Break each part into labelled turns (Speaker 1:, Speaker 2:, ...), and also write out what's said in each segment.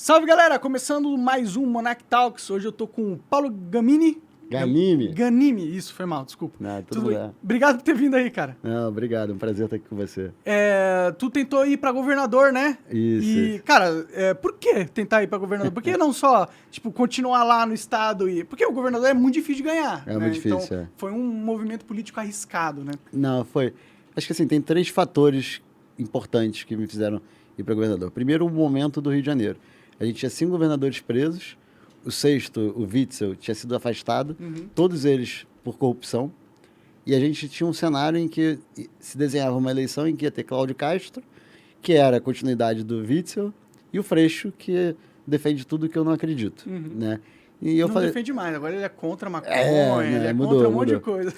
Speaker 1: Salve, galera! Começando mais um Monarch Talks. Hoje eu tô com o Paulo Gamini. Ganimi, isso, foi mal, desculpa.
Speaker 2: Não, tudo bem.
Speaker 1: Obrigado por ter vindo aí, cara.
Speaker 2: Não, obrigado, um prazer estar aqui com você.
Speaker 1: Tu tentou ir pra governador, né?
Speaker 2: Isso.
Speaker 1: E, cara, por que tentar ir pra governador? Por que não só, continuar lá no estado e... Porque o governador é muito difícil de ganhar.
Speaker 2: É muito difícil,
Speaker 1: então, foi um movimento político arriscado, né?
Speaker 2: Não, foi... Acho que assim, tem 3 fatores importantes que me fizeram ir para governador. Primeiro, o momento do Rio de Janeiro. A gente tinha 5 governadores presos, o 6º, o Witzel, tinha sido afastado, todos eles por corrupção, e a gente tinha um cenário em que se desenhava uma eleição em que ia ter Cláudio Castro, que era a continuidade do Witzel, e o Freixo, que defende tudo que eu não acredito, né? E eu
Speaker 1: não
Speaker 2: falei,
Speaker 1: defende mais, agora ele é contra a maconha, ele é
Speaker 2: mudou,
Speaker 1: contra um monte de coisa.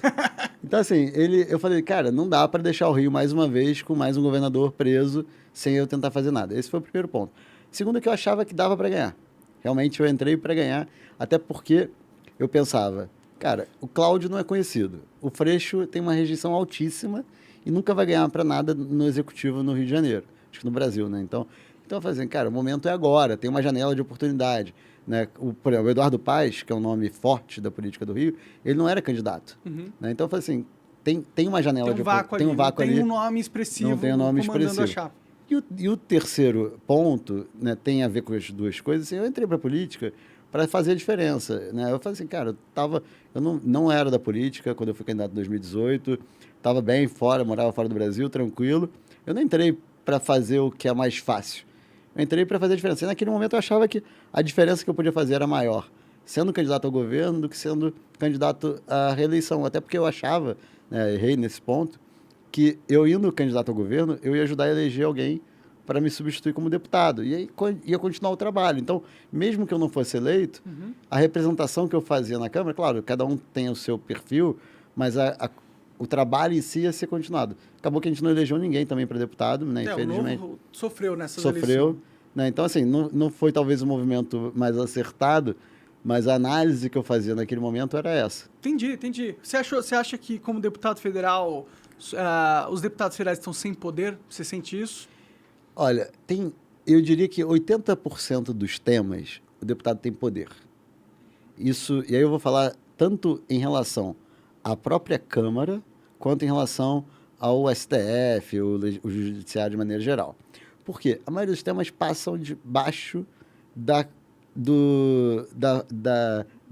Speaker 2: Então, assim, eu falei, cara, não dá para deixar o Rio mais uma vez com mais um governador preso sem eu tentar fazer nada. Esse foi o primeiro ponto. Segundo, que eu achava que dava para ganhar. Realmente eu entrei para ganhar, até porque eu pensava, cara, o Cláudio não é conhecido. O Freixo tem uma rejeição altíssima e nunca vai ganhar para nada no executivo no Rio de Janeiro. Acho que no Brasil, né? Então eu falei assim, cara, o momento é agora, tem uma janela de oportunidade. Né? Por exemplo, o Eduardo Paes, que é um nome forte da política do Rio, ele não era candidato. Né? Então eu falei assim, tem uma janela de oportunidade.
Speaker 1: Tem um vácuo ali. Tem um nome expressivo.
Speaker 2: Não tem um nome
Speaker 1: comandando
Speaker 2: expressivo.
Speaker 1: A chapa.
Speaker 2: E o terceiro ponto, né, tem a ver com as duas coisas. Assim, eu entrei para a política para fazer a diferença. Né? Eu falei assim, cara, eu não era da política quando eu fui candidato em 2018, estava bem fora, morava fora do Brasil, tranquilo. Eu não entrei para fazer o que é mais fácil. Eu entrei para fazer a diferença. E naquele momento eu achava que a diferença que eu podia fazer era maior, sendo candidato ao governo do que sendo candidato à reeleição. Até porque eu achava, né, errei nesse ponto, que eu indo candidato ao governo, eu ia ajudar a eleger alguém para me substituir como deputado. E aí ia continuar o trabalho. Então, mesmo que eu não fosse eleito, a representação que eu fazia na Câmara, claro, cada um tem o seu perfil, mas o trabalho em si ia ser continuado. Acabou que a gente não elegeu ninguém também para deputado, né? Infelizmente.
Speaker 1: O Novo sofreu nessas eleições.
Speaker 2: Sofreu. Né? Então, assim, não foi talvez o movimento mais acertado, mas a análise que eu fazia naquele momento era essa.
Speaker 1: Entendi. Você acha que, como deputado federal, os deputados federais estão sem poder? Você sente isso?
Speaker 2: Olha, eu diria que 80% dos temas o deputado tem poder. Isso, e aí eu vou falar tanto em relação à própria Câmara, quanto em relação ao STF, o Judiciário de maneira geral. Por quê? A maioria dos temas passam debaixo da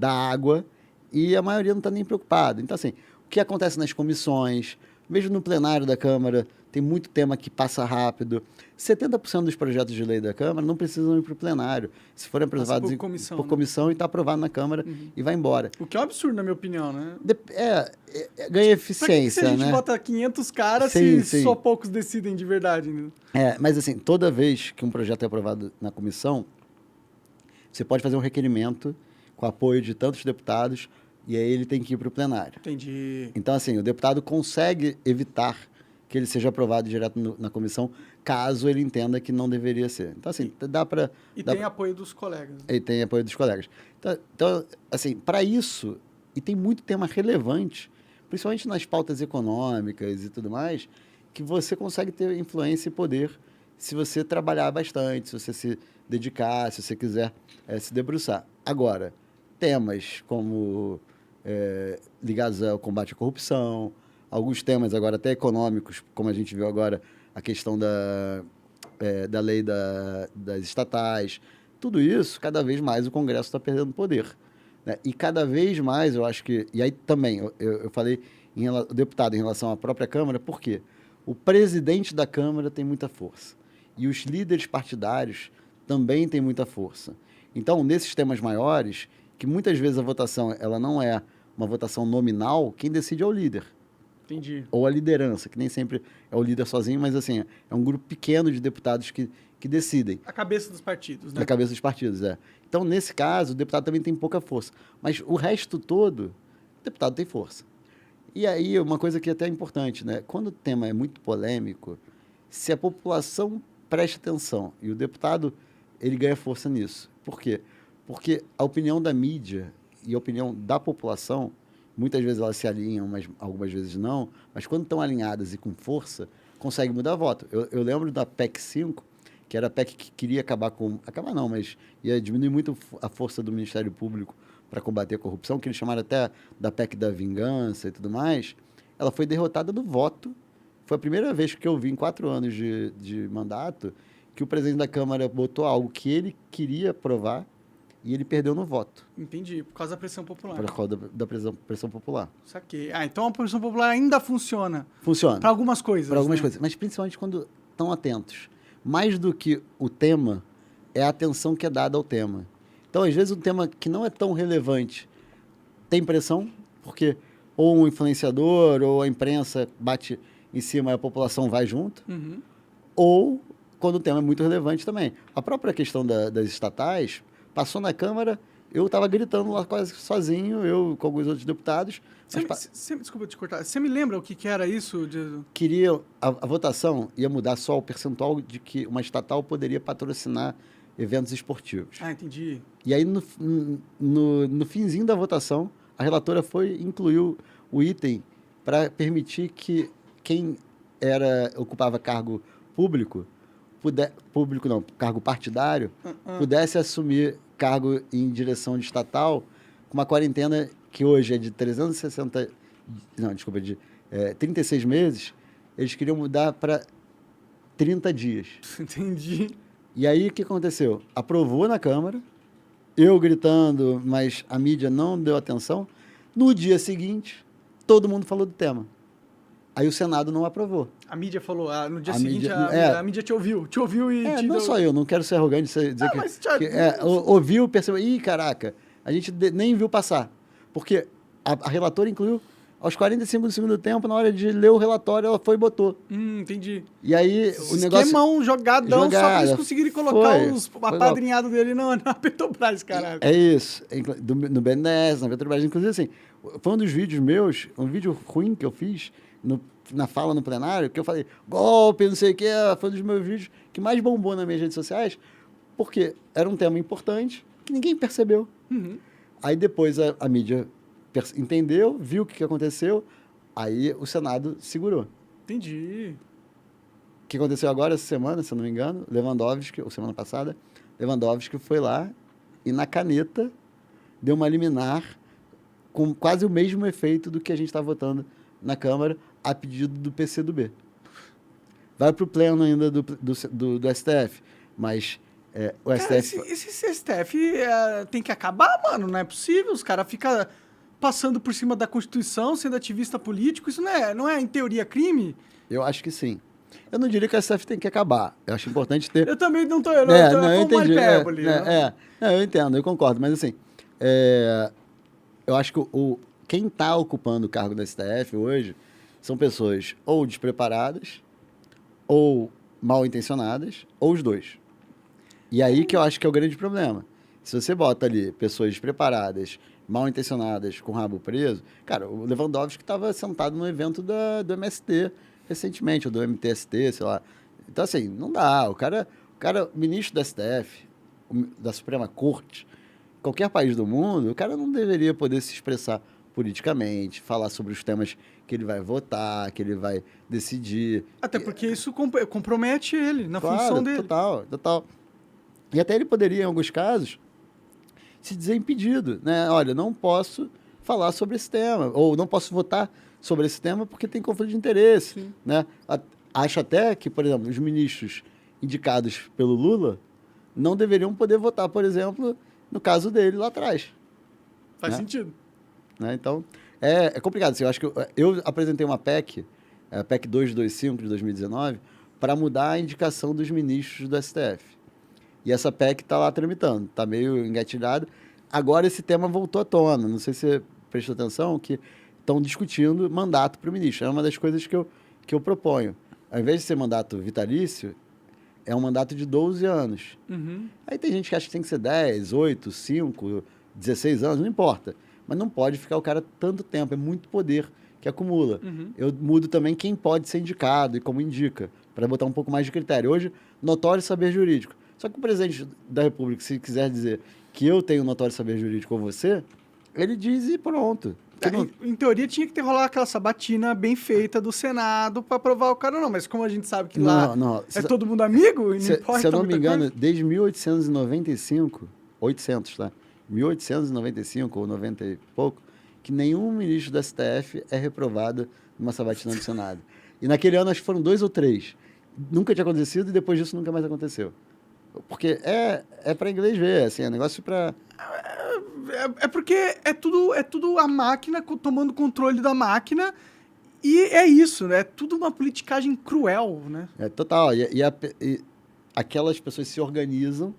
Speaker 2: água e a maioria não está nem preocupada. Então, assim, o que acontece nas comissões, mesmo no plenário da Câmara, tem muito tema que passa rápido. 70% dos projetos de lei da Câmara não precisam ir para o plenário. Se forem aprovados por comissão, e está aprovado na Câmara e vai embora.
Speaker 1: O que é um absurdo, na minha opinião, né?
Speaker 2: Ganha eficiência,
Speaker 1: pra que a gente
Speaker 2: né?
Speaker 1: bota 500 caras
Speaker 2: sim.
Speaker 1: Só poucos decidem de verdade? Né?
Speaker 2: Mas assim, toda vez que um projeto é aprovado na comissão, você pode fazer um requerimento com apoio de tantos deputados e aí ele tem que ir para o plenário.
Speaker 1: Entendi.
Speaker 2: Então, assim, o deputado consegue evitar que ele seja aprovado direto na comissão, caso ele entenda que não deveria ser. Então, assim, dá para...
Speaker 1: tem apoio dos colegas.
Speaker 2: E tem apoio dos colegas. Então assim, para isso, e tem muito tema relevante, principalmente nas pautas econômicas e tudo mais, que você consegue ter influência e poder se você trabalhar bastante, se você se dedicar, se você quiser se debruçar. Agora, temas como ligados ao combate à corrupção, alguns temas agora até econômicos, como a gente viu agora, a questão da lei das estatais, tudo isso, cada vez mais o Congresso está perdendo poder. Né? E cada vez mais, eu acho que... E aí também, eu falei o deputado em relação à própria Câmara, por quê? O presidente da Câmara tem muita força. E os líderes partidários também têm muita força. Então, nesses temas maiores, que muitas vezes a votação ela não é uma votação nominal, quem decide é o líder.
Speaker 1: Entendi.
Speaker 2: Ou a liderança, que nem sempre é o líder sozinho, mas assim, é um grupo pequeno de deputados que decidem.
Speaker 1: A cabeça dos partidos, né?
Speaker 2: A cabeça dos partidos, Então, nesse caso, o deputado também tem pouca força. Mas o resto todo, o deputado tem força. E aí, uma coisa que é até importante, né? Quando o tema é muito polêmico, se a população presta atenção e o deputado, ele ganha força nisso. Por quê? Porque a opinião da mídia e a opinião da população, muitas vezes elas se alinham, mas algumas vezes não, mas quando estão alinhadas e com força, consegue mudar voto. Eu lembro da PEC 5, que era a PEC que queria acabar com... Acabar não, mas ia diminuir muito a força do Ministério Público para combater a corrupção, que eles chamaram até da PEC da vingança e tudo mais, ela foi derrotada no voto. Foi a primeira vez que eu vi em 4 anos de mandato que o presidente da Câmara botou algo que ele queria aprovar e ele perdeu no voto,
Speaker 1: Entendi, por causa da pressão popular.
Speaker 2: por causa da pressão popular.
Speaker 1: Saquei. Ah, então a pressão popular ainda funciona.
Speaker 2: Funciona.
Speaker 1: Para algumas coisas.
Speaker 2: Para algumas
Speaker 1: né?
Speaker 2: coisas, mas principalmente quando estão atentos. Mais do que o tema, é a atenção que é dada ao tema. Então, às vezes, um tema que não é tão relevante tem pressão, porque ou um influenciador ou a imprensa bate em cima e a população vai junto,
Speaker 1: Uhum.
Speaker 2: ou quando o tema é muito relevante também. A própria questão das estatais passou na Câmara, eu estava gritando lá quase sozinho, eu com alguns outros deputados.
Speaker 1: Desculpa te cortar. Você me lembra o que era isso?
Speaker 2: Queria a votação ia mudar só o percentual de que uma estatal poderia patrocinar eventos esportivos.
Speaker 1: Ah, entendi.
Speaker 2: E aí, no finzinho da votação, a relatora incluiu o item para permitir que quem ocupava cargo público, cargo partidário, pudesse assumir cargo em direção de estatal com uma quarentena que hoje é de 36 meses, eles queriam mudar para 30 dias.
Speaker 1: Entendi.
Speaker 2: E aí, o que aconteceu? Aprovou na Câmara, eu gritando, mas a mídia não deu atenção. No dia seguinte, todo mundo falou do tema. Aí o Senado não aprovou.
Speaker 1: A mídia falou, no dia
Speaker 2: A
Speaker 1: seguinte
Speaker 2: mídia-
Speaker 1: a mídia te ouviu e te
Speaker 2: Não
Speaker 1: deu...
Speaker 2: só eu, não quero ser arrogante e dizer que...
Speaker 1: mas já-
Speaker 2: ouviu, percebeu, caraca, a gente nem viu passar. Porque a relatora incluiu aos 45 do segundo tempo, na hora de ler o relatório, ela foi e botou.
Speaker 1: Entendi.
Speaker 2: E aí o negócio...
Speaker 1: Esquemão, jogadão, só pra eles
Speaker 2: Jogada.
Speaker 1: conseguirem colocar
Speaker 2: Foi
Speaker 1: os
Speaker 2: igual.
Speaker 1: apadrinhados dele na Petrobras, caralho.
Speaker 2: É isso. No BNDES, na Petrobras. Inclusive, assim, foi um dos vídeos meus, um vídeo ruim que eu fiz na fala no plenário, que eu falei, golpe, não sei o quê, foi um dos meus vídeos que mais bombou nas minhas redes sociais, porque era um tema importante que ninguém percebeu.
Speaker 1: Uhum.
Speaker 2: Aí depois a mídia entendeu, viu o que aconteceu, aí o Senado segurou.
Speaker 1: Entendi.
Speaker 2: O que aconteceu agora, essa semana, se eu não me engano, Lewandowski, ou semana passada, Lewandowski foi lá e na caneta deu uma liminar com quase o mesmo efeito do que a gente está votando na Câmara a pedido do PCdoB. Vai para o pleno ainda do STF, mas o
Speaker 1: Cara,
Speaker 2: STF...
Speaker 1: esse STF tem que acabar, mano. Não é possível. Os caras ficam passando por cima da Constituição, sendo ativista político. Isso não é em teoria, crime?
Speaker 2: Eu acho que sim. Eu não diria que o STF tem que acabar. Eu acho importante ter...
Speaker 1: Eu também não tô...
Speaker 2: eu entendi.
Speaker 1: Hipérbole,
Speaker 2: eu entendo, eu concordo. Mas, assim, eu acho que quem está ocupando o cargo do STF hoje são pessoas ou despreparadas, ou mal intencionadas, ou os dois. E aí que eu acho que é o grande problema. Se você bota ali pessoas despreparadas, mal intencionadas, com o rabo preso... Cara, o Lewandowski estava sentado no evento do MST recentemente, ou do MTST, sei lá. Então, assim, não dá. O cara ministro do STF, da Suprema Corte, qualquer país do mundo, o cara não deveria poder se expressar politicamente, falar sobre os temas que ele vai votar, que ele vai decidir.
Speaker 1: Até porque isso compromete ele na
Speaker 2: Claro,
Speaker 1: função dele.
Speaker 2: Total. E até ele poderia, em alguns casos, se dizer impedido, né? Olha, não posso falar sobre esse tema, ou não posso votar sobre esse tema porque tem conflito de interesse,
Speaker 1: Sim.
Speaker 2: né? Acho até que, por exemplo, os ministros indicados pelo Lula não deveriam poder votar, por exemplo, no caso dele lá atrás.
Speaker 1: Faz
Speaker 2: né?
Speaker 1: sentido.
Speaker 2: Né? Então, é complicado. Assim, eu acho que eu apresentei uma PEC, a PEC 225 de 2019, para mudar a indicação dos ministros do STF. E essa PEC está lá tramitando, está meio engatilhado. Agora esse tema voltou à tona. Não sei se você prestou atenção, que estão discutindo mandato para o ministro. É uma das coisas que eu proponho. Ao invés de ser mandato vitalício, é um mandato de 12 anos.
Speaker 1: Uhum.
Speaker 2: Aí tem gente que acha que tem que ser 10, 8, 5, 16 anos, não importa. Mas não pode ficar o cara tanto tempo, é muito poder que acumula.
Speaker 1: Uhum.
Speaker 2: Eu mudo também quem pode ser indicado e como indica, para botar um pouco mais de critério. Hoje, notório saber jurídico. Só que o presidente da República, se quiser dizer que eu tenho notório saber jurídico ou você, ele diz e pronto. porque não...
Speaker 1: Em teoria tinha que ter rolado aquela sabatina bem feita do Senado pra aprovar o cara, não. Mas como a gente sabe que lá é todo mundo amigo, e não importa.
Speaker 2: Se eu não me
Speaker 1: muita
Speaker 2: engano,
Speaker 1: coisa.
Speaker 2: desde 1895, 800, tá? 1895 ou 90 e pouco, que nenhum ministro do STF é reprovado numa sabatina do Senado. E naquele ano acho que foram 2 ou 3. Nunca tinha acontecido e depois disso nunca mais aconteceu. Porque é para inglês ver, assim, é negócio para...
Speaker 1: É porque é tudo a máquina tomando controle da máquina e é isso, né? É tudo uma politicagem cruel, né?
Speaker 2: É total. E aquelas pessoas se organizam.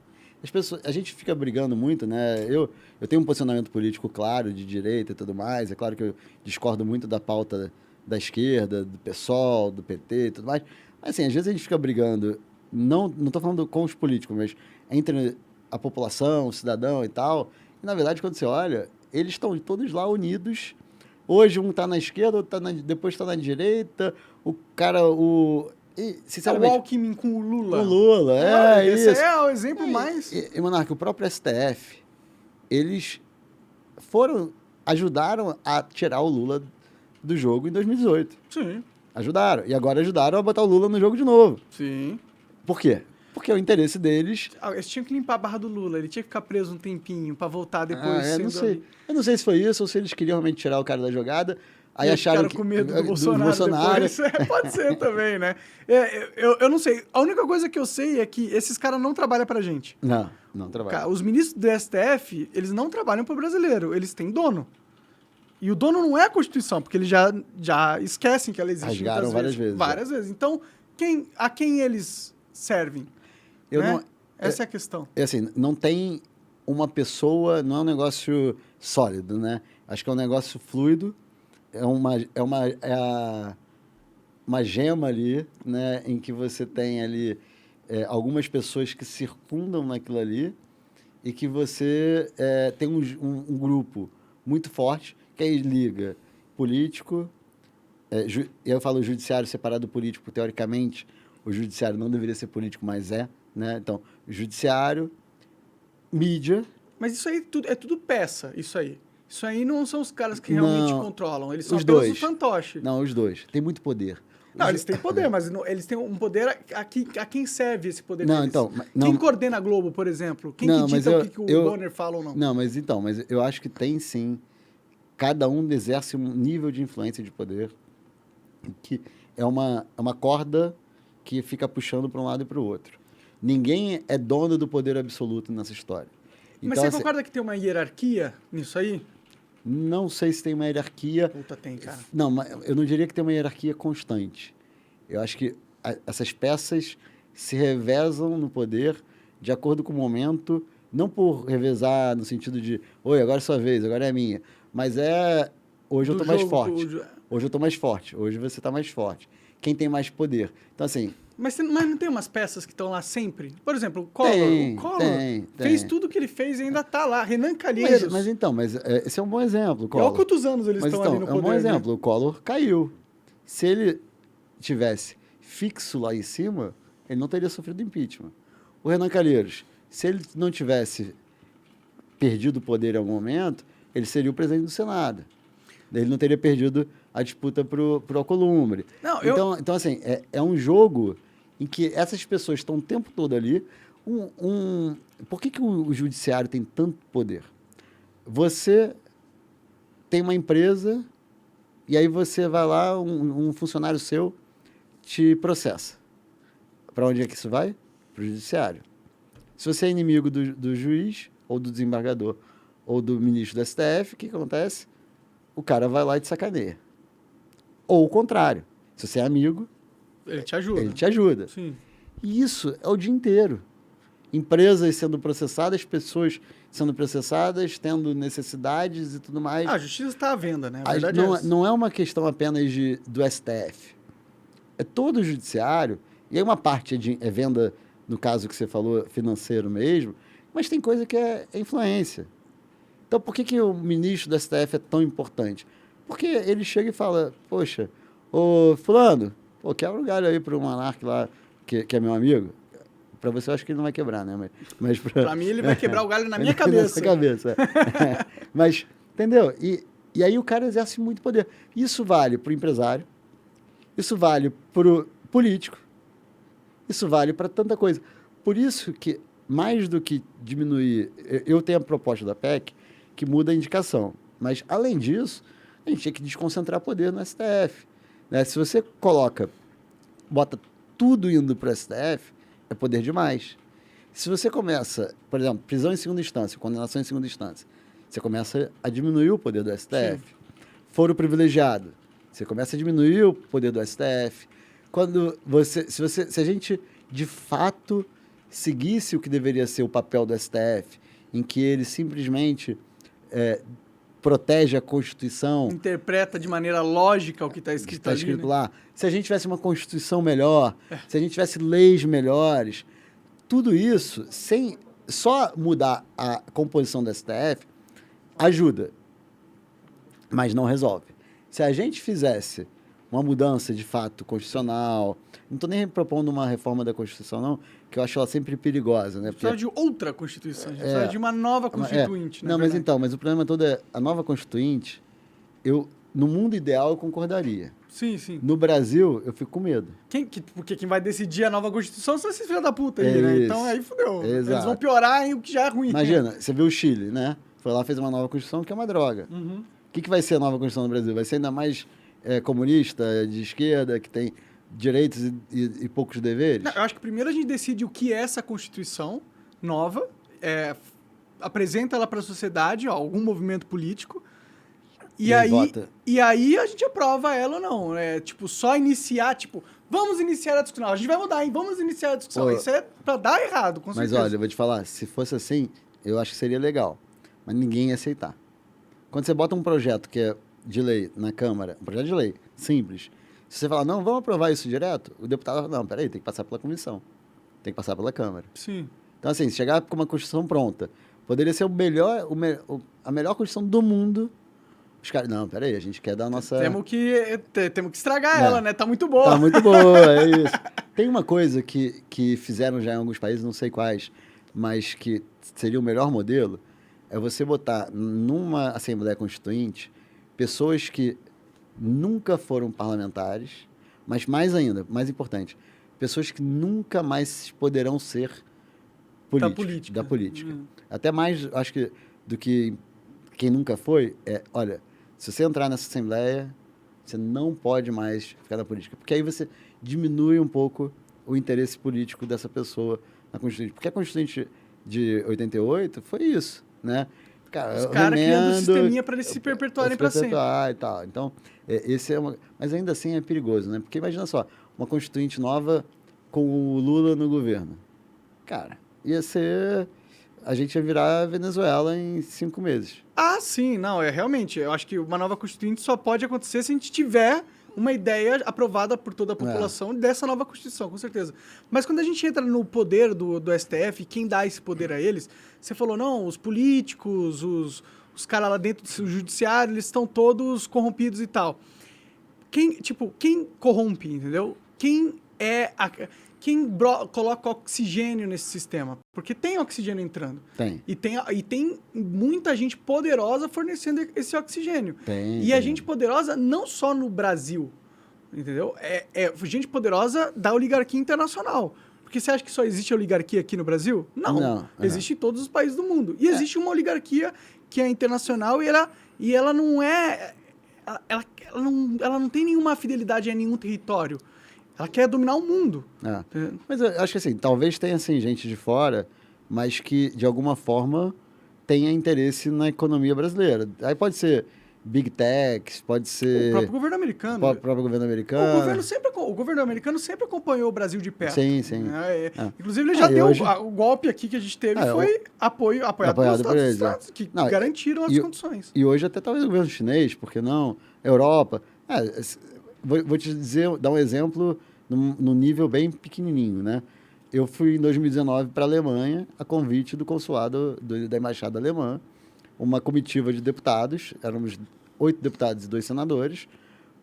Speaker 2: A gente fica brigando muito, né? Eu tenho um posicionamento político claro, de direita e tudo mais. É claro que eu discordo muito da pauta da esquerda, do PSOL, do PT e tudo mais. Mas, assim, às vezes a gente fica brigando, não estou falando com os políticos, mas entre a população, o cidadão e tal. E, na verdade, quando você olha, eles estão todos lá unidos. Hoje um está na esquerda, outro depois está na direita. O cara, E, sinceramente,
Speaker 1: o Alckmin com o Lula.
Speaker 2: O Lula,
Speaker 1: esse
Speaker 2: isso.
Speaker 1: é o exemplo mais...
Speaker 2: E, Monarca, o próprio STF, eles ajudaram a tirar o Lula do jogo em 2018.
Speaker 1: Sim.
Speaker 2: Ajudaram. E agora ajudaram a botar o Lula no jogo de novo.
Speaker 1: Sim.
Speaker 2: Por quê? Porque o interesse deles...
Speaker 1: Eles tinham que limpar a barra do Lula, ele tinha que ficar preso um tempinho pra voltar depois.
Speaker 2: Eu não sei. Eu não sei se foi isso ou se eles queriam realmente tirar o cara da jogada. Aí acharam que...
Speaker 1: com medo do Bolsonaro. Depois. Pode ser também, né? Eu não sei. A única coisa que eu sei é que esses caras não trabalham pra gente.
Speaker 2: Não trabalham.
Speaker 1: Os ministros do STF, eles não trabalham pro brasileiro. Eles têm dono. E o dono não é a Constituição, porque eles já esquecem que ela existe.
Speaker 2: Rasgaram várias vezes.
Speaker 1: Várias vezes. Então, a quem eles servem? Essa é a questão.
Speaker 2: Assim, não tem uma pessoa, não é um negócio sólido, né? Acho que é um negócio fluido. Uma gema ali, né, em que você tem ali algumas pessoas que circundam naquilo ali e que você tem um grupo muito forte que aí liga político, eu falo judiciário separado do político, teoricamente o judiciário não deveria ser político, mas né? Então, judiciário, mídia...
Speaker 1: Mas isso aí é tudo peça, isso aí. Isso aí não são os caras que realmente controlam. Eles são
Speaker 2: os
Speaker 1: apenas
Speaker 2: dois.
Speaker 1: os fantoches.
Speaker 2: Não, os dois. Tem muito poder.
Speaker 1: Não, eles têm poder, mas eles têm um poder a quem serve esse poder
Speaker 2: não,
Speaker 1: deles.
Speaker 2: Então,
Speaker 1: quem coordena a Globo, por exemplo? Quem que dita o que o Bonner fala ou não?
Speaker 2: Não, mas eu acho que tem sim. Cada um exerce um nível de influência de poder que é uma corda que fica puxando para um lado e para o outro. Ninguém é dono do poder absoluto nessa história.
Speaker 1: Mas
Speaker 2: então,
Speaker 1: você concorda que tem uma hierarquia nisso aí?
Speaker 2: Não sei se tem uma hierarquia...
Speaker 1: Puta, tem, cara.
Speaker 2: Não, mas eu não diria que tem uma hierarquia constante. Eu acho que essas peças se revezam no poder de acordo com o momento, não por revezar no sentido de, oi, agora é sua vez, agora é a minha, mas hoje eu tô mais forte. Hoje eu tô mais forte, hoje você tá mais forte. Quem tem mais poder? Então, assim...
Speaker 1: Mas não tem umas peças que estão lá sempre? Por exemplo, o Collor. Fez tudo o que ele fez e ainda está lá. Renan Calheiros.
Speaker 2: Mas esse é um bom exemplo.
Speaker 1: Olha quantos anos eles estão ali no poder.
Speaker 2: É um bom exemplo. O Collor caiu. Se ele tivesse fixo lá em cima, ele não teria sofrido impeachment. O Renan Calheiros, se ele não tivesse perdido o poder em algum momento, ele seria o presidente do Senado. Ele não teria perdido a disputa para o Alcolumbre. Então, assim, é um jogo em que essas pessoas estão o tempo todo ali. Por que o judiciário tem tanto poder? Você tem uma empresa e aí você vai lá, um funcionário seu te processa. Para onde é que isso vai? Para o judiciário. Se você é inimigo do juiz, ou do desembargador, ou do ministro do STF, o que acontece? O cara vai lá e te sacaneia. Ou o contrário. Se você é amigo...
Speaker 1: Ele te ajuda.
Speaker 2: Ele te ajuda.
Speaker 1: Sim.
Speaker 2: E isso é o dia inteiro. Empresas sendo processadas, pessoas sendo processadas, tendo necessidades e tudo mais.
Speaker 1: A justiça está à venda, né? A verdade
Speaker 2: não é uma questão apenas do STF. É todo o judiciário. E aí uma parte é venda, no caso que você falou, financeiro mesmo, mas tem coisa que é influência. Então, por que o ministro do STF é tão importante? Porque ele chega e fala, poxa, ô fulano, quebra o galho aí para o monarca lá, que é meu amigo. Para você, eu acho que ele não vai quebrar, né? Para
Speaker 1: mim, ele vai quebrar o galho na minha cabeça.
Speaker 2: Mas, entendeu? E E aí o cara exerce muito poder. Isso vale para o empresário, isso vale para o político, isso vale para tanta coisa. Por isso que, mais do que diminuir... Eu tenho a proposta da PEC que muda a indicação. Mas, além disso, a gente tinha que desconcentrar poder no STF. Né? Se você bota tudo indo para o STF, é poder demais. Se você começa, por exemplo, prisão em segunda instância, condenação em segunda instância, você começa a diminuir o poder do STF. Sim. Foro privilegiado, você começa a diminuir o poder do STF. Se a gente, de fato, seguisse o que deveria ser o papel do STF, em que ele simplesmente protege a Constituição...
Speaker 1: Interpreta de maneira lógica o que está escrito ali,
Speaker 2: escrito
Speaker 1: né?
Speaker 2: lá. Se a gente tivesse uma Constituição melhor, se a gente tivesse leis melhores, tudo isso, sem só mudar a composição do STF, ajuda, mas não resolve. Se a gente fizesse uma mudança de fato constitucional, não estou nem propondo uma reforma da Constituição, não, que eu acho ela sempre perigosa. Né?
Speaker 1: Precisa de outra Constituição, precisa de uma nova Constituinte.
Speaker 2: Não, mas o problema todo é a nova Constituinte, no mundo ideal eu concordaria.
Speaker 1: Sim, sim.
Speaker 2: No Brasil, eu fico com medo.
Speaker 1: Porque quem vai decidir a nova Constituição são esses filhos da puta aí, né? Então aí fudeu.
Speaker 2: Exato.
Speaker 1: Eles vão piorar em o que já é ruim.
Speaker 2: Imagina, você viu o Chile, né? Foi lá, fez uma nova Constituição que é uma droga.
Speaker 1: Uhum.
Speaker 2: O que vai ser a nova Constituição no Brasil? Vai ser ainda mais comunista, de esquerda, que tem direitos e poucos deveres?
Speaker 1: Não, eu acho que primeiro a gente decide o que é essa Constituição nova, apresenta ela para a sociedade, algum movimento político, e aí a gente aprova ela ou não. Só iniciar, vamos iniciar a discussão. A gente vai mudar, hein? Vamos iniciar a discussão. Isso é para dar errado, com certeza.
Speaker 2: Mas olha, eu vou te falar, se fosse assim, eu acho que seria legal. Mas ninguém ia aceitar. Quando você bota um projeto que é de lei na Câmara, um projeto de lei simples, se você falar, não, vamos aprovar isso direto, o deputado fala, não, peraí, tem que passar pela comissão. Tem que passar pela Câmara.
Speaker 1: Sim.
Speaker 2: Então, assim, se chegar com uma Constituição pronta, poderia ser a melhor Constituição do mundo. Os caras, não, peraí, a gente quer dar a nossa...
Speaker 1: Temos que estragar ela, né? Tá muito boa.
Speaker 2: Tá muito boa, é isso. Tem uma coisa que fizeram já em alguns países, não sei quais, mas que seria o melhor modelo, é você botar numa Assembleia Constituinte pessoas que nunca foram parlamentares, mas mais ainda, mais importante, pessoas que nunca mais poderão ser políticos, da política. Até mais, acho que, do que quem nunca foi, olha, se você entrar nessa Assembleia, você não pode mais ficar na política, porque aí você diminui um pouco o interesse político dessa pessoa na Constituinte. Porque a Constituinte de 88 foi isso, né?
Speaker 1: Os caras criando um sisteminha para eles se perpetuarem para sempre.
Speaker 2: E tal. Então, mas ainda assim é perigoso, né? Porque imagina só, uma Constituinte nova com o Lula no governo. Cara, ia ser... A gente ia virar Venezuela em 5 meses.
Speaker 1: Ah, sim. Não, realmente. Eu acho que uma nova Constituinte só pode acontecer se a gente tiver uma ideia aprovada por toda a população dessa nova Constituição, com certeza. Mas quando a gente entra no poder do STF, quem dá esse poder a eles, você falou, não, os políticos, os caras lá dentro do judiciário, eles estão todos corrompidos e tal. Quem corrompe, entendeu? Quem coloca oxigênio nesse sistema? Porque tem oxigênio entrando.
Speaker 2: Tem.
Speaker 1: E tem muita gente poderosa fornecendo esse oxigênio.
Speaker 2: Tem.
Speaker 1: A gente poderosa não só no Brasil, entendeu? É gente poderosa da oligarquia internacional. Porque você acha que só existe oligarquia aqui no Brasil? Não. Existe em todos os países do mundo. E existe uma oligarquia que é internacional e ela não é... Ela não tem nenhuma fidelidade a nenhum território. Ela quer dominar o mundo.
Speaker 2: Mas eu acho que assim, talvez tenha assim, gente de fora, mas que de alguma forma tenha interesse na economia brasileira. Aí pode ser Big Techs, pode ser...
Speaker 1: O próprio governo americano.
Speaker 2: O próprio governo americano.
Speaker 1: O governo americano sempre acompanhou o Brasil de perto.
Speaker 2: Sim.
Speaker 1: Inclusive, ele já deu... O golpe aqui que a gente teve foi apoiado pelos Estados que garantiram as condições.
Speaker 2: E hoje até talvez o governo chinês, porque não? Europa. Vou te dar um exemplo num nível bem pequenininho, né? Eu fui em 2019 para a Alemanha, a convite do consulado da Embaixada Alemã, uma comitiva de deputados, éramos 8 deputados e 2 senadores,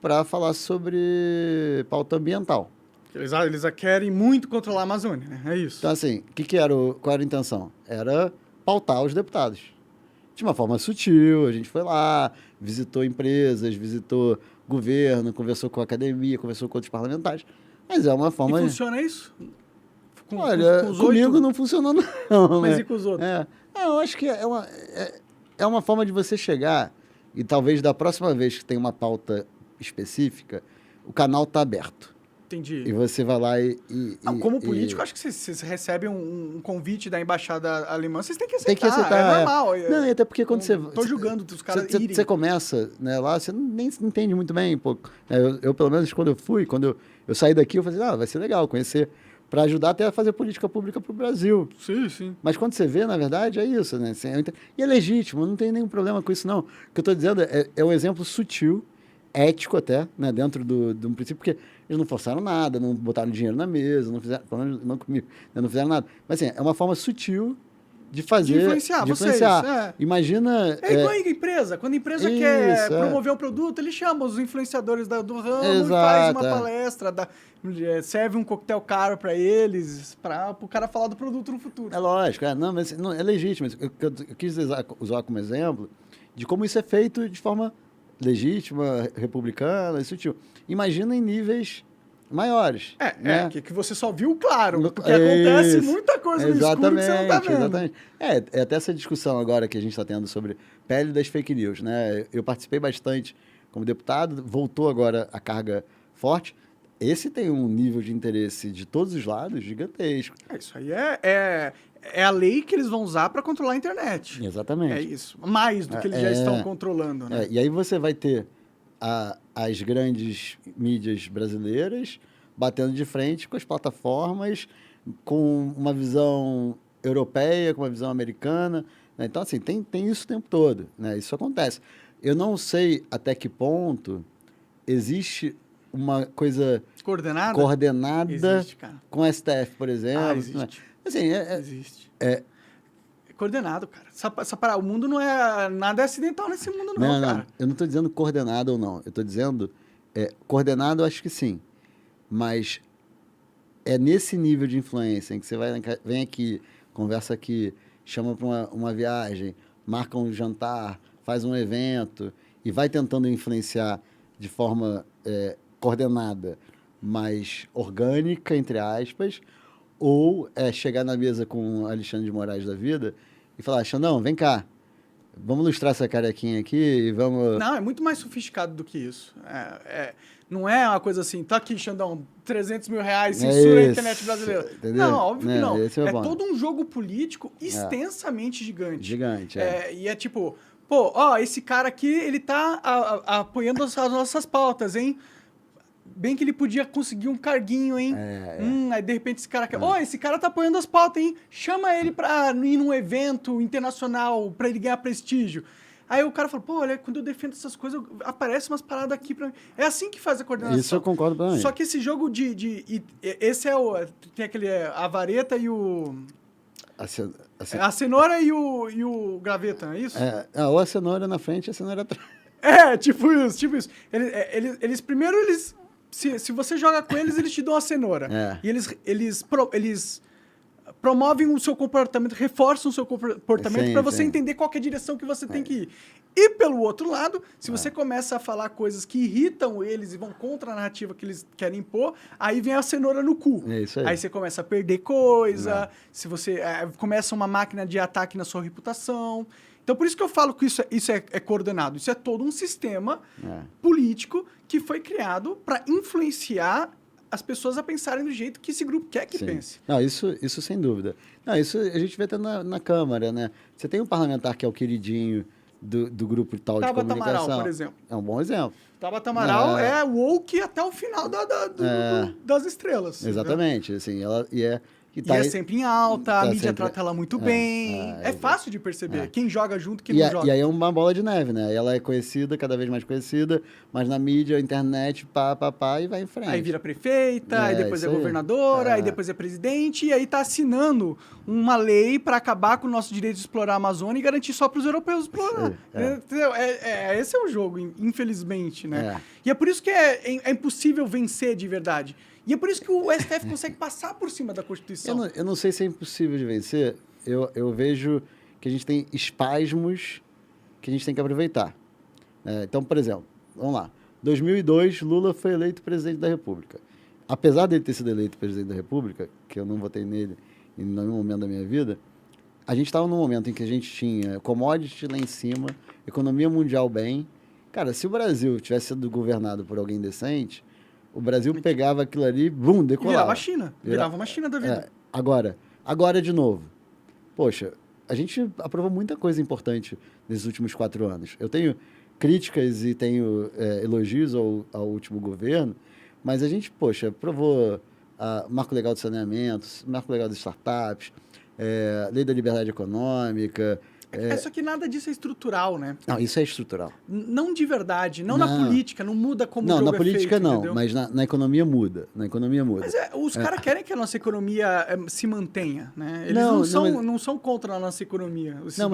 Speaker 2: para falar sobre pauta ambiental.
Speaker 1: Eles querem muito controlar a Amazônia, né? É isso.
Speaker 2: Então, assim, qual era a intenção? Era pautar os deputados. de uma forma sutil. A gente foi lá, visitou empresas, visitou governo, conversou com a academia, conversou com outros parlamentares. Mas é uma forma...
Speaker 1: E funciona isso?
Speaker 2: Olha,
Speaker 1: os
Speaker 2: comigo
Speaker 1: 8?
Speaker 2: não funcionou não.
Speaker 1: Mas
Speaker 2: né?
Speaker 1: e com os outros?
Speaker 2: Eu acho que é uma forma de você chegar e talvez da próxima vez que tem uma pauta específica, o canal tá aberto.
Speaker 1: Entendi.
Speaker 2: E você vai lá
Speaker 1: como político, acho que vocês recebem um convite da embaixada alemã, vocês têm que aceitar.
Speaker 2: Tem que aceitar.
Speaker 1: É normal.
Speaker 2: Não, e até porque quando você...
Speaker 1: Tô julgando os caras irem.
Speaker 2: Você começa, né, lá, você nem entende muito bem. Pô. Eu, pelo menos, quando eu saí daqui, eu falei, vai ser legal conhecer, para ajudar até a fazer política pública para o Brasil.
Speaker 1: Sim, sim.
Speaker 2: Mas quando você vê, na verdade, é isso, né? E é legítimo, não tem nenhum problema com isso, não. O que eu estou dizendo é um exemplo sutil, ético até, né? Dentro de um princípio, porque eles não forçaram nada, não botaram dinheiro na mesa, não fizeram, pelo menos não comigo, né? Não fizeram nada. Mas assim, é uma forma sutil de fazer...
Speaker 1: De influenciar vocês.
Speaker 2: Imagina...
Speaker 1: É igual a empresa. Quando a empresa quer promover um produto, ele chama os influenciadores do ramo e faz uma palestra, serve um coquetel caro para eles, para o cara falar do produto no futuro.
Speaker 2: É lógico, não, mas não, é legítimo. Eu quis usar como exemplo de como isso é feito de forma legítima, republicana e sutil. Imagina em níveis maiores.
Speaker 1: Que você só viu, claro, porque acontece muita coisa no escuro que você não tá vendo.
Speaker 2: Exatamente. É até essa discussão agora que a gente está tendo sobre pele das fake news, né? Eu participei bastante como deputado, voltou agora a carga forte. Esse tem um nível de interesse de todos os lados gigantesco.
Speaker 1: Isso aí é a lei que eles vão usar para controlar a internet.
Speaker 2: Exatamente.
Speaker 1: É isso. Mais do que eles já estão controlando, né?
Speaker 2: E aí você vai ter as grandes mídias brasileiras batendo de frente com as plataformas, com uma visão europeia, com uma visão americana. Né? Então, assim, tem isso o tempo todo. Né? Isso acontece. Eu não sei até que ponto existe uma coisa coordenada
Speaker 1: existe, cara.
Speaker 2: com a STF, por exemplo.
Speaker 1: Existe.
Speaker 2: Né? Assim,
Speaker 1: existe. É coordenado, cara. O mundo não é... Nada é acidental nesse mundo, não, cara.
Speaker 2: Não. Eu não estou dizendo coordenado ou não. Eu estou dizendo... coordenado, eu acho que sim. Mas é nesse nível de influência em que você vem aqui, conversa aqui, chama para uma viagem, marca um jantar, faz um evento e vai tentando influenciar de forma coordenada, mas orgânica, entre aspas, ou chegar na mesa com o Alexandre de Moraes da vida e falar, Xandão, vem cá, vamos lustrar essa carequinha aqui e vamos...
Speaker 1: Não, é muito mais sofisticado do que isso. Não é uma coisa assim, tá aqui, Xandão, 300 mil reais, censura a internet brasileira.
Speaker 2: Entendeu?
Speaker 1: Não, óbvio que não.
Speaker 2: É
Speaker 1: todo um jogo político extensamente gigante.
Speaker 2: Gigante,
Speaker 1: E é tipo, esse cara aqui, ele tá apoiando as nossas pautas, hein? Bem que ele podia conseguir um carguinho, hein? Aí, de repente, esse cara quer... esse cara tá apoiando as pautas, hein? Chama ele pra ir num evento internacional pra ele ganhar prestígio. Aí o cara fala, olha, quando eu defendo essas coisas, aparece umas paradas aqui pra mim. É assim que faz a coordenação.
Speaker 2: Isso eu concordo plenamente.
Speaker 1: Só que esse jogo esse tem aquele... A vareta e o... A cenoura e o graveta, não é isso?
Speaker 2: Ou a cenoura na frente e a cenoura atrás.
Speaker 1: Tipo isso. Eles primeiro, se você joga com eles, eles te dão a cenoura. E eles promovem o seu comportamento, reforçam o seu comportamento para você entender qual que é a direção que você tem que ir. E pelo outro lado, se você começa a falar coisas que irritam eles e vão contra a narrativa que eles querem impor, aí vem a cenoura no cu.
Speaker 2: É isso aí.
Speaker 1: Aí você começa a perder coisa, se você começa uma máquina de ataque na sua reputação. Então, por isso que eu falo que isso é coordenado. Isso é todo um sistema político que foi criado para influenciar as pessoas a pensarem do jeito que esse grupo quer que pense.
Speaker 2: Não, isso sem dúvida. Não, isso a gente vê até na Câmara, né? Você tem um parlamentar que é o queridinho do grupo tal de comunicação.
Speaker 1: Tabata Amaral, por exemplo.
Speaker 2: É um bom exemplo.
Speaker 1: Tabata Amaral é woke até o final das estrelas.
Speaker 2: Exatamente. Assim, ela, e é
Speaker 1: sempre em alta, a mídia trata ela muito bem. É fácil de perceber. Quem joga junto, quem não joga.
Speaker 2: E aí é uma bola de neve, né? Ela é conhecida, cada vez mais conhecida, mas na mídia, internet, e vai em frente.
Speaker 1: Aí vira prefeita, aí depois é governadora, aí depois é presidente, e aí tá assinando uma lei para acabar com o nosso direito de explorar a Amazônia e garantir só para os europeus explorar. Esse é o jogo, infelizmente, né? E é por isso que é impossível vencer de verdade. E é por isso que o STF consegue passar por cima da Constituição.
Speaker 2: Eu não sei se é impossível de vencer. Eu vejo que a gente tem espasmos que a gente tem que aproveitar. Então, por exemplo, vamos lá. 2002, Lula foi eleito presidente da República. Apesar dele ter sido eleito presidente da República, que eu não votei nele em nenhum momento da minha vida, a gente estava num momento em que a gente tinha commodity lá em cima, economia mundial bem. Cara, se o Brasil tivesse sido governado por alguém decente, o Brasil pegava aquilo ali, bum, decolava.
Speaker 1: Virava a China. Virava uma China da vida.
Speaker 2: Agora de novo. Poxa, a gente aprovou muita coisa importante nesses últimos 4 anos. Eu tenho críticas e tenho elogios ao último governo, mas a gente, poxa, aprovou marco legal de saneamento, marco legal de startups, lei da liberdade econômica.
Speaker 1: Só que nada disso é estrutural, né?
Speaker 2: Não, isso é estrutural.
Speaker 1: Não de verdade, não na política, não muda como o jogo
Speaker 2: na política
Speaker 1: feito,
Speaker 2: não,
Speaker 1: entendeu?
Speaker 2: mas na economia muda. Na economia muda.
Speaker 1: Mas os caras querem que a nossa economia se mantenha, né? Eles não são contra a nossa economia.
Speaker 2: Não,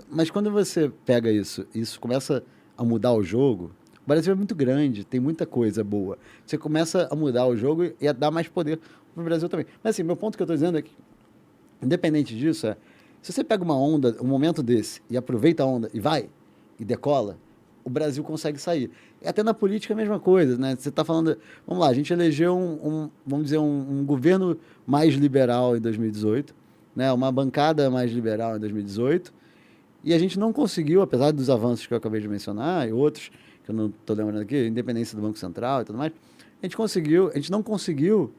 Speaker 2: mas quando você pega isso começa a mudar o jogo, o Brasil é muito grande, tem muita coisa boa. Você começa a mudar o jogo e a dar mais poder para o Brasil também. Mas assim, meu ponto que eu estou dizendo é que, independente disso, se você pega uma onda, um momento desse, e aproveita a onda e vai, e decola, o Brasil consegue sair. E até na política é a mesma coisa, né? Você está falando... Vamos lá, a gente elegeu vamos dizer, um governo mais liberal em 2018, né? Uma bancada mais liberal em 2018, e a gente não conseguiu, apesar dos avanços que eu acabei de mencionar, e outros, que eu não estou lembrando aqui, independência do Banco Central e tudo mais, a gente não conseguiu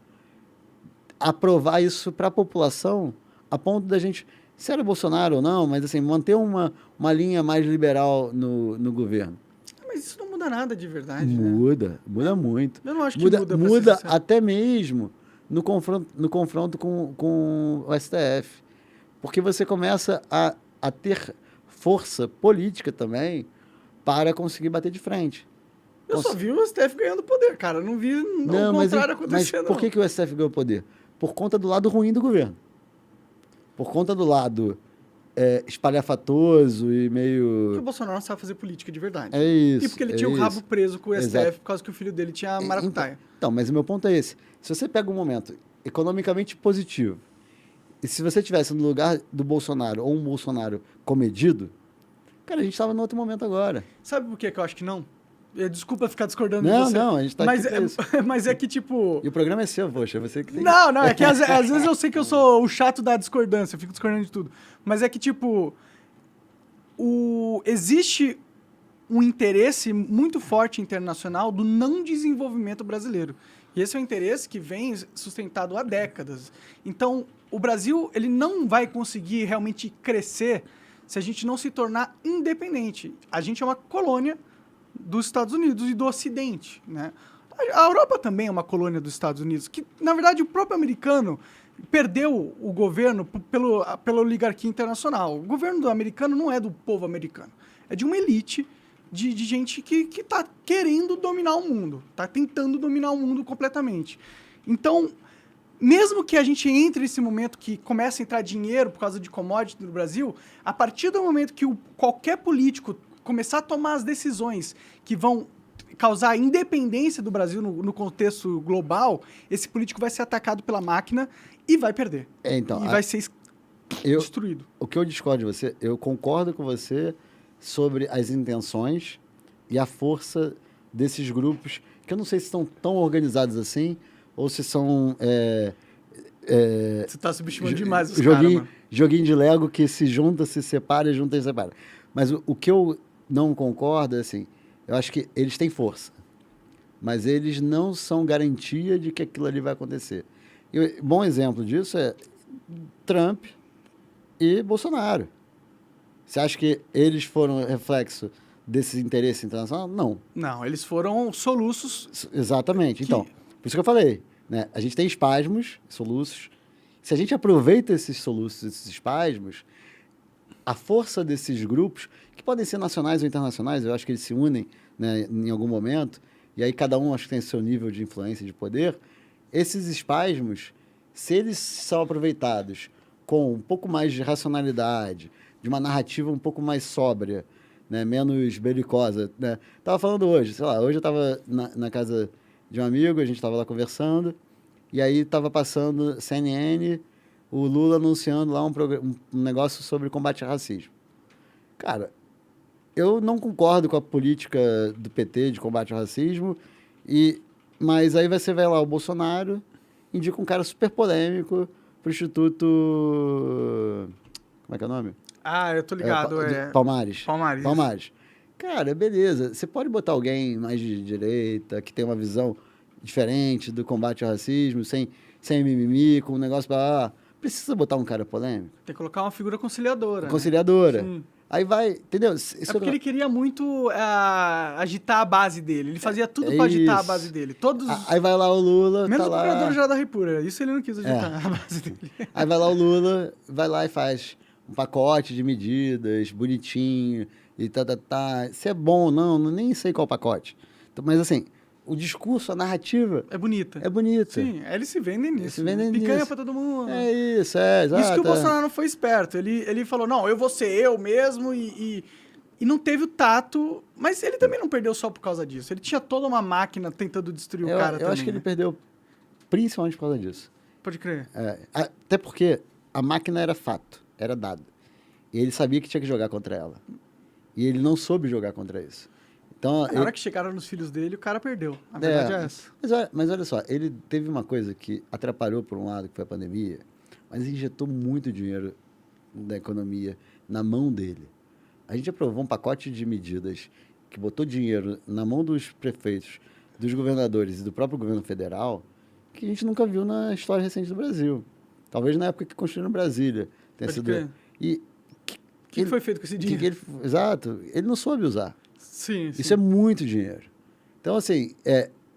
Speaker 2: aprovar isso para a população a ponto da gente... Se era Bolsonaro ou não, mas assim, manter uma linha mais liberal no governo.
Speaker 1: Mas isso não muda nada de verdade,
Speaker 2: muda muito.
Speaker 1: Eu não acho que
Speaker 2: muda até mesmo no confronto com o STF. Porque você começa a ter força política também para conseguir bater de frente.
Speaker 1: Eu só vi o STF ganhando poder, cara. Eu não vi o contrário acontecendo.
Speaker 2: Mas por que o STF ganhou poder? Por conta do lado ruim do governo. Por conta do lado espalhafatoso e meio...
Speaker 1: Porque o Bolsonaro não sabe fazer política de verdade.
Speaker 2: É isso.
Speaker 1: E porque ele tinha o rabo preso com o STF por causa que o filho dele tinha maracutaia.
Speaker 2: Então, mas o meu ponto é esse. Se você pega um momento economicamente positivo, e se você estivesse no lugar do Bolsonaro ou um Bolsonaro comedido, cara, a gente estava no outro momento agora.
Speaker 1: Sabe por que eu acho que não? Desculpa ficar discordando de você.
Speaker 2: Não, a gente tá
Speaker 1: mas
Speaker 2: aqui pra isso.
Speaker 1: Mas é que, tipo...
Speaker 2: E o programa é seu, poxa, você que tem...
Speaker 1: Não, é que às vezes eu sei que eu sou o chato da discordância, eu fico discordando de tudo. Mas é que, tipo, existe um interesse muito forte internacional do não desenvolvimento brasileiro. E esse é um interesse que vem sustentado há décadas. Então, o Brasil ele não vai conseguir realmente crescer se a gente não se tornar independente. A gente é uma colônia dos Estados Unidos e do Ocidente, né? A Europa também é uma colônia dos Estados Unidos, que, na verdade, o próprio americano perdeu o governo pela oligarquia internacional. O governo americano não é do povo americano, é de uma elite de gente que está querendo dominar o mundo, está tentando dominar o mundo completamente. Então, mesmo que a gente entre nesse momento que começa a entrar dinheiro por causa de commodity no Brasil, a partir do momento que qualquer político começar a tomar as decisões que vão causar a independência do Brasil no contexto global, esse político vai ser atacado pela máquina e vai perder.
Speaker 2: Então,
Speaker 1: e vai ser destruído.
Speaker 2: O que eu discordo de você, eu concordo com você sobre as intenções e a força desses grupos, que eu não sei se estão tão organizados assim, ou se são...
Speaker 1: Você está subestimando demais os caras, mano.
Speaker 2: Joguinho de Lego que se junta, se separa, junta e separa. Mas o que eu não concordo, assim, eu acho que eles têm força, mas eles não são garantia de que aquilo ali vai acontecer. E bom exemplo disso é Trump e Bolsonaro. Você acha que eles foram reflexo desse interesse internacional? Não.
Speaker 1: Não, eles foram soluços.
Speaker 2: Exatamente. Então, por isso que eu falei, né? A gente tem espasmos, soluços. Se a gente aproveita esses soluços, esses espasmos, a força desses grupos, que podem ser nacionais ou internacionais, eu acho que eles se unem, né, em algum momento, e aí cada um acho que tem seu nível de influência e de poder, esses espasmos, se eles são aproveitados com um pouco mais de racionalidade, de uma narrativa um pouco mais sóbria, né, menos belicosa, né? Tava falando hoje, sei lá, hoje eu estava na casa de um amigo, a gente estava lá conversando, e aí estava passando CNN o Lula anunciando lá um negócio sobre combate ao racismo. Cara, eu não concordo com a política do PT de combate ao racismo, mas aí você vai lá, o Bolsonaro indica um cara super polêmico pro Instituto... Como é que é o nome?
Speaker 1: Ah, eu tô ligado.
Speaker 2: Palmares.
Speaker 1: Palmares.
Speaker 2: Cara, beleza. Você pode botar alguém mais de direita, que tem uma visão diferente do combate ao racismo, sem mimimi, com um negócio pra... Precisa botar um cara polêmico?
Speaker 1: Tem que colocar uma figura conciliadora.
Speaker 2: Conciliadora.
Speaker 1: Né?
Speaker 2: Aí vai, entendeu?
Speaker 1: Porque ele queria muito agitar a base dele. Ele fazia tudo pra agitar a base dele. Todos...
Speaker 2: Aí vai lá o Lula,
Speaker 1: menos
Speaker 2: tá
Speaker 1: o
Speaker 2: lá...
Speaker 1: Procurador-Geral da República. Isso ele não quis agitar a base dele.
Speaker 2: Aí vai lá o Lula, vai lá e faz um pacote de medidas, bonitinho, e tá. Se é bom ou não, nem sei qual pacote. Mas assim, o discurso, a narrativa...
Speaker 1: É bonita.
Speaker 2: É bonita.
Speaker 1: Sim, eles se vendem nisso.
Speaker 2: Se vendem
Speaker 1: Picanha
Speaker 2: nisso.
Speaker 1: pra todo mundo.
Speaker 2: É isso, exato.
Speaker 1: Isso que o Bolsonaro não foi esperto. Ele falou, não, eu vou ser eu mesmo e não teve o tato, mas ele também não perdeu só por causa disso. Ele tinha toda uma máquina tentando destruir o cara também.
Speaker 2: Eu acho que ele perdeu principalmente por causa disso.
Speaker 1: Pode crer.
Speaker 2: Até porque a máquina era fato, era dado. E ele sabia que tinha que jogar contra ela. E ele não soube jogar contra isso. Então,
Speaker 1: Na hora que chegaram nos filhos dele, o cara perdeu. A verdade é essa.
Speaker 2: Mas olha só, ele teve uma coisa que atrapalhou por um lado, que foi a pandemia, mas injetou muito dinheiro da economia na mão dele. A gente aprovou um pacote de medidas que botou dinheiro na mão dos prefeitos, dos governadores e do próprio governo federal, que a gente nunca viu na história recente do Brasil. Talvez na época que construíram Brasília.
Speaker 1: Pode crer.
Speaker 2: E
Speaker 1: o que foi feito com esse dinheiro?
Speaker 2: Exato. Ele não soube usar.
Speaker 1: Sim.
Speaker 2: Isso é muito dinheiro. Então, assim,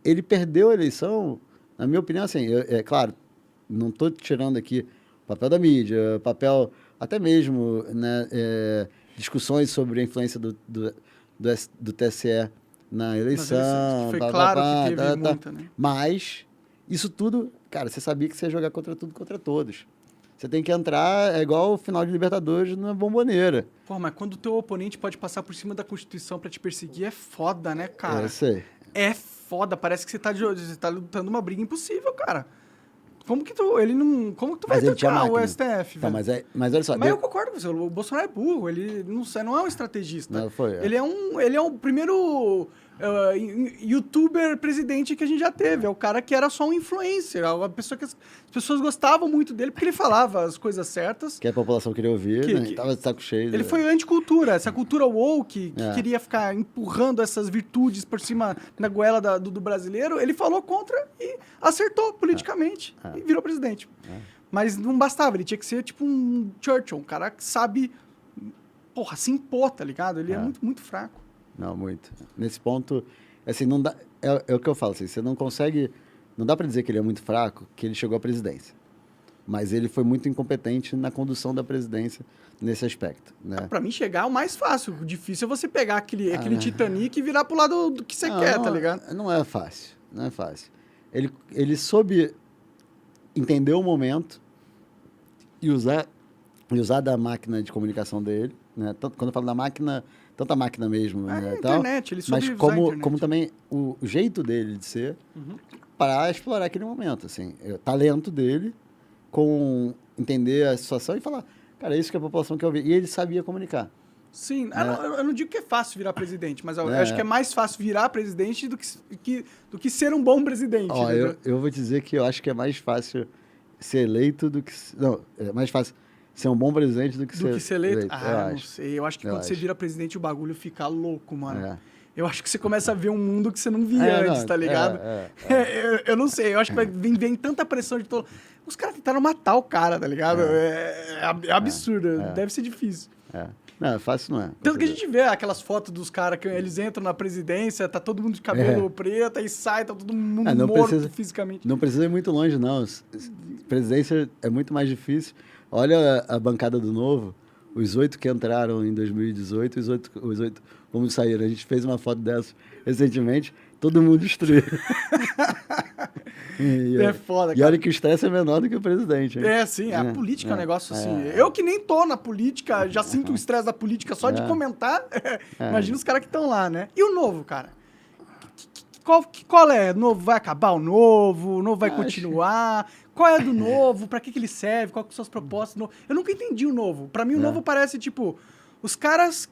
Speaker 2: ele perdeu a eleição, na minha opinião, assim, claro, não estou tirando aqui o papel da mídia, papel até mesmo, né, discussões sobre a influência do TSE na eleição.
Speaker 1: Foi claro que teve muita, né?
Speaker 2: Mas isso tudo, cara, você sabia que você ia jogar contra tudo, contra todos. Você tem que entrar, é igual o final de Libertadores na Bomboneira.
Speaker 1: Pô, mas quando o teu oponente pode passar por cima da Constituição pra te perseguir, é foda, né, cara?
Speaker 2: Eu sei.
Speaker 1: É foda, parece que você tá lutando uma briga impossível, cara. Como que tu vai tocar o STF,
Speaker 2: velho? Mas olha só...
Speaker 1: Mas eu concordo com você, o Bolsonaro é burro, ele não é um estrategista.
Speaker 2: Não, foi.
Speaker 1: Ele é o primeiro youtuber presidente que a gente já teve. É o cara que era só um influencer, a pessoa que as pessoas gostavam muito dele porque ele falava as coisas certas.
Speaker 2: Que a população queria ouvir, né? Tava de saco cheio.
Speaker 1: Ele foi anticultura, essa cultura woke que queria ficar empurrando essas virtudes por cima na goela do brasileiro. Ele falou contra e acertou politicamente e virou presidente. Mas não bastava, ele tinha que ser tipo um Churchill, um cara que sabe, se impor, tá ligado? Ele é muito, muito fraco.
Speaker 2: Não, muito. Nesse ponto, assim, não dá... É o que eu falo, assim, você não consegue... Não dá para dizer que ele é muito fraco, que ele chegou à presidência. Mas ele foi muito incompetente na condução da presidência nesse aspecto, né?
Speaker 1: Para mim, chegar é o mais fácil. O difícil é você pegar aquele Titanic e virar pro lado do que você quer, tá ligado?
Speaker 2: Não é fácil, não é fácil. Ele soube entender o momento e usar da máquina de comunicação dele, né? Tanto, quando eu falo da máquina... Tanta máquina mesmo, né?
Speaker 1: A internet, ele soube
Speaker 2: mas
Speaker 1: usar a internet.
Speaker 2: como também o jeito dele de ser para explorar aquele momento, assim. O talento dele com entender a situação e falar, cara, é isso que a população quer ouvir. E ele sabia comunicar.
Speaker 1: Sim, eu não digo que é fácil virar presidente, mas eu acho que é mais fácil virar presidente do que ser um bom presidente.
Speaker 2: Ó, eu vou dizer que eu acho que é mais fácil ser eleito do que... Não, é mais fácil ser um bom presidente do que ser eleito.
Speaker 1: Não sei. Eu acho que quando você vira presidente, o bagulho fica louco, mano. Eu acho que você começa a ver um mundo que você não via antes, tá ligado? Eu não sei. Eu acho que vem tanta pressão de todo... Os caras tentaram matar o cara, tá ligado? É absurdo. Deve ser difícil.
Speaker 2: Não, fácil não é.
Speaker 1: Tanto que a gente vê aquelas fotos dos caras que eles entram na presidência, tá todo mundo de cabelo preto, aí sai, tá todo mundo morto fisicamente.
Speaker 2: Não precisa ir muito longe, não. Presidência é muito mais difícil. Olha a bancada do Novo, os 8 que entraram em 2018, os 8 como saíram. A gente fez uma foto dessa recentemente, todo mundo destruído.
Speaker 1: É foda, cara.
Speaker 2: E olha que o estresse é menor do que o presidente. Hein?
Speaker 1: Sim, a política é um negócio assim. Eu que nem tô na política, já sinto o estresse da política só de comentar. Imagina os caras que estão lá, né? E o Novo, cara? Qual é? Novo vai acabar o novo? O novo vai
Speaker 2: Acho-
Speaker 1: continuar? Qual é do novo? Pra que ele serve? Qual que são as propostas do novo? Eu nunca entendi o novo. Pra mim, o novo parece, tipo... Os caras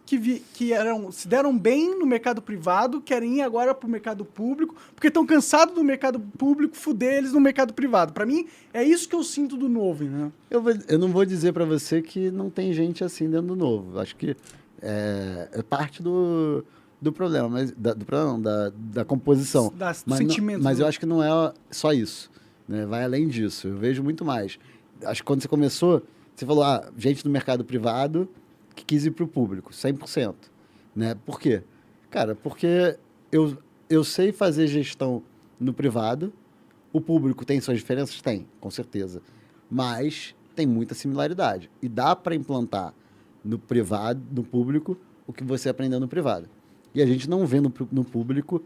Speaker 1: se deram bem no mercado privado querem ir agora pro mercado público porque estão cansados do mercado público fuder eles no mercado privado. Pra mim, é isso que eu sinto do novo, né?
Speaker 2: Eu não vou dizer para você que não tem gente assim dentro do novo. Acho que é parte do problema, mas do problema, não, da composição.
Speaker 1: Do
Speaker 2: Mas,
Speaker 1: sentimento.
Speaker 2: mas eu acho que não é só isso. Né? Vai além disso. Eu vejo muito mais. Acho que quando você começou, você falou, gente do mercado privado que quis ir para o público, 100%. Né? Por quê? Cara, porque eu sei fazer gestão no privado, o público tem suas diferenças? Tem, com certeza. Mas tem muita similaridade. E dá para implantar no privado, no público, o que você aprendeu no privado. E a gente não vê no público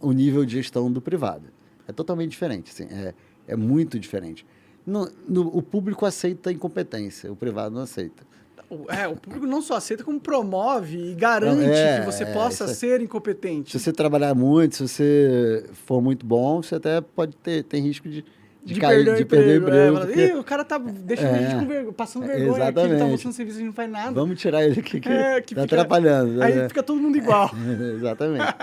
Speaker 2: o nível de gestão do privado. É totalmente diferente. Assim, é muito diferente. O público aceita a incompetência, o privado não aceita.
Speaker 1: O público não só aceita, como promove e garante que você possa ser incompetente.
Speaker 2: Se você trabalhar muito, se você for muito bom, você até pode tem risco de perder o emprego.
Speaker 1: Porque... o cara tá deixando a gente passando vergonha aqui, ele tá mostrando serviço e não faz nada.
Speaker 2: Vamos tirar ele aqui que tá
Speaker 1: fica,
Speaker 2: atrapalhando.
Speaker 1: Aí fica todo mundo igual.
Speaker 2: Exatamente.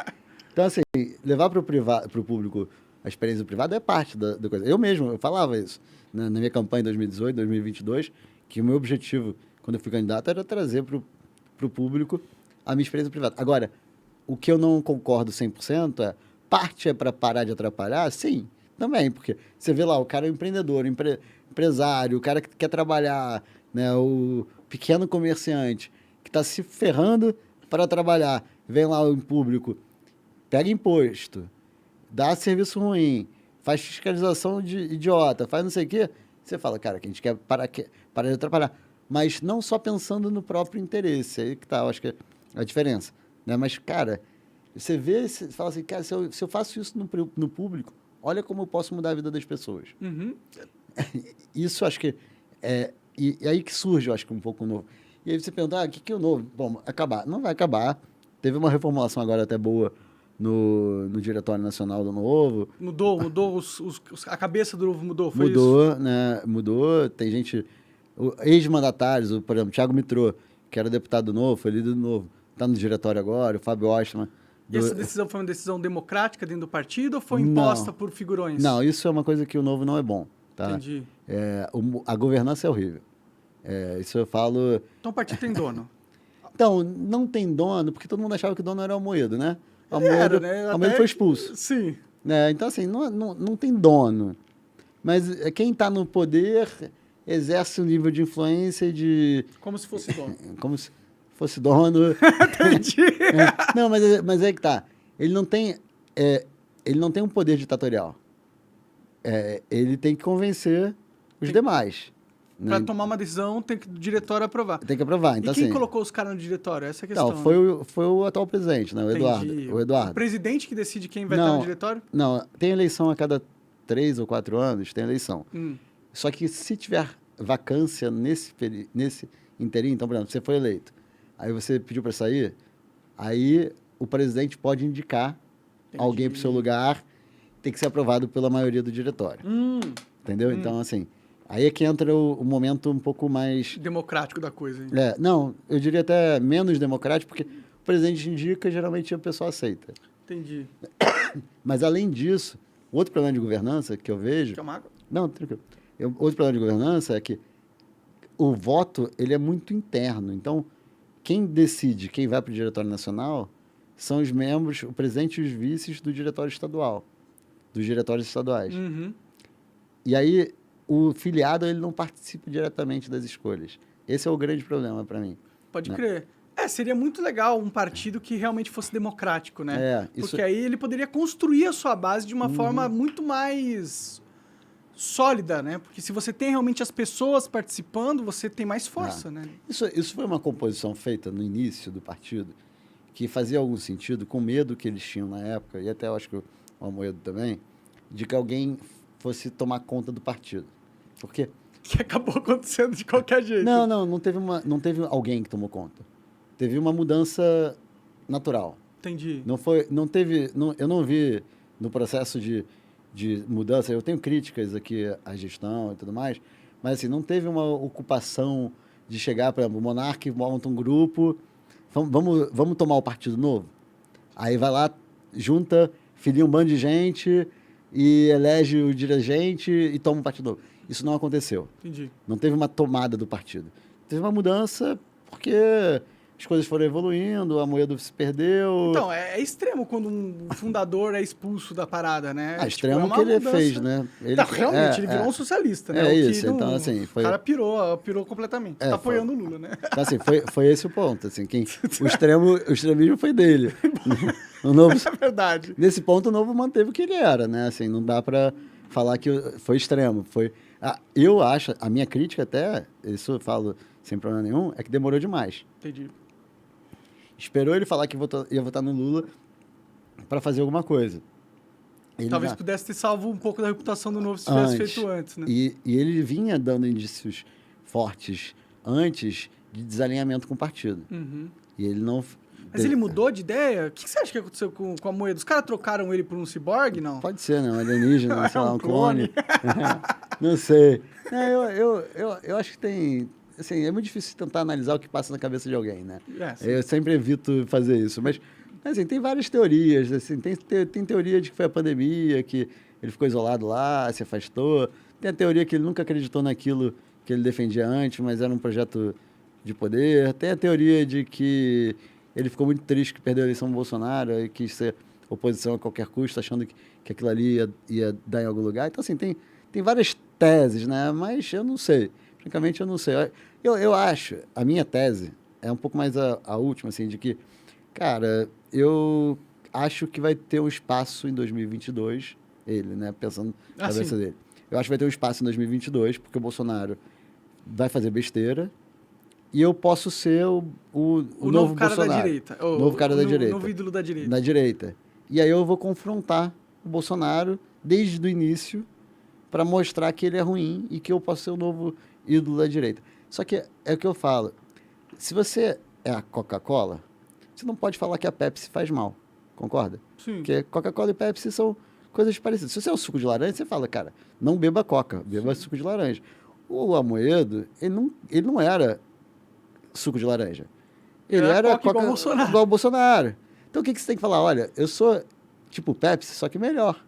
Speaker 2: Então, assim, levar para o público a experiência do privado é parte da coisa. Eu falava isso na minha campanha em 2018, 2022, que o meu objetivo, quando eu fui candidato, era trazer para o público a minha experiência privada. Agora, o que eu não concordo 100% parte é para parar de atrapalhar? Sim, também, porque você vê lá, o cara é um empreendedor, empresário, o cara que quer trabalhar, né, o pequeno comerciante, que está se ferrando para trabalhar, vem lá o público, pega imposto, dá serviço ruim, faz fiscalização de idiota, faz não sei o quê, você fala, cara, que a gente quer parar de atrapalhar. Mas não só pensando no próprio interesse, aí que tá, eu acho que é a diferença. Né? Mas, cara, você vê, você fala assim, cara, se eu faço isso no público, olha como eu posso mudar a vida das pessoas.
Speaker 1: Uhum.
Speaker 2: Isso, acho que e aí que surge, eu acho que um pouco novo. E aí você pergunta, o que é o novo? Bom, acabar. Não vai acabar. Teve uma reformulação agora até boa no Diretório Nacional do Novo.
Speaker 1: Mudou, a cabeça do Novo mudou, foi
Speaker 2: mudou,
Speaker 1: isso?
Speaker 2: Né? Mudou, tem gente... Ex-mandatários, por exemplo, Thiago Mitrô, que era deputado do Novo, foi líder do Novo, está no diretório agora, o Fábio Ostman.
Speaker 1: E essa decisão foi uma decisão democrática dentro do partido ou foi imposta por figurões?
Speaker 2: Não, isso é uma coisa que o Novo não é bom. Tá?
Speaker 1: Entendi.
Speaker 2: A governança é horrível. Isso eu falo...
Speaker 1: Então o partido tem dono?
Speaker 2: Então, não tem dono, porque todo mundo achava que o dono era o Amoedo, né? O
Speaker 1: né?
Speaker 2: Amoedo foi expulso.
Speaker 1: Sim.
Speaker 2: Então, assim, não tem dono. Mas quem está no poder exerce um nível de influência e de...
Speaker 1: Como se fosse dono.
Speaker 2: Como se fosse dono.
Speaker 1: Entendi.
Speaker 2: Não, mas é que tá. Ele não tem um poder ditatorial. Ele tem que convencer os demais.
Speaker 1: Para
Speaker 2: Né?
Speaker 1: tomar uma decisão, tem que o diretório aprovar.
Speaker 2: Tem que aprovar. Então,
Speaker 1: e quem
Speaker 2: assim,
Speaker 1: colocou os caras no diretório? Essa é a questão.
Speaker 2: Não, foi o atual presidente, né? O Eduardo.
Speaker 1: O presidente que decide quem vai estar no diretório?
Speaker 2: Não, tem eleição a cada 3 ou 4 anos, tem eleição. Só que se tiver vacância nesse inteirinho, então, por exemplo, você foi eleito, aí você pediu para sair, aí o presidente pode indicar alguém para o seu lugar, tem que ser aprovado pela maioria do diretório. Entendeu? Então, assim, aí é que entra o momento um pouco mais...
Speaker 1: democrático da coisa. Hein?
Speaker 2: Não, eu diria até menos democrático, porque o presidente indica, geralmente a pessoa aceita.
Speaker 1: Entendi.
Speaker 2: Mas, além disso, outro problema de governança que eu vejo...
Speaker 1: Quer uma água?
Speaker 2: Não, tranquilo. Outro problema de governança é que o voto ele é muito interno. Então, quem decide quem vai para o Diretório Nacional são os membros, o presidente e os vices do Diretório Estadual, dos diretórios estaduais. E aí, o filiado ele não participa diretamente das escolhas. Esse é o grande problema para mim.
Speaker 1: Pode crer. Seria muito legal um partido que realmente fosse democrático, né? Porque aí ele poderia construir a sua base de uma forma muito mais sólida, né? Porque se você tem realmente as pessoas participando, você tem mais força, né?
Speaker 2: Isso foi uma composição feita no início do partido que fazia algum sentido, com medo que eles tinham na época, e até eu acho que o Amoedo também, de que alguém fosse tomar conta do partido. Porque...
Speaker 1: que acabou acontecendo de qualquer jeito.
Speaker 2: Não teve alguém que tomou conta. Teve uma mudança natural.
Speaker 1: Entendi.
Speaker 2: Eu não vi no processo de mudança, eu tenho críticas aqui à gestão e tudo mais, mas assim, não teve uma ocupação de chegar, por exemplo, o Monark monta um grupo, vamos tomar o Partido Novo? Aí vai lá, junta, filia um bando de gente e elege o dirigente e toma um Partido Novo. Isso não aconteceu.
Speaker 1: Entendi.
Speaker 2: Não teve uma tomada do partido. Teve uma mudança porque as coisas foram evoluindo, a Amoedo se perdeu.
Speaker 1: Então, é extremo quando um fundador é expulso da parada, né?
Speaker 2: Extremo
Speaker 1: é uma
Speaker 2: que ele
Speaker 1: mudança.
Speaker 2: fez, né?
Speaker 1: Não, realmente, ele virou um socialista, né?
Speaker 2: É
Speaker 1: O que
Speaker 2: isso, então assim...
Speaker 1: O cara pirou completamente. Tá apoiando o Lula, né?
Speaker 2: Então, assim, foi esse o ponto, assim, o extremismo foi dele. O Novo,
Speaker 1: É verdade.
Speaker 2: nesse ponto, o Novo manteve o que ele era, né? Assim, não dá pra falar que foi extremo, eu acho, a minha crítica até, isso eu falo sem problema nenhum, é que demorou demais.
Speaker 1: Entendi.
Speaker 2: Esperou ele falar que ia votar no Lula para fazer alguma coisa.
Speaker 1: Talvez pudesse ter salvo um pouco da reputação do Novo se tivesse feito antes, né?
Speaker 2: E ele vinha dando indícios fortes antes de desalinhamento com o partido.
Speaker 1: Uhum.
Speaker 2: E ele não...
Speaker 1: Mas ele mudou de ideia? O que você acha que aconteceu com a Moeda? Os caras trocaram ele por um ciborgue, não?
Speaker 2: Pode ser, né? Um alienígena, sei lá, um
Speaker 1: clone.
Speaker 2: Não sei. Eu acho que tem... Assim, é muito difícil tentar analisar o que passa na cabeça de alguém, né? Eu sempre evito fazer isso. Mas assim, tem várias teorias. Assim, tem teoria de que foi a pandemia, que ele ficou isolado lá, se afastou. Tem a teoria que ele nunca acreditou naquilo que ele defendia antes, mas era um projeto de poder. Tem a teoria de que ele ficou muito triste que perdeu a eleição do Bolsonaro e quis ser oposição a qualquer custo, achando que aquilo ali ia dar em algum lugar. Então, assim, tem várias teses, né? Mas eu não sei. Francamente, eu não sei. Eu acho, a minha tese é um pouco mais a última, assim, de que, cara, eu acho que vai ter um espaço em 2022, ele, né? Pensando na cabeça dele. Eu acho que vai ter um espaço em 2022, porque o Bolsonaro vai fazer besteira e eu posso ser o novo
Speaker 1: cara
Speaker 2: Bolsonaro.
Speaker 1: da direita.
Speaker 2: O novo cara da direita.
Speaker 1: O novo ídolo da direita.
Speaker 2: Da direita. E aí eu vou confrontar o Bolsonaro desde o início para mostrar que ele é ruim e que eu posso ser o novo ídolo da direita. Só que é o que eu falo. Se você é a Coca-Cola, você não pode falar que a Pepsi faz mal. Concorda?
Speaker 1: Sim.
Speaker 2: Porque Coca-Cola e Pepsi são coisas parecidas. Se você é o suco de laranja, você fala, cara, não beba Coca, beba suco de laranja. O Amoedo, ele não era suco de laranja. Ele era
Speaker 1: Coca igual Bolsonaro.
Speaker 2: Igual o Bolsonaro. Então o que você tem que falar? Olha, eu sou tipo Pepsi, só que melhor.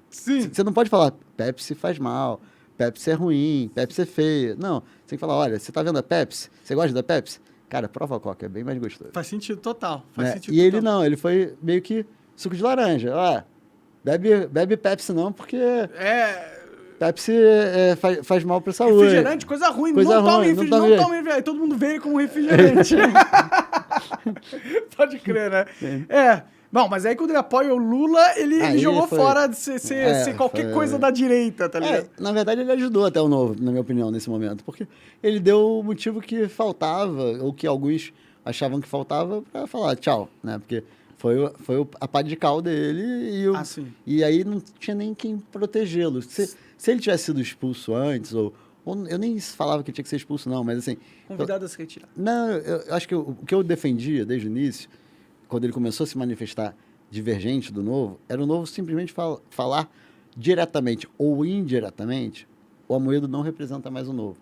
Speaker 1: Sim.
Speaker 2: Você não pode falar Pepsi faz mal, Pepsi é ruim, Pepsi é feia. Não, você tem que falar, olha, você tá vendo a Pepsi? Você gosta da Pepsi? Cara, prova a Coca, é bem mais gostoso.
Speaker 1: Faz sentido total. Faz sentido
Speaker 2: E
Speaker 1: total.
Speaker 2: ele não, ele foi meio que suco de laranja. Ó, bebe Pepsi não, porque Pepsi faz mal pra saúde.
Speaker 1: Refrigerante, coisa ruim. Não tome refrigerante, não tome refrigerante. Aí todo mundo vê ele como refrigerante. Pode crer, né? Bom, mas aí quando ele apoia o Lula, ele jogou fora de ser qualquer coisa da direita, tá ligado?
Speaker 2: Na verdade, ele ajudou até o Novo, na minha opinião, nesse momento. Porque ele deu o motivo que faltava, ou que alguns achavam que faltava, para falar tchau, né? Porque foi a pá de cal dele e aí não tinha nem quem protegê-lo. Se ele tivesse sido expulso antes, ou eu nem falava que tinha que ser expulso, não, mas assim...
Speaker 1: Convidado a se retirar.
Speaker 2: Não, eu acho que o que eu defendia desde o início, quando ele começou a se manifestar divergente do Novo, era o Novo simplesmente falar diretamente ou indiretamente, o Amoedo não representa mais o Novo.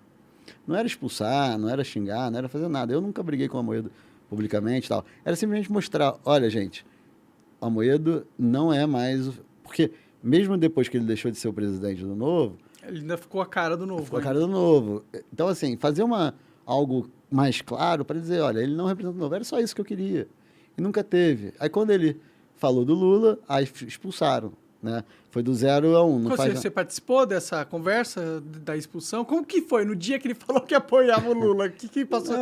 Speaker 2: Não era expulsar, não era xingar, não era fazer nada. Eu nunca briguei com o Amoedo publicamente e tal. Era simplesmente mostrar, olha, gente, o Amoedo não é mais... Porque mesmo depois que ele deixou de ser o presidente do Novo...
Speaker 1: Ele ainda ficou a cara do Novo.
Speaker 2: Ficou a cara do Novo. Então, assim, fazer algo mais claro para dizer, olha, ele não representa o Novo. Era só isso que eu queria. E nunca teve. Aí, quando ele falou do Lula, aí expulsaram, né? Foi do 0 a 1.
Speaker 1: Você participou dessa conversa da expulsão? Como que foi? No dia que ele falou que apoiava o Lula, o que passou?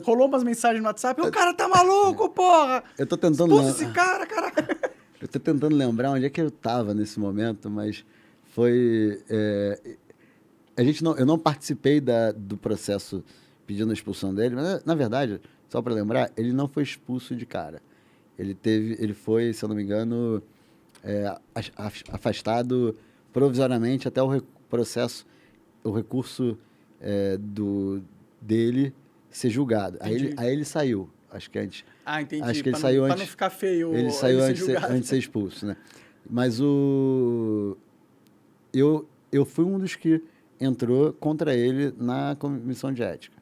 Speaker 1: Rolou umas mensagens no WhatsApp, o cara tá maluco, porra!
Speaker 2: Eu tô tentando...
Speaker 1: Expulsa esse cara, caralho!
Speaker 2: Eu tô tentando lembrar onde é que eu tava nesse momento, mas foi... eu não participei do processo pedindo a expulsão dele, mas, na verdade, só para lembrar, ele não foi expulso de cara. Ele foi, se eu não me engano, afastado provisoriamente até o recurso dele ser julgado. Aí ele saiu. Acho que antes.
Speaker 1: Ah, entendi.
Speaker 2: Acho que ele
Speaker 1: Pra
Speaker 2: saiu
Speaker 1: não,
Speaker 2: antes.
Speaker 1: pra não ficar feio
Speaker 2: Ele saiu
Speaker 1: ser
Speaker 2: antes
Speaker 1: julgado.
Speaker 2: de ser expulso, né? Mas eu fui um dos que entrou contra ele na comissão de ética.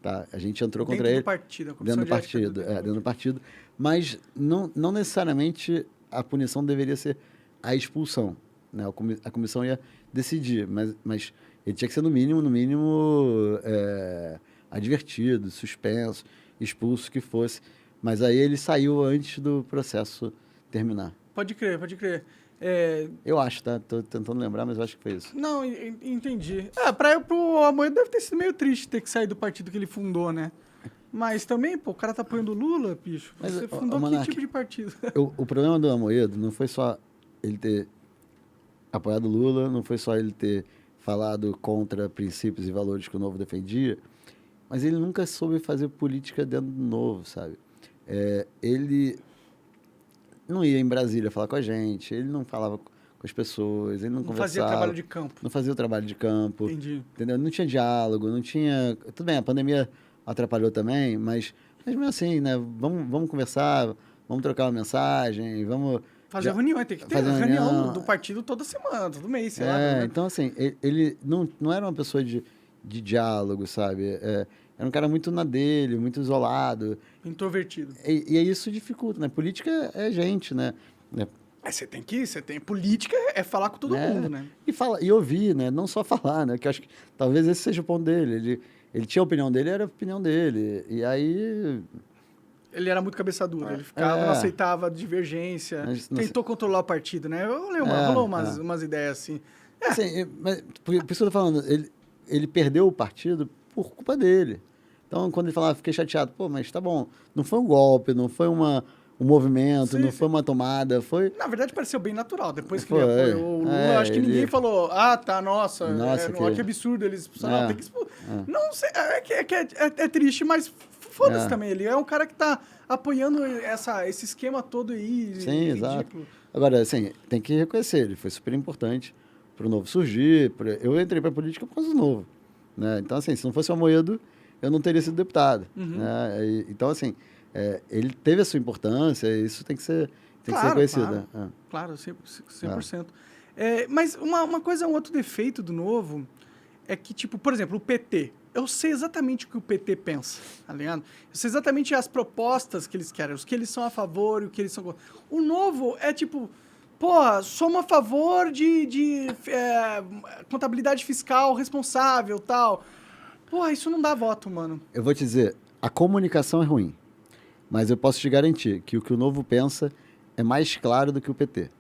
Speaker 2: Tá? A gente entrou contra
Speaker 1: Dentro
Speaker 2: ele
Speaker 1: do partido, a
Speaker 2: dentro
Speaker 1: comissão
Speaker 2: do
Speaker 1: de ética
Speaker 2: partido, dentro do partido, mas não necessariamente a punição deveria ser a expulsão, né? A comissão ia decidir, mas ele tinha que ser no mínimo advertido, suspenso, expulso, que fosse. Mas aí ele saiu antes do processo terminar.
Speaker 1: Pode crer, pode crer.
Speaker 2: Eu acho, tá? Tô tentando lembrar, mas eu acho que foi isso.
Speaker 1: Não, entendi. Pro Amoedo deve ter sido meio triste ter que sair do partido que ele fundou, né? Mas também, pô, o cara tá apoiando o Lula, bicho.
Speaker 2: Mas,
Speaker 1: Você fundou que
Speaker 2: Monark,
Speaker 1: tipo de partido?
Speaker 2: O problema do Amoedo não foi só ele ter apoiado o Lula, não foi só ele ter falado contra princípios e valores que o Novo defendia, mas ele nunca soube fazer política dentro do Novo, sabe? Ele não ia em Brasília falar com a gente, ele não falava com as pessoas, ele não conversava.
Speaker 1: Fazia trabalho de campo.
Speaker 2: Não fazia o trabalho de campo.
Speaker 1: Entendi.
Speaker 2: Entendeu? Não tinha diálogo, não tinha... Tudo bem, a pandemia atrapalhou também, mas mesmo assim, né? Vamos conversar, vamos trocar uma mensagem, vamos...
Speaker 1: Fazer reunião, tem que ter
Speaker 2: fazer
Speaker 1: reunião do partido toda semana, todo mês, sei lá. Né?
Speaker 2: Então, assim, ele não era uma pessoa de diálogo, sabe? Era um cara muito na dele, muito isolado.
Speaker 1: Introvertido.
Speaker 2: E aí isso dificulta, né? Política é gente, né?
Speaker 1: Política é falar com todo mundo, né?
Speaker 2: E ouvir, né? Não só falar, né? Que eu acho que talvez esse seja o ponto dele. Ele tinha a opinião dele, era a opinião dele. E aí...
Speaker 1: Ele era muito cabeça dura, ele ficava, não aceitava divergência, tentou controlar o partido, né? Rolou umas ideias assim.
Speaker 2: Assim, mas, por isso que eu tô falando, ele perdeu o partido por culpa dele. Então, quando ele falava, fiquei chateado, pô, mas tá bom, não foi um golpe, não foi um movimento, não foi uma tomada, foi...
Speaker 1: Na verdade, pareceu bem natural. Depois que ele apoiou o Lula, acho que ninguém falou, nossa, que absurdo, eles expulsaram, tem que expulsar. Não sei, é triste, mas foda-se também. Ele é um cara que tá apoiando esse esquema todo aí.
Speaker 2: Sim, exato. Agora, assim, tem que reconhecer, ele foi super importante para o Novo surgir. Eu entrei para a política por causa do Novo. Né? Então, assim, se não fosse o Amoedo, eu não teria sido deputado. Né? Então, assim, ele teve a sua importância, isso tem que ser reconhecido.
Speaker 1: Claro, 100%. Mas uma coisa, um outro defeito do Novo é que, tipo, por exemplo, o PT. Eu sei exatamente o que o PT pensa, tá ligado? Eu sei exatamente as propostas que eles querem, os que eles são a favor e o que eles são contra. O Novo é tipo, somos a favor de contabilidade fiscal responsável, tal. Isso não dá voto, mano.
Speaker 2: Eu vou te dizer, a comunicação é ruim, mas eu posso te garantir que o Novo pensa é mais claro do que o PT.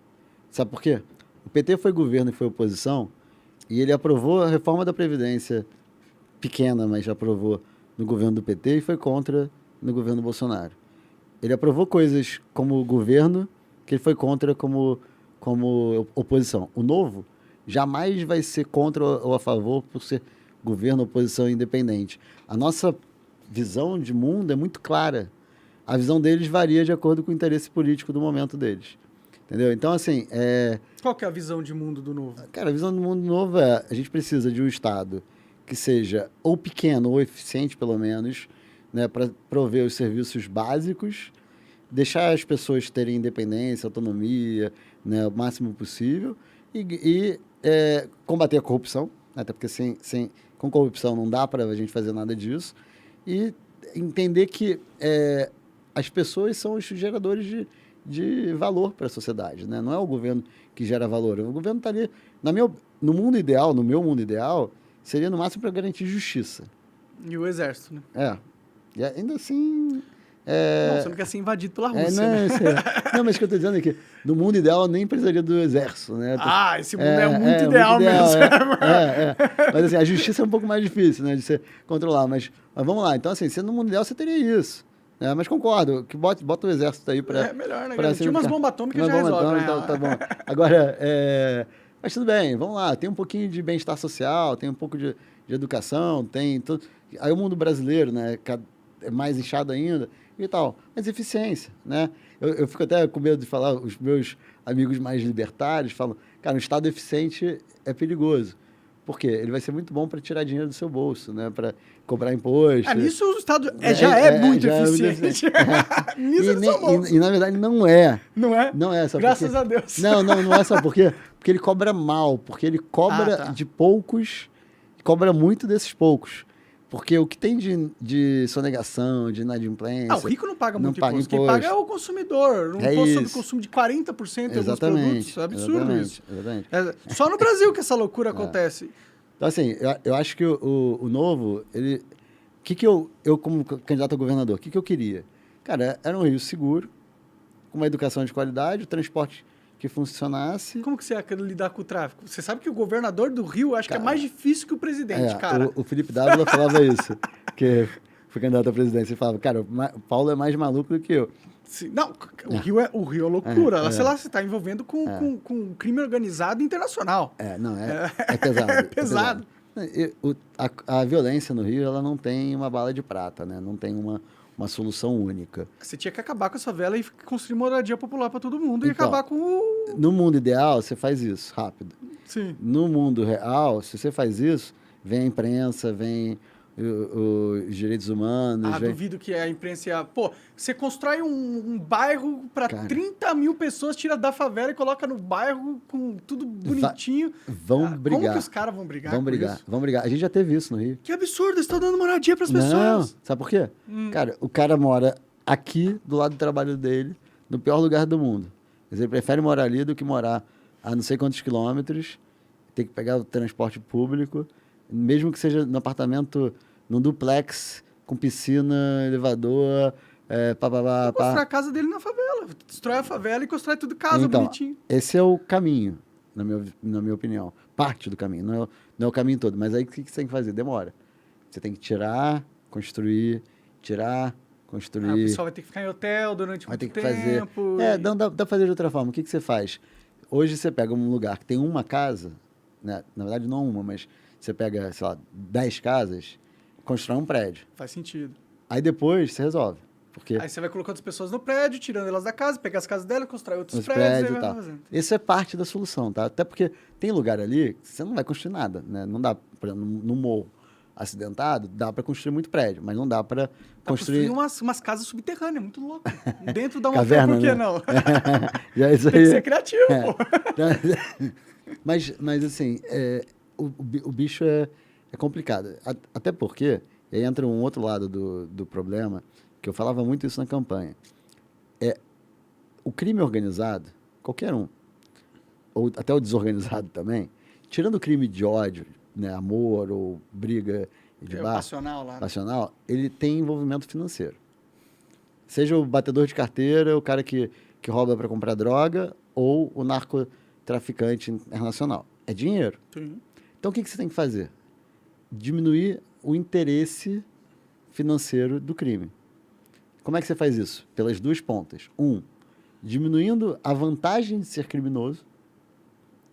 Speaker 2: Sabe por quê? O PT foi governo e foi oposição, e ele aprovou a reforma da Previdência pequena, mas já aprovou no governo do PT e foi contra no governo do Bolsonaro. Ele aprovou coisas como governo que ele foi contra como oposição. O Novo jamais vai ser contra ou a favor por ser governo, oposição independente. A nossa visão de mundo é muito clara. A visão deles varia de acordo com o interesse político do momento deles. Entendeu? Então, assim...
Speaker 1: Qual que é a visão de mundo do Novo?
Speaker 2: Cara, a visão do mundo novo a gente precisa de um Estado que seja ou pequeno ou eficiente, pelo menos, né, para prover os serviços básicos, deixar as pessoas terem independência, autonomia, né, o máximo possível, e combater a corrupção, né, até porque com corrupção não dá para a gente fazer nada disso, e entender que as pessoas são os geradores de valor para a sociedade, né? Não é o governo que gera valor, o governo está ali... No mundo ideal, no meu mundo ideal, seria no máximo para garantir justiça.
Speaker 1: E o exército, né?
Speaker 2: E ainda assim...
Speaker 1: Bom, você não quer ser invadido pela Rússia, né?
Speaker 2: Não, mas o que eu estou dizendo é que no mundo ideal eu nem precisaria do exército, né?
Speaker 1: Esse mundo é muito ideal mesmo.
Speaker 2: Mas assim, a justiça é um pouco mais difícil, né? De você controlar. Mas vamos lá. Então, assim, se no mundo ideal você teria isso. Mas concordo, que bota o exército aí para...
Speaker 1: melhor, né? Tinha umas bombas atômicas já resolve, né?
Speaker 2: Então, tá bom. Agora, mas tudo bem, vamos lá. Tem um pouquinho de bem-estar social, tem um pouco de educação, tem tudo. Aí o mundo brasileiro, né? É mais inchado ainda e tal. Mas eficiência, né? Eu fico até com medo de falar, os meus amigos mais libertários falam, cara, um Estado eficiente é perigoso. Por quê? Ele vai ser muito bom para tirar dinheiro do seu bolso, né? Para cobrar imposto.
Speaker 1: Nisso o Estado já é muito eficiente. Nisso eles são bons.
Speaker 2: E, na verdade, não é.
Speaker 1: Não é?
Speaker 2: Não é.
Speaker 1: Graças a Deus.
Speaker 2: Não é, sabe por quê? Porque ele cobra mal, porque ele cobra de poucos, cobra muito desses poucos. Porque o que tem de sonegação, de inadimplência...
Speaker 1: o rico não paga muito imposto. Quem paga é o consumidor. Um imposto sobre consumo de 40% em alguns produtos. É absurdo isso.
Speaker 2: Exatamente.
Speaker 1: Só no Brasil que essa loucura acontece.
Speaker 2: Então, assim, eu acho que o Novo, ele... O que eu, como candidato a governador, o que eu queria? Cara, era um Rio seguro, com uma educação de qualidade, o transporte que funcionasse.
Speaker 1: Como que você ia lidar com o tráfico? Você sabe que o governador do Rio, acho que é mais difícil que o presidente, cara.
Speaker 2: O Felipe Dávila falava isso, que foi candidato à presidência. Ele falava, cara, o Paulo é mais maluco do que eu.
Speaker 1: Sim, não, o Rio é loucura. Sei lá, você está envolvendo com crime organizado internacional.
Speaker 2: É pesado.
Speaker 1: É pesado.
Speaker 2: A violência no Rio, ela não tem uma bala de prata, né? Não tem uma solução única.
Speaker 1: Você tinha que acabar com essa vela e construir moradia popular para todo mundo e acabar com o...
Speaker 2: No mundo ideal, você faz isso rápido.
Speaker 1: Sim.
Speaker 2: No mundo real, se você faz isso, vem a imprensa, vem os direitos humanos...
Speaker 1: duvido que a imprensa ia... Pô, você constrói um bairro para 30 mil pessoas, tira da favela e coloca no bairro com tudo bonitinho.
Speaker 2: Vão brigar.
Speaker 1: Como que os caras vão brigar?
Speaker 2: Vão brigar. A gente já teve isso no Rio.
Speaker 1: Que absurdo, eles estão dando moradia para as pessoas.
Speaker 2: Não, sabe por quê? Cara, o cara mora aqui, do lado do trabalho dele, no pior lugar do mundo. Ele prefere morar ali do que morar a não sei quantos quilômetros, ter que pegar o transporte público, mesmo que seja no apartamento, num duplex, com piscina, elevador,
Speaker 1: Constrói a casa dele na favela. Destrói a favela e constrói tudo casa bonitinho.
Speaker 2: Esse é o caminho, na minha opinião. Parte do caminho. Não é o caminho todo. Mas aí o que você tem que fazer? Demora. Você tem que tirar, construir, construir.
Speaker 1: O pessoal vai ter que ficar em hotel durante muito tempo.
Speaker 2: Fazer. Não dá pra fazer de outra forma. O que você faz? Hoje você pega um lugar que tem uma casa, né? Na verdade não uma, mas você pega, sei lá, 10 casas, constrói um prédio.
Speaker 1: Faz sentido.
Speaker 2: Aí depois você resolve. Porque
Speaker 1: aí você vai colocando as pessoas no prédio, tirando elas da casa, pega as casas dela, constrói outros prédios e vai fazendo.
Speaker 2: Isso é parte da solução, tá? Até porque tem lugar ali que você não vai construir nada, né? Não dá, por exemplo, no morro acidentado, dá para construir muito prédio, mas não dá para construir
Speaker 1: umas casas subterrâneas, muito louco. Dentro da uma
Speaker 2: caverna,
Speaker 1: por que
Speaker 2: né?
Speaker 1: Não?
Speaker 2: Isso aí...
Speaker 1: Tem que ser criativo, pô.
Speaker 2: Mas assim, o bicho é complicado. Até porque, e aí entra um outro lado do problema, que eu falava muito isso na campanha. O crime organizado, qualquer um, ou até o desorganizado também, tirando o crime de ódio, né, amor ou briga de bar, passional, ele tem envolvimento financeiro. Seja o batedor de carteira, o cara que rouba para comprar droga, ou o narcotraficante internacional. É dinheiro.
Speaker 1: Sim.
Speaker 2: Então, o que você tem que fazer? Diminuir o interesse financeiro do crime. Como é que você faz isso? Pelas duas pontas. Diminuindo a vantagem de ser criminoso.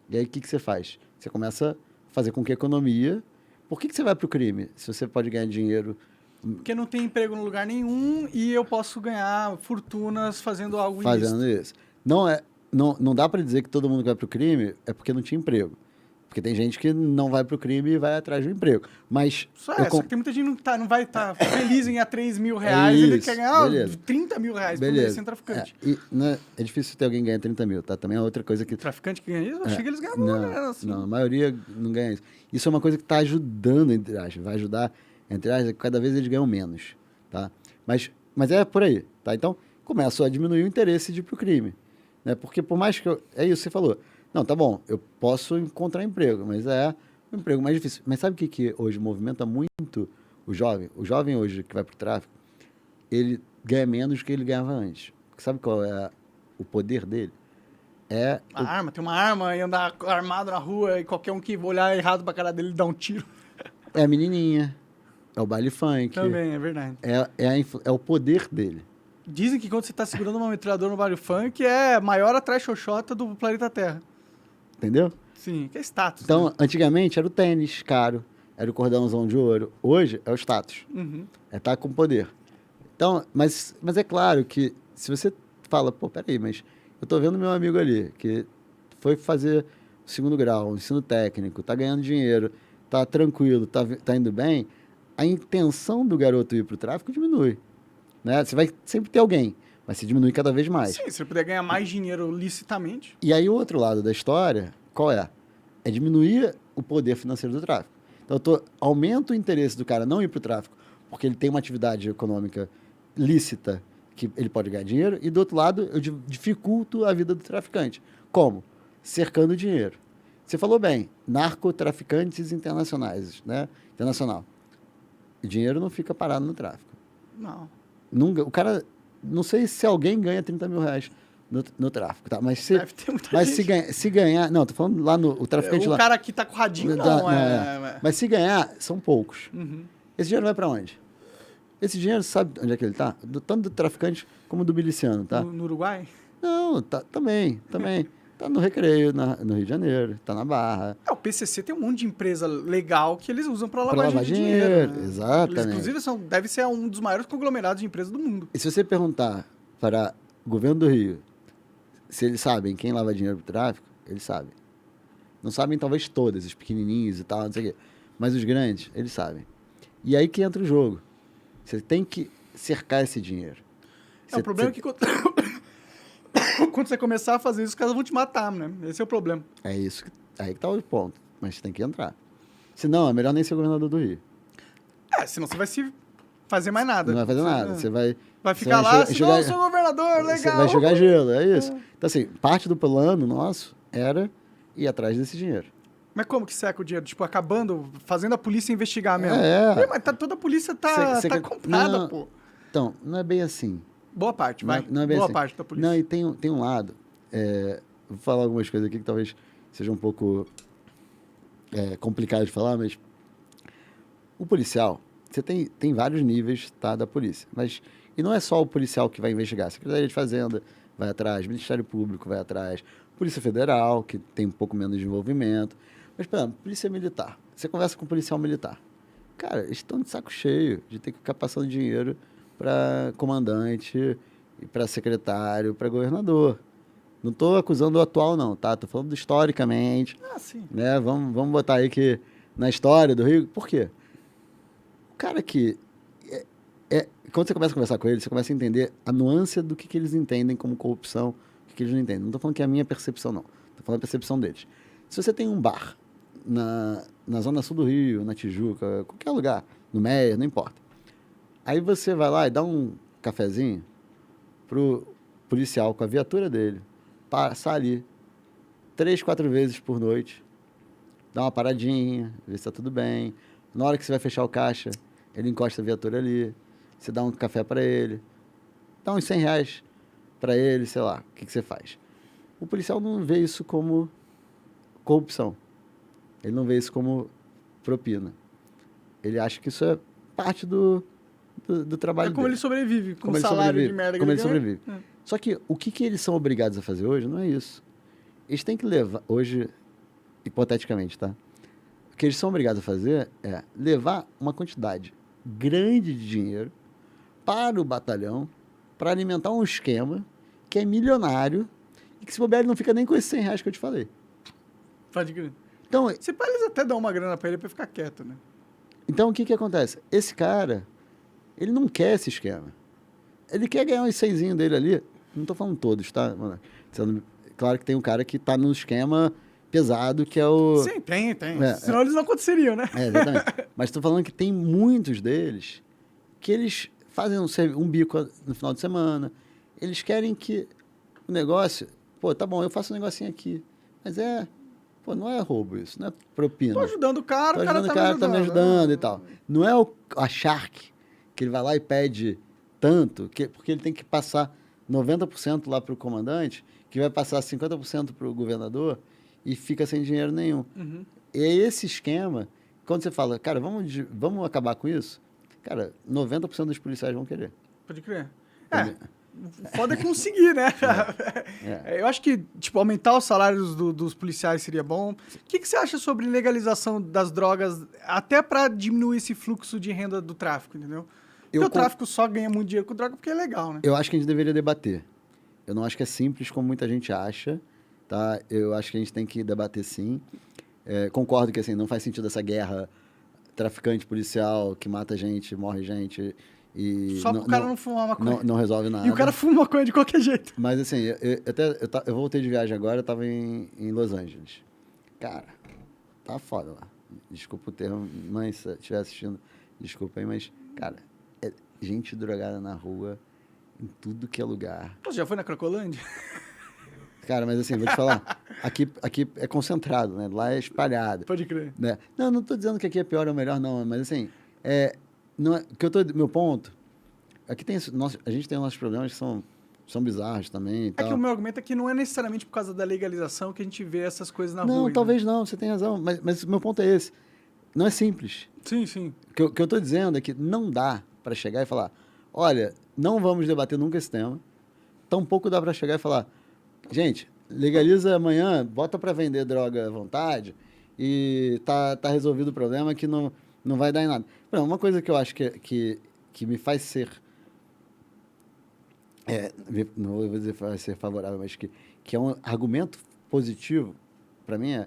Speaker 2: E aí, o que você faz? Você começa a fazer com que a economia... Por que você vai para o crime, se você pode ganhar dinheiro?
Speaker 1: Porque não tem emprego em lugar nenhum e eu posso ganhar fortunas fazendo algo
Speaker 2: fazendo isso. Não dá para dizer que todo mundo que vai para o crime é porque não tinha emprego. Porque tem gente que não vai para o crime e vai atrás do emprego. Mas
Speaker 1: só que tem muita gente que não vai estar feliz em ganhar 3 mil reais, ele quer ganhar 30 mil reais por mês sem traficante.
Speaker 2: É difícil ter alguém que ganha 30 mil, tá? Também é outra coisa que...
Speaker 1: Traficante que ganha isso? Eu achei que eles ganhavam assim.
Speaker 2: Não, a maioria não ganha isso. Isso é uma coisa que está ajudando, entre aspas. Vai ajudar, entre aspas, que cada vez eles ganham menos, tá? Mas é por aí, tá? Então, começa a diminuir o interesse de ir pro crime, né? Porque por mais que é isso que você falou. Não, tá bom, eu posso encontrar emprego, mas é um emprego mais difícil. Mas sabe o que hoje movimenta muito o jovem? O jovem hoje que vai pro tráfico, ele ganha menos do que ele ganhava antes. Sabe qual é o poder dele?
Speaker 1: Arma, tem uma arma e andar armado na rua e qualquer um que olhar errado pra cara dele dá um tiro.
Speaker 2: É a menininha, é o baile funk.
Speaker 1: Também, é verdade.
Speaker 2: É o poder dele.
Speaker 1: Dizem que quando você tá segurando uma metralhadora no baile funk é a maior atrás-xoxota do planeta Terra.
Speaker 2: Entendeu?
Speaker 1: Sim, que é status.
Speaker 2: Então, antigamente era o tênis caro, era o cordãozão de ouro. Hoje é o status. É estar com poder. Então, mas é claro que se você fala, pô, peraí, mas eu tô vendo meu amigo ali, que foi fazer o segundo grau, o ensino técnico, tá ganhando dinheiro, tá tranquilo, tá indo bem, a intenção do garoto ir pro tráfico diminui, né? Você vai sempre ter alguém, mas se diminui cada vez mais.
Speaker 1: Sim, se você puder ganhar mais dinheiro licitamente.
Speaker 2: E aí o outro lado da história, qual é? É diminuir o poder financeiro do tráfico. Então, aumento o interesse do cara não ir para o tráfico, porque ele tem uma atividade econômica lícita que ele pode ganhar dinheiro, e do outro lado, eu dificulto a vida do traficante. Como? Cercando o dinheiro. Você falou bem, narcotraficantes internacionais, né? Internacional. O dinheiro não fica parado no tráfico.
Speaker 1: Não.
Speaker 2: O cara, não sei se alguém ganha 30 mil reais no tráfico, tá? Mas
Speaker 1: Deve ter muita
Speaker 2: mas
Speaker 1: gente.
Speaker 2: se ganhar... Não, tô falando lá no... O traficante
Speaker 1: O
Speaker 2: lá...
Speaker 1: cara que tá com o radinho, não, é.
Speaker 2: Mas se ganhar, são poucos.
Speaker 1: Uhum.
Speaker 2: Esse dinheiro vai para onde? Esse dinheiro, sabe onde é que ele tá? Tanto do traficante como do miliciano, tá?
Speaker 1: No Uruguai?
Speaker 2: Não, também. Tá no Recreio, no Rio de Janeiro, tá na Barra.
Speaker 1: O PCC tem um monte de empresa legal que eles usam para
Speaker 2: Pra
Speaker 1: lavagem
Speaker 2: lavar
Speaker 1: de dinheiro. Né?
Speaker 2: exatamente.
Speaker 1: Eles, inclusive, deve ser um dos maiores conglomerados de empresas do mundo.
Speaker 2: E se você perguntar para o governo do Rio se eles sabem quem lava dinheiro pro tráfico, eles sabem. Não sabem talvez todas, os pequenininhos e tal, não sei o quê. Mas os grandes, eles sabem. E aí que entra o jogo. Você tem que cercar esse dinheiro.
Speaker 1: O problema é que quando você começar a fazer isso, os caras vão te matar, né? Esse é o problema.
Speaker 2: É isso. Aí que tá o ponto. Mas você tem que entrar. Senão, é melhor nem ser governador do Rio.
Speaker 1: Senão você vai se fazer mais nada.
Speaker 2: Não vai fazer nada. Você vai...
Speaker 1: Vai ficar lá, senão eu sou governador, legal.
Speaker 2: Você vai jogar gelo, é isso. Então, assim, parte do plano nosso era ir atrás desse dinheiro.
Speaker 1: Mas como que seca o dinheiro? Tipo, acabando, fazendo a polícia investigar mesmo? Mas toda a polícia tá comprada, pô.
Speaker 2: Então, não é bem assim.
Speaker 1: Boa parte, vai.
Speaker 2: Não é bem
Speaker 1: Boa
Speaker 2: assim.
Speaker 1: parte da polícia.
Speaker 2: Não, e tem um lado. Vou falar algumas coisas aqui que talvez seja um pouco complicado de falar, mas o policial, você tem vários níveis, tá, da polícia. E não é só o policial que vai investigar. A Secretaria de Fazenda vai atrás, o Ministério Público vai atrás, Polícia Federal, que tem um pouco menos de envolvimento. Mas, por exemplo, Polícia Militar. Você conversa com um policial militar. Cara, eles estão de saco cheio de ter que ficar passando dinheiro para comandante, para secretário, para governador. Não estou acusando o atual, não, tá? Estou falando historicamente.
Speaker 1: Sim.
Speaker 2: Né? Vamos botar aí que na história do Rio... Por quê? O cara que... Quando você começa a conversar com ele, você começa a entender a nuance do que eles entendem como corrupção, o que eles não entendem. Não estou falando que é a minha percepção, não. Estou falando a percepção deles. Se você tem um bar na zona sul do Rio, na Tijuca, qualquer lugar, no Meier, não importa. Aí você vai lá e dá um cafezinho pro policial com a viatura dele, passar ali 3, 4 vezes por noite, dá uma paradinha, ver se está tudo bem. Na hora que você vai fechar o caixa, ele encosta a viatura ali, você dá um café para ele, dá uns 100 reais para ele, sei lá, o que você faz? O policial não vê isso como corrupção. Ele não vê isso como propina. Ele acha que isso é parte do trabalho dele.
Speaker 1: É como ele sobrevive, com
Speaker 2: como
Speaker 1: o salário de merda que
Speaker 2: como
Speaker 1: ele
Speaker 2: ele sobrevive. Só que o que eles são obrigados a fazer hoje não é isso. Eles têm que levar, hoje, hipoteticamente, tá? O que eles são obrigados a fazer é levar uma quantidade grande de dinheiro para o batalhão, para alimentar um esquema que é milionário e que, se bobear, ele não fica nem com esses 100 reais que eu te falei.
Speaker 1: Pode crer.
Speaker 2: Então,
Speaker 1: Se pá, eles até dão uma grana para ele para ficar quieto, né?
Speaker 2: Então, o que acontece? Esse cara, ele não quer esse esquema. Ele quer ganhar uns 100 dele ali. Não estou falando todos, tá? Claro que tem um cara que está no esquema pesado, que é o...
Speaker 1: Sim, tem. Senão eles não aconteceriam, né?
Speaker 2: Exatamente. Mas estou falando que tem muitos deles que eles fazem um bico no final de semana. Eles querem que o negócio... Pô, tá bom, eu faço um negocinho aqui. Mas Pô, não é roubo isso, não é propina.
Speaker 1: Tô ajudando o cara,
Speaker 2: tá me ajudando e tal. Não é a Shark que ele vai lá e pede tanto, porque ele tem que passar 90% lá para o comandante, que vai passar 50% para o governador e fica sem dinheiro nenhum.
Speaker 1: Uhum.
Speaker 2: E é esse esquema, quando você fala, cara, vamos acabar com isso, cara, 90% dos policiais vão querer.
Speaker 1: Pode crer. Foda é conseguir, né? Eu acho que, tipo, aumentar os salários dos policiais seria bom. O que você acha sobre legalização das drogas, até para diminuir esse fluxo de renda do tráfico, entendeu? Porque o tráfico só ganha muito dinheiro com droga porque é legal, né?
Speaker 2: Eu acho que a gente deveria debater. Eu não acho que é simples como muita gente acha, tá? Eu acho que a gente tem que debater sim. Concordo que assim, não faz sentido essa guerra traficante policial que mata gente, morre gente e
Speaker 1: Só pro cara não fumar maconha.
Speaker 2: não resolve nada.
Speaker 1: E o cara fuma maconha de qualquer jeito.
Speaker 2: Mas assim, eu voltei de viagem agora, eu tava em Los Angeles. Cara, tá foda lá. Desculpa o termo, mãe, se estiver assistindo, desculpa aí, mas, cara, é gente drogada na rua, em tudo que é lugar.
Speaker 1: Você já foi na Cracolândia?
Speaker 2: Cara, mas assim, vou te falar, aqui é concentrado, né? Lá é espalhado.
Speaker 1: Pode crer.
Speaker 2: Né? Não tô dizendo que aqui é pior ou melhor, não, mas assim, não é, meu ponto, aqui tem, a gente tem nossos problemas que são bizarros também e
Speaker 1: É
Speaker 2: tal.
Speaker 1: que o meu argumento é que não é necessariamente por causa da legalização que a gente vê essas coisas na rua.
Speaker 2: Não,
Speaker 1: ainda.
Speaker 2: talvez não, você tem razão, mas o meu ponto é esse. Não é simples.
Speaker 1: Sim, sim.
Speaker 2: O que eu estou dizendo é que não dá para chegar e falar, olha, não vamos debater nunca esse tema, tampouco dá para chegar e falar, gente, legaliza amanhã, bota para vender droga à vontade e tá resolvido o problema que não vai dar em nada. Não, uma coisa que eu acho que me faz ser, não vou dizer que vai ser favorável, mas que é um argumento positivo, para mim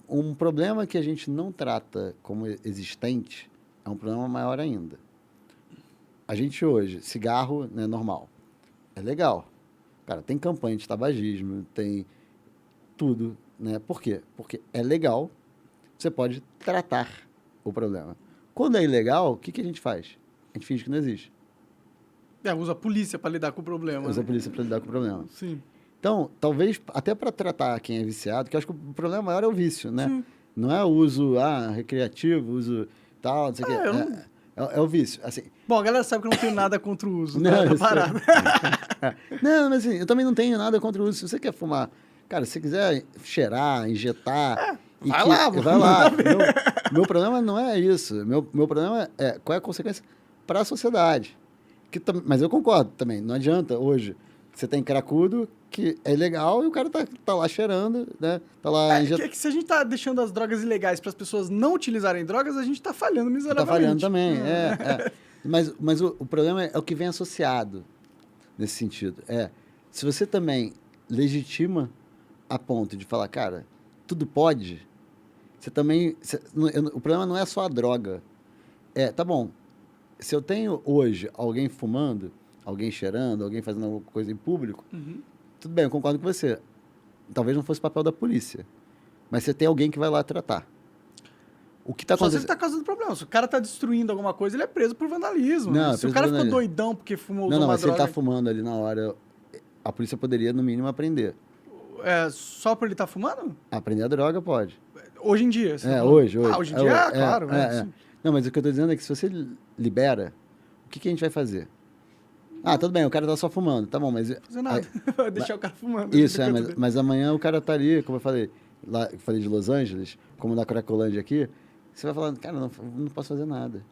Speaker 2: um problema que a gente não trata como existente é um problema maior ainda. A gente hoje, cigarro, né, normal, é legal. Cara, tem campanha de tabagismo, tem tudo, né? Por quê? Porque é legal, você pode tratar o problema. Quando é ilegal, o que a gente faz? A gente finge que não existe.
Speaker 1: Usa a polícia para lidar com o problema.
Speaker 2: Usa a
Speaker 1: né?
Speaker 2: polícia para lidar com o problema.
Speaker 1: Sim.
Speaker 2: Então, talvez, até para tratar quem é viciado, que eu acho que o problema maior é o vício, né?
Speaker 1: Sim.
Speaker 2: Não é o uso recreativo, uso tal, não sei o quê. É o vício. Assim,
Speaker 1: Bom, a galera sabe que eu não tenho nada contra o uso
Speaker 2: Não,
Speaker 1: da
Speaker 2: eu sei.
Speaker 1: parada.
Speaker 2: não, mas assim, eu também não tenho nada contra o uso. Se você quer fumar, cara, se você quiser cheirar, injetar...
Speaker 1: vai lá,
Speaker 2: vai lá. Meu problema não é isso. Meu problema é qual é a consequência para a sociedade. Mas eu concordo também. Não adianta hoje. Você tem cracudo que é ilegal e o cara tá lá cheirando, né? Tá lá
Speaker 1: que se a gente tá deixando as drogas ilegais para as pessoas não utilizarem drogas, a gente tá falhando
Speaker 2: Tá
Speaker 1: miseravelmente.
Speaker 2: falhando também, Mas o problema é o que vem associado nesse sentido. Se você também legitima a ponto de falar, cara, tudo pode, você também... o problema não é só a droga. Tá bom, se eu tenho hoje alguém fumando, alguém cheirando, alguém fazendo alguma coisa em público, tudo bem, eu concordo com você. Talvez não fosse o papel da polícia, mas você tem alguém que vai lá tratar. O que está
Speaker 1: Só se ele
Speaker 2: acontecendo...
Speaker 1: tá causando problema. Se o cara tá destruindo alguma coisa, ele é preso por vandalismo.
Speaker 2: Não,
Speaker 1: né?
Speaker 2: é
Speaker 1: Se o
Speaker 2: preso
Speaker 1: cara
Speaker 2: por
Speaker 1: ficou
Speaker 2: vandalismo.
Speaker 1: doidão porque fumou
Speaker 2: Não,
Speaker 1: uma
Speaker 2: mas se ele
Speaker 1: droga...
Speaker 2: está fumando ali na hora, a polícia poderia, no mínimo, aprender.
Speaker 1: Só por ele estar fumando?
Speaker 2: Aprender a droga pode.
Speaker 1: Hoje em dia.
Speaker 2: Hoje.
Speaker 1: Hoje em dia, claro. Sim.
Speaker 2: Não, mas o que eu estou dizendo é que se você libera, o que a gente vai fazer? Tudo bem, o cara tá só fumando, tá bom, mas...
Speaker 1: Não fazer nada. Vai deixar o cara fumando.
Speaker 2: Isso, mas amanhã o cara tá ali, como eu falei, lá, eu falei de Los Angeles, como na Cracolândia aqui, você vai falando, cara, não posso fazer nada.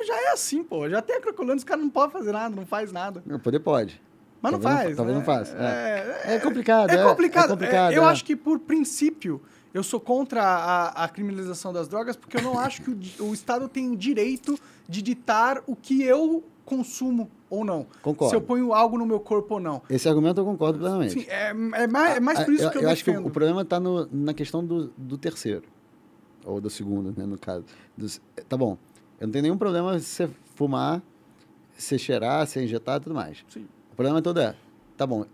Speaker 1: Já é assim, pô. Já tem a Cracolândia, os caras não podem fazer nada, não faz nada.
Speaker 2: Não, poder pode.
Speaker 1: Mas não faz.
Speaker 2: Talvez não faça.
Speaker 1: É
Speaker 2: complicado.
Speaker 1: É complicado.
Speaker 2: complicado.
Speaker 1: Eu acho que, por princípio, eu sou contra a criminalização das drogas, porque eu não acho que o Estado tem direito de ditar o que eu consumo ou não.
Speaker 2: Concordo.
Speaker 1: Se eu ponho algo no meu corpo ou não.
Speaker 2: Esse argumento eu concordo plenamente.
Speaker 1: Sim, é mais por isso que eu
Speaker 2: acho que
Speaker 1: defendo.
Speaker 2: o problema está na questão do terceiro. Ou do segundo, né, no caso. Tá bom. Eu não tenho nenhum problema se você fumar, se cheirar, se injetar e tudo mais.
Speaker 1: Sim.
Speaker 2: O problema todo tá bom,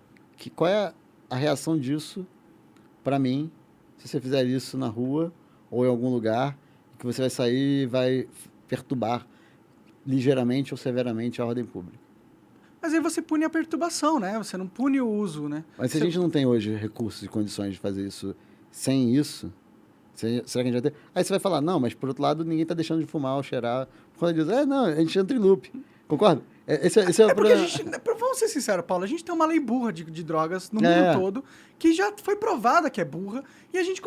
Speaker 2: qual é a reação disso para mim, se você fizer isso na rua ou em algum lugar, que você vai sair e vai perturbar ligeiramente ou severamente a ordem pública.
Speaker 1: Mas aí você pune a perturbação, né? Você não pune o uso, né?
Speaker 2: Mas se a gente não tem hoje recursos e condições de fazer isso sem isso, será que a gente vai ter? Aí você vai falar, não, mas por outro lado ninguém está deixando de fumar ou cheirar. Quando diz, não, a gente entra em loop. Concorda? Esse é o problema.
Speaker 1: Vamos ser sinceros, Paulo, a gente tem uma lei burra de drogas no mundo todo, que já foi provada que é burra, e a gente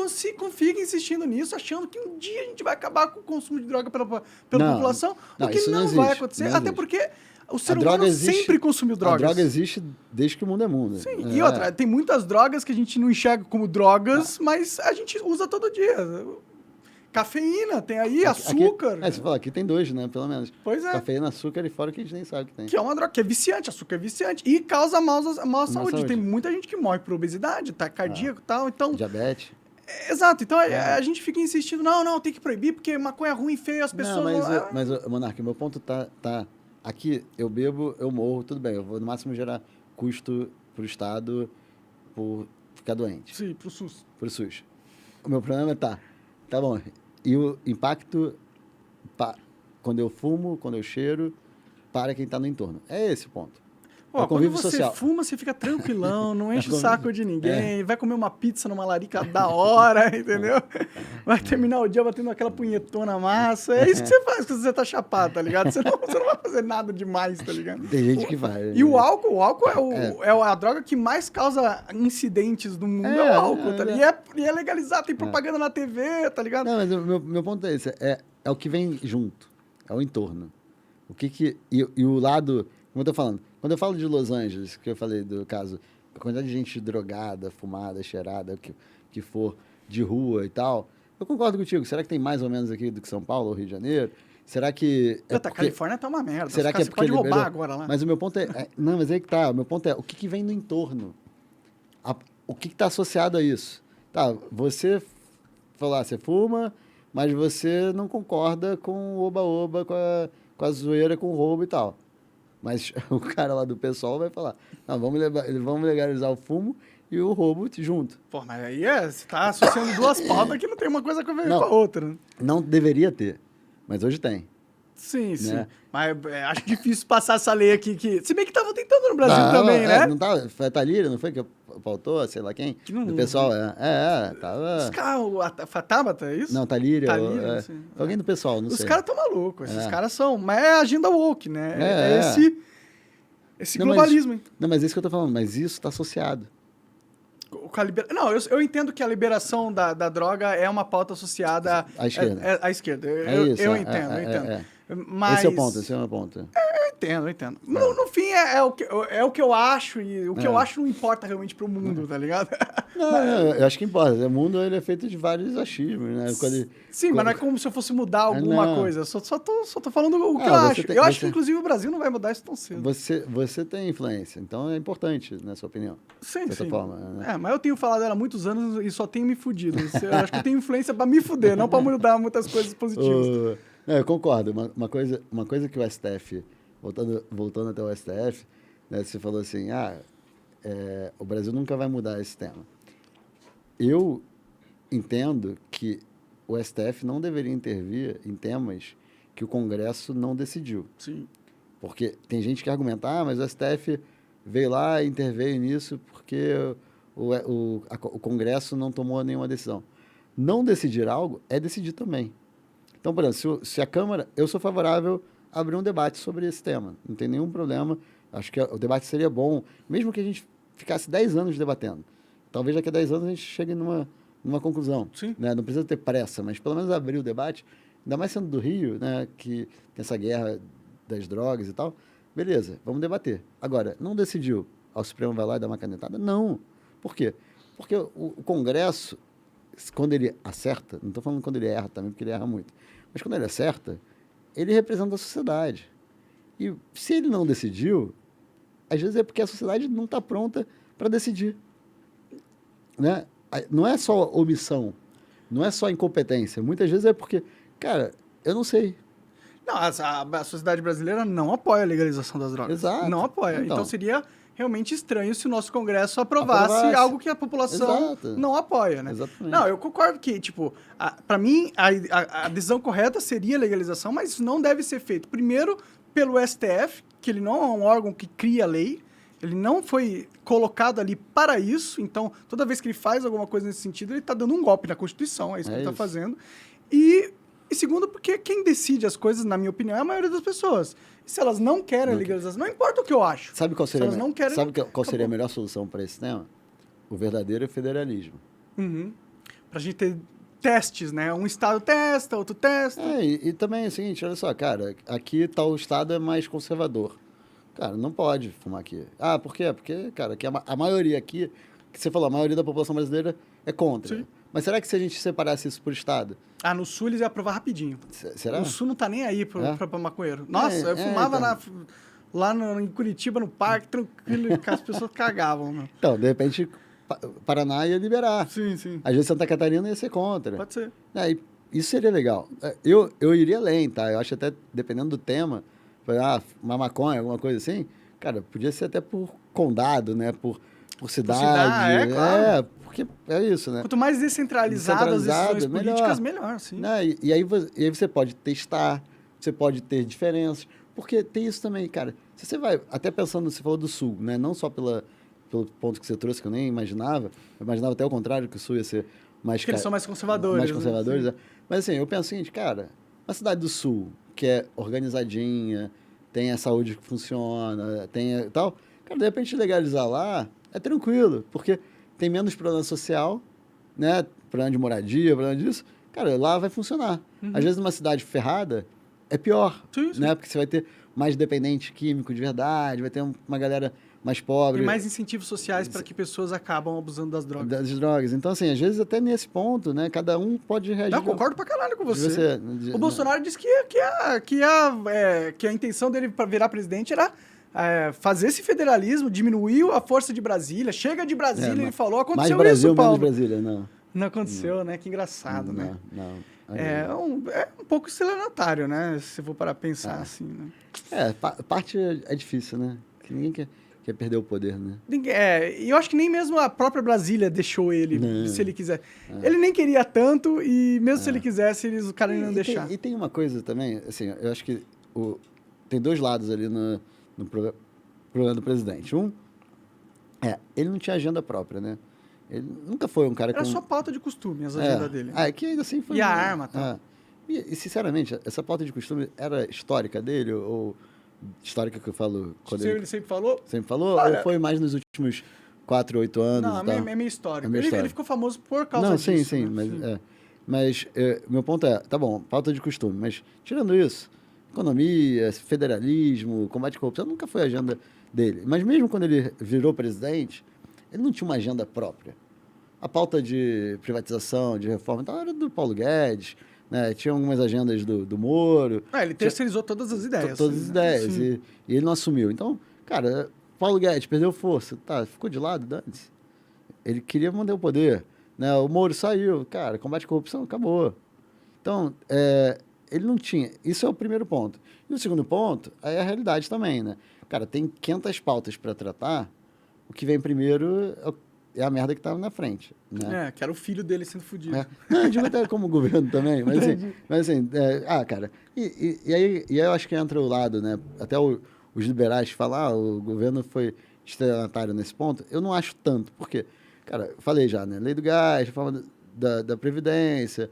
Speaker 1: fica insistindo nisso, achando que um dia a gente vai acabar com o consumo de droga pela população, o que não vai acontecer, até porque o ser humano sempre consumiu drogas.
Speaker 2: A droga existe desde que o mundo é mundo.
Speaker 1: Sim, e outra, tem muitas drogas que a gente não enxerga como drogas, mas a gente usa todo dia. Cafeína, tem aí, açúcar.
Speaker 2: Você fala, aqui tem dois, né? Pelo menos.
Speaker 1: Pois é.
Speaker 2: Cafeína, açúcar e fora que a gente nem sabe que tem.
Speaker 1: Que é uma droga, que é viciante, açúcar é viciante. E causa má saúde. Tem muita gente que morre por obesidade, tá cardíaco e tal. Então,
Speaker 2: diabetes.
Speaker 1: Exato, então a gente fica insistindo, não, tem que proibir, porque maconha é ruim, feio, as pessoas
Speaker 2: Mas, Monark, meu ponto tá... Aqui, eu bebo, eu morro, tudo bem. Eu vou, no máximo, gerar custo pro Estado por ficar doente.
Speaker 1: Sim, pro SUS.
Speaker 2: Pro SUS. O meu problema tá bom. E o impacto, quando eu fumo, quando eu cheiro, para quem tá no entorno. É esse o ponto.
Speaker 1: Ó, quando você fuma, você fica tranquilão, não enche o saco de ninguém, vai comer uma pizza numa larica da hora, entendeu? Vai terminar o dia batendo aquela punhetona massa. É isso que você faz quando você tá chapado, tá ligado? Você não vai fazer nada demais, tá ligado?
Speaker 2: Tem gente que vai.
Speaker 1: E o álcool é a droga que mais causa incidentes no mundo, é o álcool, tá ligado? E é legalizado, tem propaganda na TV, tá ligado?
Speaker 2: Não, mas o meu ponto é esse, é o que vem junto, é o entorno. E o lado, como eu tô falando, quando eu falo de Los Angeles, que eu falei do caso, a quantidade de gente drogada, fumada, cheirada, que for de rua e tal, eu concordo contigo. Será que tem mais ou menos aqui do que São Paulo ou Rio de Janeiro? Será que...
Speaker 1: A Califórnia tá uma merda.
Speaker 2: Será que
Speaker 1: você pode roubar agora lá.
Speaker 2: Mas o meu ponto não, mas aí que tá. O meu ponto é, o que vem no entorno? O que tá associado a isso? Tá, você falar, você fuma, mas você não concorda com o oba-oba, com a zoeira, com o roubo e tal. Mas o cara lá do pessoal vai falar, não, vamos legalizar o fumo e o roubo junto.
Speaker 1: Pô, mas aí você tá associando duas pautas que não tem uma coisa a ver com a outra. Né?
Speaker 2: Não deveria ter, mas hoje tem.
Speaker 1: Sim, sim. Né? Mas acho difícil passar essa lei aqui. Se bem que estavam tentando no Brasil também, né?
Speaker 2: Não tava, foi a Thalíria, não foi que faltou, sei lá quem? Do pessoal, tava...
Speaker 1: Os caras, a Tabata, é isso?
Speaker 2: Não, Thalíria, alguém do pessoal, não sei.
Speaker 1: Os caras estão malucos, esses caras são... Mas é a agenda woke, né? Esse globalismo.
Speaker 2: Não, mas é isso que eu tô falando, mas isso está associado.
Speaker 1: Não, eu entendo que a liberação da droga é uma pauta associada
Speaker 2: à esquerda.
Speaker 1: À esquerda.
Speaker 2: Eu
Speaker 1: entendo. Mas...
Speaker 2: Esse é o meu ponto.
Speaker 1: Eu entendo. No fim, é o que eu acho, e o que eu acho não importa realmente pro mundo, tá ligado?
Speaker 2: Eu acho que importa. O mundo ele é feito de vários achismos, né?
Speaker 1: Mas não é como se eu fosse mudar alguma coisa. Eu só tô falando o que eu acho. Eu acho que, inclusive, o Brasil não vai mudar isso tão cedo.
Speaker 2: Você tem influência, então é importante, na sua opinião.
Speaker 1: Sim,
Speaker 2: de certa forma, né?
Speaker 1: Mas eu tenho falado dela há muitos anos e só tenho me fudido. Eu acho que eu tenho influência pra me fuder, não pra mudar muitas coisas positivas.
Speaker 2: Eu concordo. Uma coisa que o STF, voltando até o STF, né, você falou assim, o Brasil nunca vai mudar esse tema. Eu entendo que o STF não deveria intervir em temas que o Congresso não decidiu.
Speaker 1: Sim.
Speaker 2: Porque tem gente que argumenta, mas o STF veio lá e interveio nisso porque o Congresso não tomou nenhuma decisão. Não decidir algo é decidir também. Então, por exemplo, se a Câmara... Eu sou favorável a abrir um debate sobre esse tema. Não tem nenhum problema. Acho que o debate seria bom, mesmo que a gente ficasse 10 anos debatendo. Talvez daqui a 10 anos a gente chegue numa conclusão.
Speaker 1: Sim.
Speaker 2: Né? Não precisa ter pressa, mas pelo menos abrir o debate, ainda mais sendo do Rio, né, que tem essa guerra das drogas e tal. Beleza, vamos debater. Agora, não decidiu, o Supremo vai lá e dá uma canetada? Não. Por quê? Porque o Congresso, quando ele acerta, não estou falando quando ele erra também, porque ele erra muito, mas quando ele acerta, ele representa a sociedade. E se ele não decidiu, às vezes é porque a sociedade não está pronta para decidir. Né? Não é só omissão, não é só incompetência. Muitas vezes é porque, cara, eu não sei.
Speaker 1: Não, a sociedade brasileira não apoia a legalização das drogas.
Speaker 2: Exato.
Speaker 1: Não apoia. Então seria realmente estranho se o nosso Congresso aprovasse algo que a população não apoia, né?
Speaker 2: Exatamente.
Speaker 1: Não, eu concordo que, para mim, a decisão correta seria a legalização, mas isso não deve ser feito, primeiro, pelo STF, que ele não é um órgão que cria lei, ele não foi colocado ali para isso, então, toda vez que ele faz alguma coisa nesse sentido, ele está dando um golpe na Constituição, é isso que ele está fazendo. E segundo, porque quem decide as coisas, na minha opinião, é a maioria das pessoas. E se elas não querem a legalização, não importa o que eu acho.
Speaker 2: Sabe qual seria a melhor solução para esse tema? O verdadeiro federalismo.
Speaker 1: Uhum. Para a gente ter testes, né? Um estado testa, outro testa.
Speaker 2: E também é o seguinte, olha só, cara, aqui tal estado é mais conservador. Cara, não pode fumar aqui. Por quê? Porque, cara, aqui a maioria aqui, que você falou, a maioria da população brasileira é contra. Sim. Mas será que se a gente separasse isso por estado?
Speaker 1: No Sul eles iam aprovar rapidinho.
Speaker 2: Será?
Speaker 1: O Sul não tá nem aí pra maconheiro. Nossa, eu fumava lá em Curitiba, no parque, tranquilo, que as pessoas cagavam. Meu.
Speaker 2: Então, de repente, Paraná ia liberar.
Speaker 1: Sim, sim.
Speaker 2: Às vezes Santa Catarina ia ser contra.
Speaker 1: Pode ser.
Speaker 2: E isso seria legal. Eu iria além, tá? Eu acho até, dependendo do tema, uma maconha, alguma coisa assim, cara, podia ser até por condado, né? Por cidade.
Speaker 1: Claro.
Speaker 2: Porque é isso, né?
Speaker 1: Quanto mais descentralizadas as decisões políticas, melhor, sim.
Speaker 2: Né? E aí você pode testar, você pode ter diferenças, porque tem isso também, cara. Se você vai, até pensando, você falou do Sul, né? Não só pelo ponto que você trouxe, que eu nem imaginava, eu imaginava até o contrário, que o Sul ia ser mais...
Speaker 1: Porque eles são mais conservadores.
Speaker 2: Mais conservadores,
Speaker 1: né?
Speaker 2: né? Mas assim, eu penso o seguinte, cara, uma cidade do Sul, que é organizadinha, tem a saúde que funciona, tem tal, cara, de repente legalizar lá é tranquilo, porque tem menos problema social, né? Problema de moradia, problema disso, cara, lá vai funcionar. Às vezes numa cidade ferrada é pior, né? Porque você vai ter mais dependente químico de verdade, vai ter uma galera mais pobre.
Speaker 1: Tem mais incentivos sociais para que pessoas acabam abusando das drogas.
Speaker 2: Das drogas. Então, assim, às vezes até nesse ponto, né? Cada um pode reagir.
Speaker 1: Eu concordo pra caralho com você. O Bolsonaro disse que a intenção dele para virar presidente era fazer esse federalismo, diminuir a força de Brasília. Chega de Brasília, ele falou, aconteceu
Speaker 2: mais Brasil,
Speaker 1: isso, Paulo.
Speaker 2: Menos Brasília, não.
Speaker 1: Não aconteceu, né? Que engraçado, né?
Speaker 2: Não.
Speaker 1: É um pouco estelionatário, né? Se for para pensar assim, né?
Speaker 2: Parte é difícil, né? Que ninguém quer perder o poder, né?
Speaker 1: E eu acho que nem mesmo a própria Brasília deixou ele, se ele quiser. Ele nem queria tanto e mesmo se ele quisesse, o cara não ia deixar.
Speaker 2: E tem uma coisa também, assim, eu acho que tem dois lados ali no problema do presidente. Ele não tinha agenda própria, né? Ele nunca foi um cara
Speaker 1: Era só pauta de costume, as agendas dele.
Speaker 2: Que ainda assim foi...
Speaker 1: E a arma, tá?
Speaker 2: E, sinceramente, essa pauta de costume era histórica dele ou histórica que eu falo...
Speaker 1: Ele sempre falou?
Speaker 2: Sempre falou? Olha, ou foi mais nos últimos 4, 8 anos?
Speaker 1: Não, é meio histórico. Ele ficou famoso por causa disso.
Speaker 2: Não, sim, né? Mas meu ponto tá bom, pauta de costume, mas tirando isso, economia, federalismo, combate à corrupção, nunca foi a agenda dele. Mas mesmo quando ele virou presidente, ele não tinha uma agenda própria. A pauta de privatização, de reforma, então era do Paulo Guedes, né? Tinha algumas agendas do Moro.
Speaker 1: Ele terceirizou todas as ideias.
Speaker 2: Todas as ideias. E ele não assumiu. Então, cara, Paulo Guedes perdeu força. Tá, ficou de lado, dane-se. Ele queria manter o poder. Né? O Moro saiu. Cara, combate à corrupção, acabou. Então, ele não tinha. Isso é o primeiro ponto. E o segundo ponto é a realidade também, né? Cara, tem 500 pautas para tratar. O que vem primeiro é a merda que estava na frente. Né?
Speaker 1: Que era o filho dele sendo fudido.
Speaker 2: Não, eu digo até como governo também, mas assim, cara, e aí eu acho que entra o lado, né? Até os liberais falam, o governo foi estelionatário nesse ponto. Eu não acho tanto, porque, cara, eu falei já, né? Lei do gás, reforma da Previdência,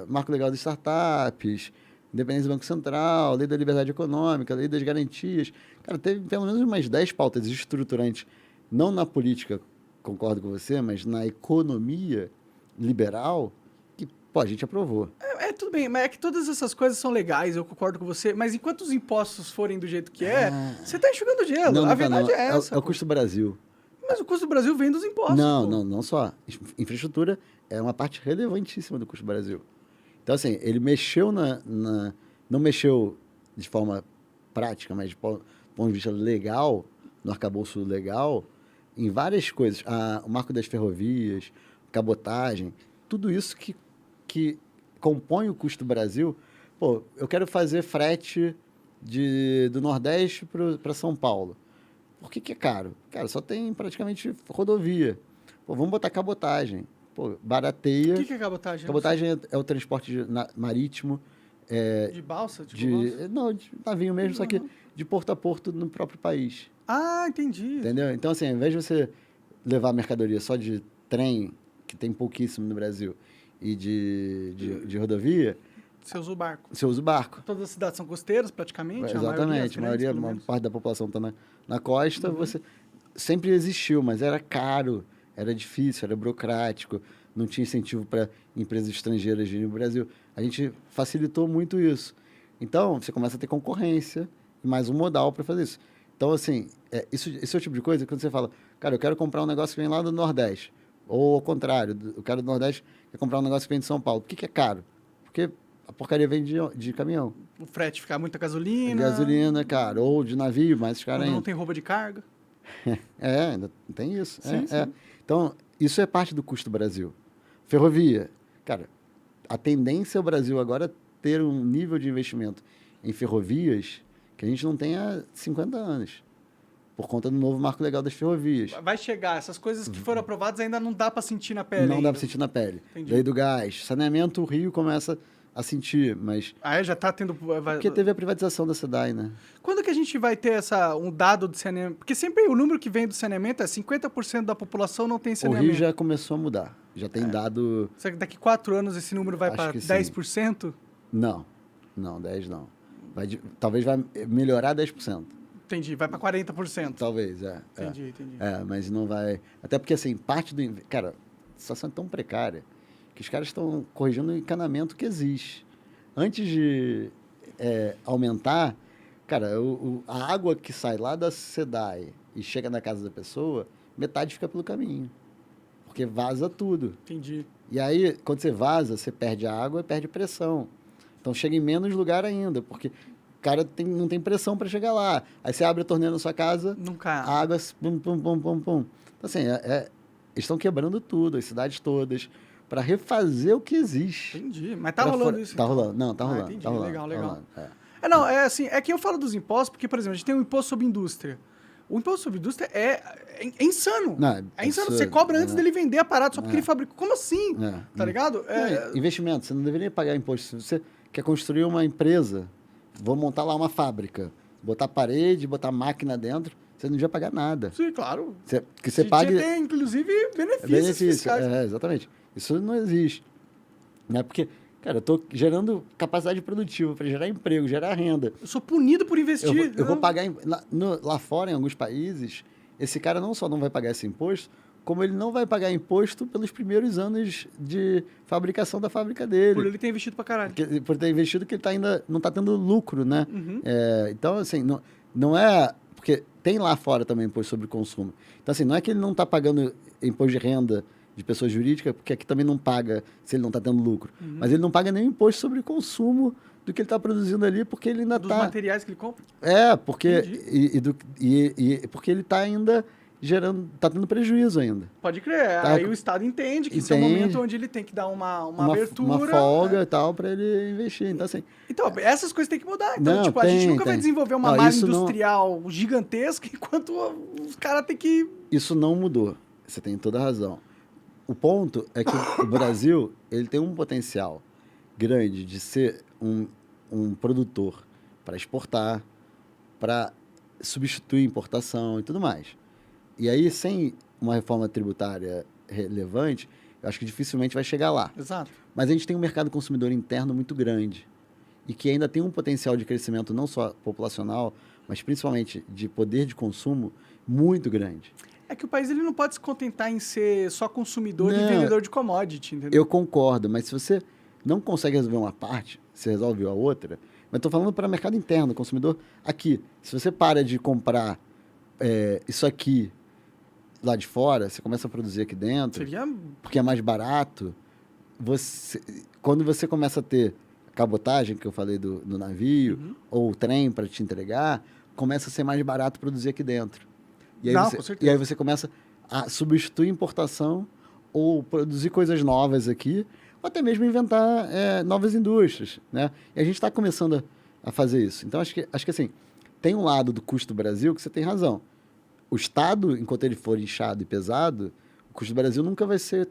Speaker 2: marco legal das startups, independência do Banco Central, lei da liberdade econômica, lei das garantias. Cara, teve pelo menos umas 10 pautas estruturantes, não na política, concordo com você, mas na economia liberal, que, a gente aprovou.
Speaker 1: Tudo bem, mas é que todas essas coisas são legais, eu concordo com você, mas enquanto os impostos forem do jeito que você está enxugando gelo. A verdade é essa.
Speaker 2: É o custo do Brasil.
Speaker 1: Mas o custo do Brasil vem dos impostos.
Speaker 2: Não só. Infraestrutura é uma parte relevantíssima do custo do Brasil. Então, assim, ele mexeu não mexeu de forma prática, mas de ponto de vista legal, no arcabouço legal, em várias coisas. O marco das ferrovias, cabotagem, tudo isso que compõe o custo do Brasil. Eu quero fazer frete do Nordeste para São Paulo. Por que é caro? Cara, só tem praticamente rodovia. Vamos botar cabotagem. Barateia.
Speaker 1: O que é cabotagem?
Speaker 2: Cabotagem é o transporte marítimo.
Speaker 1: De balsa?
Speaker 2: Não, de navio mesmo, só que de porto a porto no próprio país.
Speaker 1: Entendi.
Speaker 2: Entendeu? Então, assim, ao invés de você levar mercadoria só de trem, que tem pouquíssimo no Brasil, e de rodovia...
Speaker 1: Você usa o barco.
Speaker 2: Você usa o barco.
Speaker 1: Todas as cidades são costeiras, praticamente.
Speaker 2: Exatamente. A maior parte da população está na costa. Você sempre existiu, mas era caro, era difícil, era burocrático, não tinha incentivo para empresas estrangeiras virem no Brasil. A gente facilitou muito isso. Então, você começa a ter concorrência e mais um modal para fazer isso. Então, assim, esse é o tipo de coisa que quando você fala, cara, eu quero comprar um negócio que vem lá do Nordeste, ou ao contrário, o cara do Nordeste quer comprar um negócio que vem de São Paulo. Por que é caro? Porque a porcaria vem de caminhão.
Speaker 1: O frete fica muita gasolina.
Speaker 2: Gasolina, cara. Ou de navio, mais caro ainda.
Speaker 1: Não tem roupa de carga.
Speaker 2: Ainda tem isso.
Speaker 1: Sim.
Speaker 2: Então, isso é parte do custo do Brasil. Ferrovia. Cara, a tendência é o Brasil agora ter um nível de investimento em ferrovias que a gente não tem há 50 anos, por conta do novo marco legal das ferrovias.
Speaker 1: Vai chegar, essas coisas que foram aprovadas ainda não dá para sentir na pele.
Speaker 2: Não
Speaker 1: ainda.
Speaker 2: dá para sentir na pele.
Speaker 1: Entendi.
Speaker 2: Lei do gás. Saneamento, o Rio começa a sentir, mas...
Speaker 1: Já tá tendo...
Speaker 2: Porque teve a privatização da SEDAI, né?
Speaker 1: Quando que a gente vai ter um dado de saneamento? Porque sempre o número que vem do saneamento é 50% da população não tem
Speaker 2: O
Speaker 1: saneamento.
Speaker 2: Rio já começou a mudar. Já tem dado...
Speaker 1: Será que daqui 4 anos esse número vai
Speaker 2: Acho
Speaker 1: para
Speaker 2: que sim.
Speaker 1: 10%?
Speaker 2: Não, 10 não. Talvez vai melhorar 10%.
Speaker 1: Entendi, vai para 40%.
Speaker 2: Talvez,
Speaker 1: Entendi.
Speaker 2: Mas não vai... Até porque, assim, parte do... Cara, a situação é tão precária que os caras estão corrigindo o encanamento que existe. Antes de aumentar, cara, a água que sai lá da SEDAI e chega na casa da pessoa, metade fica pelo caminho. Porque vaza tudo.
Speaker 1: Entendi.
Speaker 2: E aí, quando você vaza, você perde a água e perde pressão. Então, chega em menos lugar ainda, porque o cara não tem pressão para chegar lá. Aí você abre a torneira na sua casa,
Speaker 1: Nunca.
Speaker 2: a água... Pum, pum, pum, pum, pum. Então, assim, eles estão quebrando tudo, as cidades todas, para refazer o que existe.
Speaker 1: Entendi. Mas tá rolando isso.
Speaker 2: Tá
Speaker 1: então.
Speaker 2: rolando. Não, tá rolando.
Speaker 1: Entendi.
Speaker 2: Tá rolando,
Speaker 1: Legal.
Speaker 2: tá rolando,
Speaker 1: Não, é assim, é que eu falo dos impostos, porque, por exemplo, a gente tem um imposto sobre indústria. O imposto sobre indústria é insano.
Speaker 2: Não,
Speaker 1: é insano.
Speaker 2: absurdo,
Speaker 1: Você cobra antes
Speaker 2: né?
Speaker 1: dele vender a parada só porque ele fabricou. Como assim? Tá ligado?
Speaker 2: Não, investimento, você não deveria pagar imposto. Se você quer construir uma empresa, vou montar lá uma fábrica, botar parede, botar máquina dentro, você não devia pagar nada.
Speaker 1: Sim, claro.
Speaker 2: Que você pague...
Speaker 1: Tem, inclusive, benefícios fiscais.
Speaker 2: Exatamente. Isso não existe. Né? Porque, cara, eu estou gerando capacidade produtiva para gerar emprego, gerar renda.
Speaker 1: Eu sou punido por investir.
Speaker 2: Eu vou pagar... Lá fora, em alguns países, esse cara não só não vai pagar esse imposto, como ele não vai pagar imposto pelos primeiros anos de fabricação da fábrica dele.
Speaker 1: Por ele ter investido pra caralho.
Speaker 2: Por ter investido que ele ainda não está tendo lucro, né?
Speaker 1: Uhum.
Speaker 2: Então, assim, não é... Porque tem lá fora também imposto sobre consumo. Então, assim, não é que ele não está pagando imposto de renda de pessoa jurídica, porque aqui também não paga se ele não está tendo lucro.
Speaker 1: Uhum.
Speaker 2: Mas ele não paga nenhum imposto sobre consumo do que ele está produzindo ali, porque ele ainda está...
Speaker 1: Dos materiais que ele compra?
Speaker 2: Porque... porque ele está ainda gerando... Está tendo prejuízo ainda.
Speaker 1: Pode crer. Aí o Estado entende que isso é um momento onde ele tem que dar uma abertura.
Speaker 2: Uma folga e tal para ele investir. Então, assim...
Speaker 1: Então, essas coisas têm que mudar. Então,
Speaker 2: Não,
Speaker 1: a gente nunca vai desenvolver uma malha industrial gigantesca enquanto os caras têm que...
Speaker 2: Isso não mudou. Você tem toda a razão. O ponto é que o Brasil ele tem um potencial grande de ser um produtor para exportar, para substituir importação e tudo mais. E aí, sem uma reforma tributária relevante, eu acho que dificilmente vai chegar lá.
Speaker 1: Exato.
Speaker 2: Mas a gente tem um mercado consumidor interno muito grande e que ainda tem um potencial de crescimento não só populacional, mas principalmente de poder de consumo muito grande.
Speaker 1: É que o país ele não pode se contentar em ser só consumidor e vendedor de commodity, entendeu?
Speaker 2: Eu concordo, mas se você não consegue resolver uma parte, você resolve a outra. Mas estou falando para o mercado interno, consumidor aqui. Se você para de comprar isso aqui lá de fora, você começa a produzir aqui dentro, porque é mais barato, quando você começa a ter cabotagem, que eu falei do navio, ou o trem para te entregar, começa a ser mais barato produzir aqui dentro. E aí, você começa a substituir importação ou produzir coisas novas aqui, ou até mesmo inventar novas indústrias, né? E a gente está começando a fazer isso. Então, acho que assim, tem um lado do custo do Brasil que você tem razão. O Estado, enquanto ele for inchado e pesado, o custo do Brasil nunca vai ser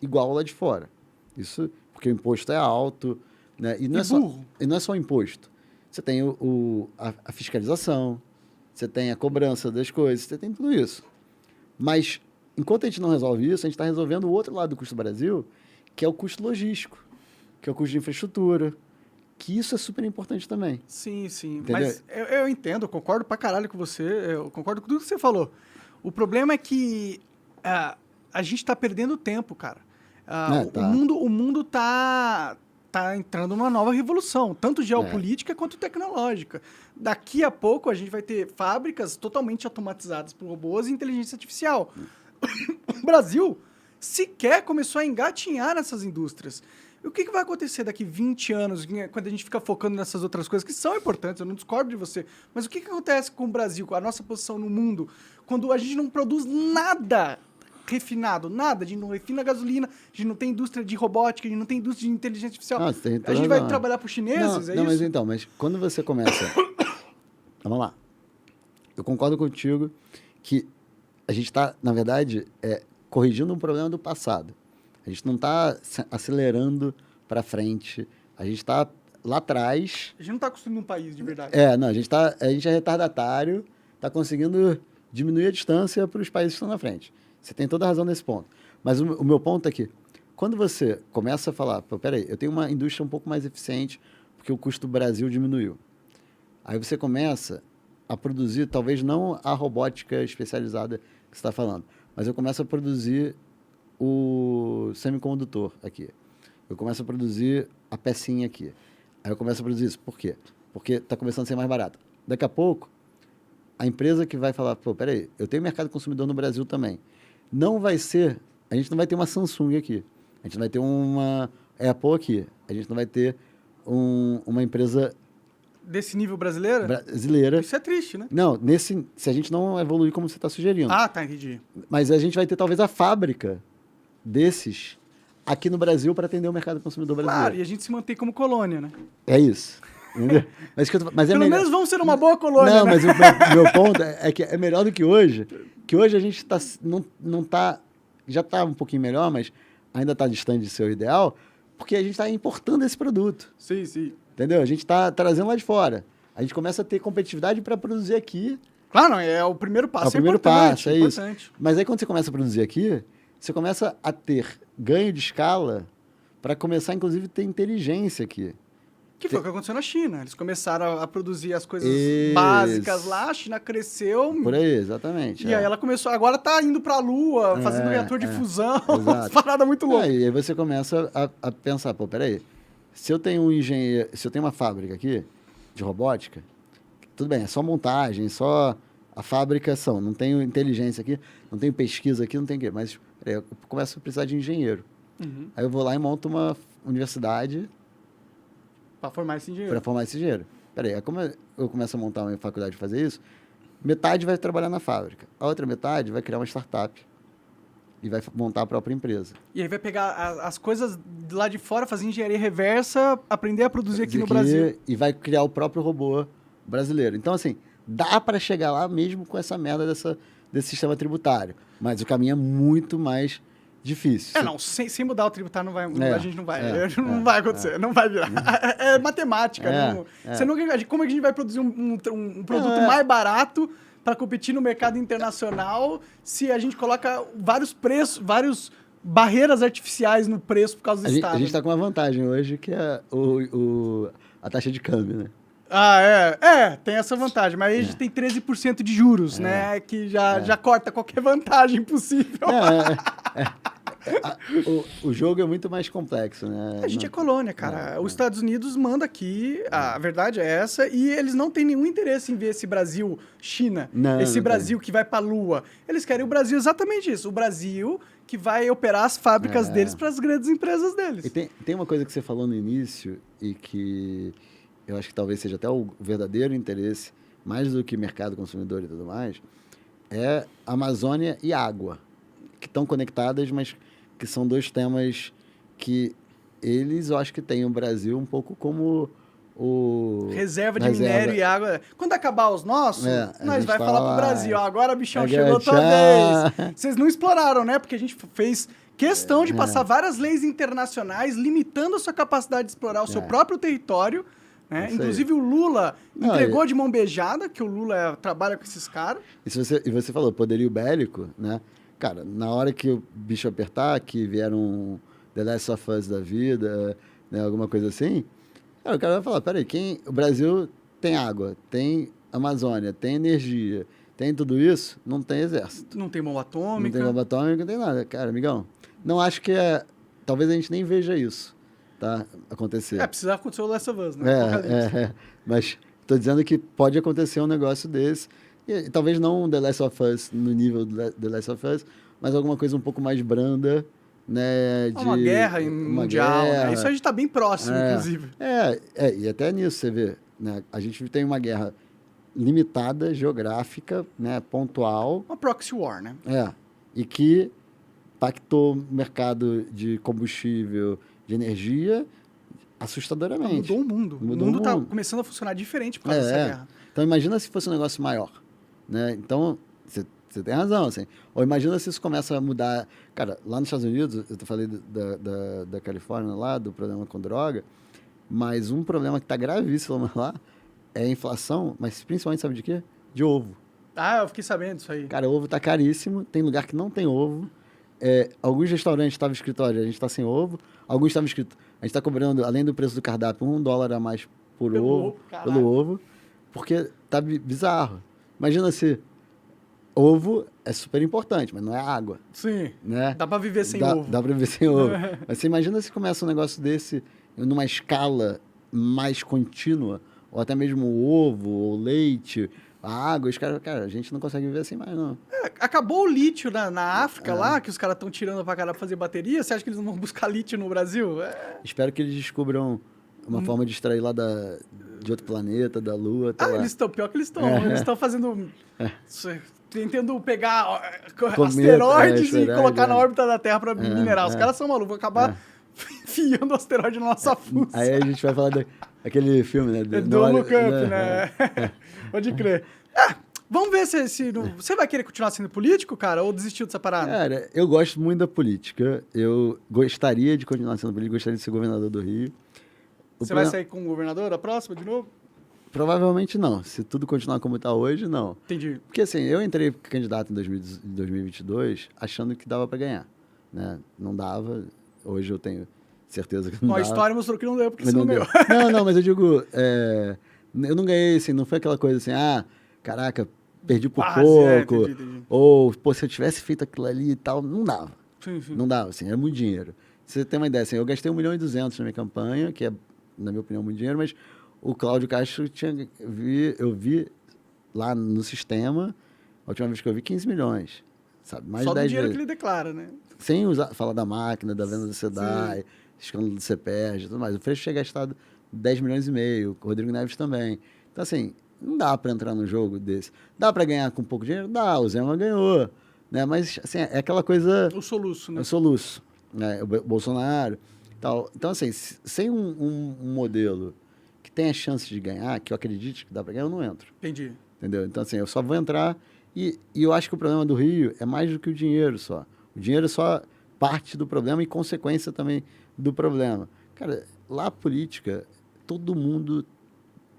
Speaker 2: igual ao lá de fora. Isso porque o imposto é alto, né? E não é só o imposto. Você tem a fiscalização, você tem a cobrança das coisas, você tem tudo isso. Mas, enquanto a gente não resolve isso, a gente está resolvendo o outro lado do custo do Brasil, que é o custo logístico, que é o custo de infraestrutura, que isso é super importante também.
Speaker 1: Sim.
Speaker 2: Entendeu?
Speaker 1: Mas eu entendo, eu concordo pra caralho com você, eu concordo com tudo que você falou. O problema é que a gente tá perdendo tempo, cara. O mundo tá entrando numa nova revolução, tanto geopolítica quanto tecnológica. Daqui a pouco a gente vai ter fábricas totalmente automatizadas por robôs e inteligência artificial. O Brasil sequer começou a engatinhar nessas indústrias. E o que vai acontecer daqui 20 anos, quando a gente fica focando nessas outras coisas que são importantes, eu não discordo de você, mas o que acontece com o Brasil, com a nossa posição no mundo, quando a gente não produz nada refinado? Nada. A gente não refina gasolina, a gente não tem indústria de robótica, a gente não tem indústria de inteligência artificial.
Speaker 2: Não, você tem
Speaker 1: A
Speaker 2: toda
Speaker 1: gente vai
Speaker 2: razão.
Speaker 1: trabalhar para os chineses,
Speaker 2: Não, mas
Speaker 1: isso?
Speaker 2: então, mas quando você começa... Vamos lá. Eu concordo contigo que a gente está, na verdade, corrigindo um problema do passado. A gente não está acelerando para frente. A gente está lá atrás.
Speaker 1: A gente não está construindo um país de verdade.
Speaker 2: Não, a gente é retardatário, está conseguindo diminuir a distância para os países que estão na frente. Você tem toda a razão nesse ponto. Mas o meu ponto é que, quando você começa a falar, peraí, eu tenho uma indústria um pouco mais eficiente porque o custo do Brasil diminuiu. Aí você começa a produzir, talvez não a robótica especializada que você está falando, mas eu começo a produzir o semicondutor aqui. Eu começo a produzir a pecinha aqui. Aí eu começo a produzir isso. Por quê? Porque está começando a ser mais barato. Daqui a pouco, a empresa que vai falar, peraí, eu tenho mercado consumidor no Brasil também. Não vai ser, a gente não vai ter uma Samsung aqui. A gente não vai ter uma Apple aqui. A gente não vai ter uma empresa...
Speaker 1: Desse nível brasileira?
Speaker 2: Brasileira.
Speaker 1: Isso é triste, né?
Speaker 2: Não, se a gente não evoluir como você está sugerindo.
Speaker 1: Ah, tá, entendi.
Speaker 2: Mas a gente vai ter talvez a fábrica desses aqui no Brasil para atender o mercado consumidor brasileiro.
Speaker 1: Claro, e a gente se mantém como colônia, né?
Speaker 2: É isso. Entendeu? Mas
Speaker 1: Pelo menos vamos ser uma boa colônia,
Speaker 2: não,
Speaker 1: né?
Speaker 2: mas o meu ponto é que é melhor do que hoje a gente não tá, já está um pouquinho melhor, mas ainda está distante de ser o ideal, porque a gente está importando esse produto.
Speaker 1: Sim, sim.
Speaker 2: Entendeu? A gente está trazendo lá de fora. A gente começa a ter competitividade para produzir aqui.
Speaker 1: Claro, não, é o primeiro passo.
Speaker 2: É o primeiro passo, é isso.
Speaker 1: Importante.
Speaker 2: Mas aí quando você começa a produzir aqui, você começa a ter ganho de escala para começar, inclusive, a ter inteligência aqui.
Speaker 1: Que foi o que aconteceu na China. Eles começaram a produzir as coisas
Speaker 2: Isso.
Speaker 1: básicas lá, a China cresceu.
Speaker 2: Por aí, exatamente.
Speaker 1: E aí ela começou, agora tá indo pra Lua, fazendo reator de fusão, umas paradas muito loucas.
Speaker 2: E aí você começa a pensar, peraí, se eu tenho um engenheiro, se eu tenho uma fábrica aqui de robótica, tudo bem, é só montagem, só a fabricação, não tenho inteligência aqui, não tenho pesquisa aqui, não tenho o quê, mas peraí, eu começo a precisar de engenheiro.
Speaker 1: Uhum.
Speaker 2: Aí eu vou lá e monto uma universidade
Speaker 1: Pra formar esse engenheiro.
Speaker 2: para formar esse engenheiro. Peraí, aí como eu começo a montar uma faculdade de fazer isso, metade vai trabalhar na fábrica, a outra metade vai criar uma startup e vai montar a própria empresa.
Speaker 1: E aí vai pegar as coisas de lá de fora, fazer engenharia reversa, aprender a produzir aqui no Brasil.
Speaker 2: E vai criar o próprio robô brasileiro. Então, assim, dá para chegar lá mesmo com essa merda desse sistema tributário. Mas o caminho é muito mais difícil.
Speaker 1: Não, sem mudar o tributário a gente não vai. Não vai acontecer, não vai virar. É matemática. Você nunca, como é que a gente vai produzir um produto mais barato para competir no mercado internacional se a gente coloca vários barreiras artificiais no preço por causa do Estado?
Speaker 2: A gente está com uma vantagem hoje, que é a taxa de câmbio, né?
Speaker 1: Tem essa vantagem, mas aí a gente tem 13% de juros, né? Que já corta qualquer vantagem possível.
Speaker 2: O jogo é muito mais complexo, né?
Speaker 1: A gente é colônia, cara. Os Estados Unidos manda aqui, a verdade é essa, e eles não têm nenhum interesse em ver esse Brasil-China, esse Brasil que vai pra Lua. Eles querem o Brasil exatamente isso, o Brasil que vai operar as fábricas deles para as grandes empresas deles.
Speaker 2: E tem uma coisa que você falou no início e que eu acho que talvez seja até o verdadeiro interesse, mais do que mercado consumidor e tudo mais, é Amazônia e água, que estão conectadas, mas que são dois temas que eu acho que têm o Brasil um pouco como o...
Speaker 1: Reserva de minério e água. Quando acabar os nossos, nós vai falar pro Brasil, agora, bichão, chegou a tua vez. Vocês não exploraram, né? Porque a gente fez questão de passar várias leis internacionais limitando a sua capacidade de explorar o seu próprio território. Né? Inclusive o Lula entregou de mão beijada, que o Lula trabalha com esses caras.
Speaker 2: E você falou, poderio bélico, né? Cara, na hora que o bicho apertar, que vier um The Last of Us da vida, né, alguma coisa assim, o cara vai falar, peraí, o Brasil tem água, tem Amazônia, tem energia, tem tudo isso, não tem exército.
Speaker 1: Não tem bomba atômica.
Speaker 2: Não tem bomba atômica, não tem nada. Cara, amigão, não acho que talvez a gente nem veja isso. Tá, acontecer.
Speaker 1: Precisa acontecer o Last of Us, né?
Speaker 2: Mas estou dizendo que pode acontecer um negócio desse, e talvez não um The Last of Us no nível do The Last of Us, mas alguma coisa um pouco mais branda, né?
Speaker 1: Uma guerra mundial, né? Isso a gente está bem próximo, inclusive.
Speaker 2: E até nisso você vê, né? A gente tem uma guerra limitada, geográfica, né? Pontual.
Speaker 1: Uma proxy war, né?
Speaker 2: E que impactou o mercado de combustível, de energia, assustadoramente.
Speaker 1: Mudou o mundo.
Speaker 2: Mudou
Speaker 1: o mundo
Speaker 2: o
Speaker 1: tá
Speaker 2: mundo.
Speaker 1: começando a funcionar diferente por causa dessa guerra.
Speaker 2: Então, imagina se fosse um negócio maior, né? Então, você tem razão, assim. Ou imagina se isso começa a mudar... Cara, lá nos Estados Unidos, eu falei da Califórnia lá, do problema com droga, mas um problema que está gravíssimo lá é a inflação, mas principalmente, sabe de quê? De ovo.
Speaker 1: Ah, eu fiquei sabendo disso aí.
Speaker 2: Cara, ovo tá caríssimo, tem lugar que não tem ovo. Alguns restaurantes estavam escrito, olha, a gente está sem ovo. Alguns estavam escrito, a gente está cobrando, além do preço do cardápio, $1 a mais pelo ovo, porque tá bizarro. Imagina se ovo é super importante, mas não é água.
Speaker 1: Sim,
Speaker 2: né?
Speaker 1: Dá para viver sem ovo.
Speaker 2: Dá para viver sem ovo. Mas você imagina se começa um negócio desse numa escala mais contínua, ou até mesmo o ovo, ou leite, a água, os caras, cara, a gente não consegue viver assim mais, não.
Speaker 1: Acabou o lítio na África lá, que os caras estão tirando pra caralho pra fazer bateria. Você acha que eles não vão buscar lítio no Brasil?
Speaker 2: Espero que eles descubram uma forma de extrair lá de outro planeta, da Lua.
Speaker 1: Eles estão, pior que eles estão. Eles estão fazendo... Tentando pegar
Speaker 2: Cometa,
Speaker 1: asteroides e colocar na órbita da Terra pra minerar. Os caras são malucos, vão acabar enfiando o asteroide na nossa fuça.
Speaker 2: Aí a gente vai falar daquele filme, né?
Speaker 1: Do Look Up, né? Pode crer. Vamos ver se você vai querer continuar sendo político, cara, ou desistiu dessa parada?
Speaker 2: Cara, eu gosto muito da política. Eu gostaria de continuar sendo político, gostaria de ser governador do Rio.
Speaker 1: Você vai sair com o governador a próxima de novo?
Speaker 2: Provavelmente não. Se tudo continuar como está hoje, não.
Speaker 1: Entendi.
Speaker 2: Porque assim, eu entrei candidato em 2022 achando que dava para ganhar, né? Não dava. Hoje eu tenho certeza que não dava.
Speaker 1: A história mostrou que não deu, porque
Speaker 2: mas
Speaker 1: você não deu.
Speaker 2: Não, mas eu digo, eu não ganhei, assim, não foi aquela coisa assim, caraca, perdi por pouco.
Speaker 1: Entendi.
Speaker 2: Ou, pô, se eu tivesse feito aquilo ali e tal, não dava.
Speaker 1: Sim.
Speaker 2: Não dava, assim, era muito dinheiro. Você tem uma ideia, assim, eu gastei 1.200.000 na minha campanha, que é, na minha opinião, muito dinheiro, mas o Cláudio Castro eu vi lá no sistema, a última vez que eu vi, 15 milhões. Sabe? Mais
Speaker 1: só do
Speaker 2: 10
Speaker 1: dinheiro
Speaker 2: vezes.
Speaker 1: que ele declara, né?
Speaker 2: Sem falar da máquina, da venda do SEDAI, escândalo do CEPERJ e tudo mais. O Freixo tinha gastado 10 milhões e meio, o Rodrigo Neves também. Então, assim, não dá para entrar num jogo desse. Dá para ganhar com pouco dinheiro? Dá, o Zema ganhou. Né? Mas, assim, é aquela coisa...
Speaker 1: O soluço, né?
Speaker 2: É o soluço. Né? O Bolsonaro tal. Então, assim, sem um modelo que tenha chance de ganhar, que eu acredite que dá para ganhar, eu não entro.
Speaker 1: Entendi.
Speaker 2: Entendeu? Então, assim, eu só vou entrar e eu acho que o problema do Rio é mais do que o dinheiro só. O dinheiro é só parte do problema e consequência também do problema. Cara, lá a política, todo mundo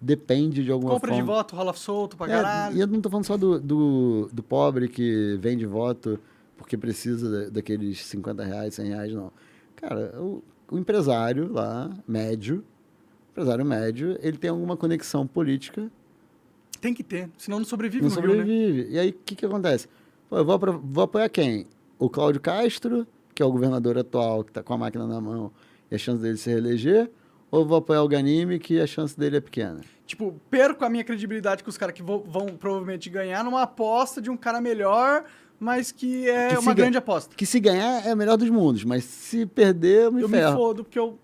Speaker 2: depende de alguma
Speaker 1: Compra
Speaker 2: forma.
Speaker 1: de voto, rola solto pra caralho.
Speaker 2: E eu não tô falando só do pobre que vende voto porque precisa daqueles R$50, R$100, não. Cara, o empresário lá, médio, ele tem alguma conexão política.
Speaker 1: Tem que ter, senão não sobrevive
Speaker 2: Não
Speaker 1: no
Speaker 2: sobrevive.
Speaker 1: Rio, né?
Speaker 2: E aí, o que acontece? Pô, eu vou apoiar quem? O Cláudio Castro, que é o governador atual, que está com a máquina na mão, e a chance dele se reeleger? Ou vou apoiar o Ganime, que a chance dele é pequena?
Speaker 1: Tipo, perco a minha credibilidade com os caras que vão provavelmente ganhar numa aposta de um cara melhor, mas que é uma grande aposta.
Speaker 2: Que se ganhar é a melhor dos mundos, mas se perder, eu me ferro.
Speaker 1: Me fodo, porque eu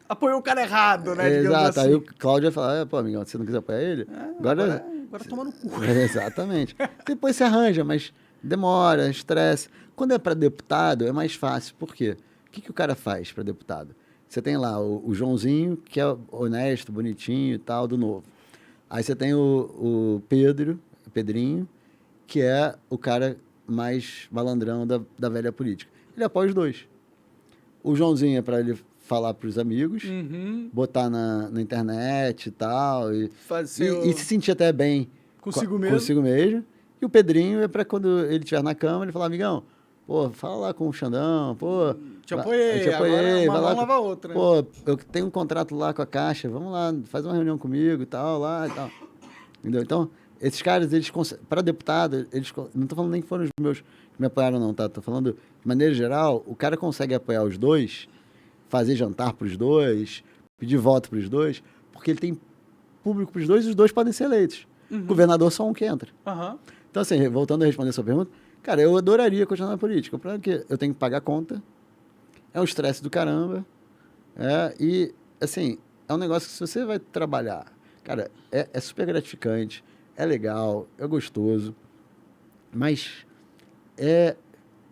Speaker 1: apoiei o cara errado, né?
Speaker 2: Exato,
Speaker 1: assim.
Speaker 2: aí o Cláudio vai falar, pô, amigão, se você não quiser apoiar ele,
Speaker 1: agora toma no cu.
Speaker 2: Exatamente. Depois se arranja, mas demora, estresse. Quando é para deputado, é mais fácil. Por quê? O que o cara faz para deputado? Você tem lá o Joãozinho, que é honesto, bonitinho e tal, do Novo. Aí você tem o Pedrinho, que é o cara mais malandrão da velha política. Ele apoia os dois. O Joãozinho é para ele falar para os amigos, botar na internet e tal, e se sentir até bem
Speaker 1: consigo
Speaker 2: mesmo. E o Pedrinho é para quando ele estiver na cama, ele falar, amigão, pô, fala lá com o Xandão, pô...
Speaker 1: Te apoiei, agora
Speaker 2: vai lá
Speaker 1: lava outra.
Speaker 2: Pô, eu tenho um contrato lá com a Caixa, vamos lá, faz uma reunião comigo e tal, lá e tal. Entendeu? Então, esses caras, eles para deputado, não tô falando nem que foram os meus que me apoiaram não, tá? Tô falando, de maneira geral, o cara consegue apoiar os dois, fazer jantar para os dois, pedir voto para os dois, porque ele tem público para os dois e os dois podem ser eleitos. Governador só um que entra. Então, assim, voltando a responder a sua pergunta, cara, eu adoraria continuar na política. O problema é que eu tenho que pagar conta, é um estresse do caramba, e, assim, é um negócio que se você vai trabalhar, cara, é super gratificante, é legal, é gostoso, mas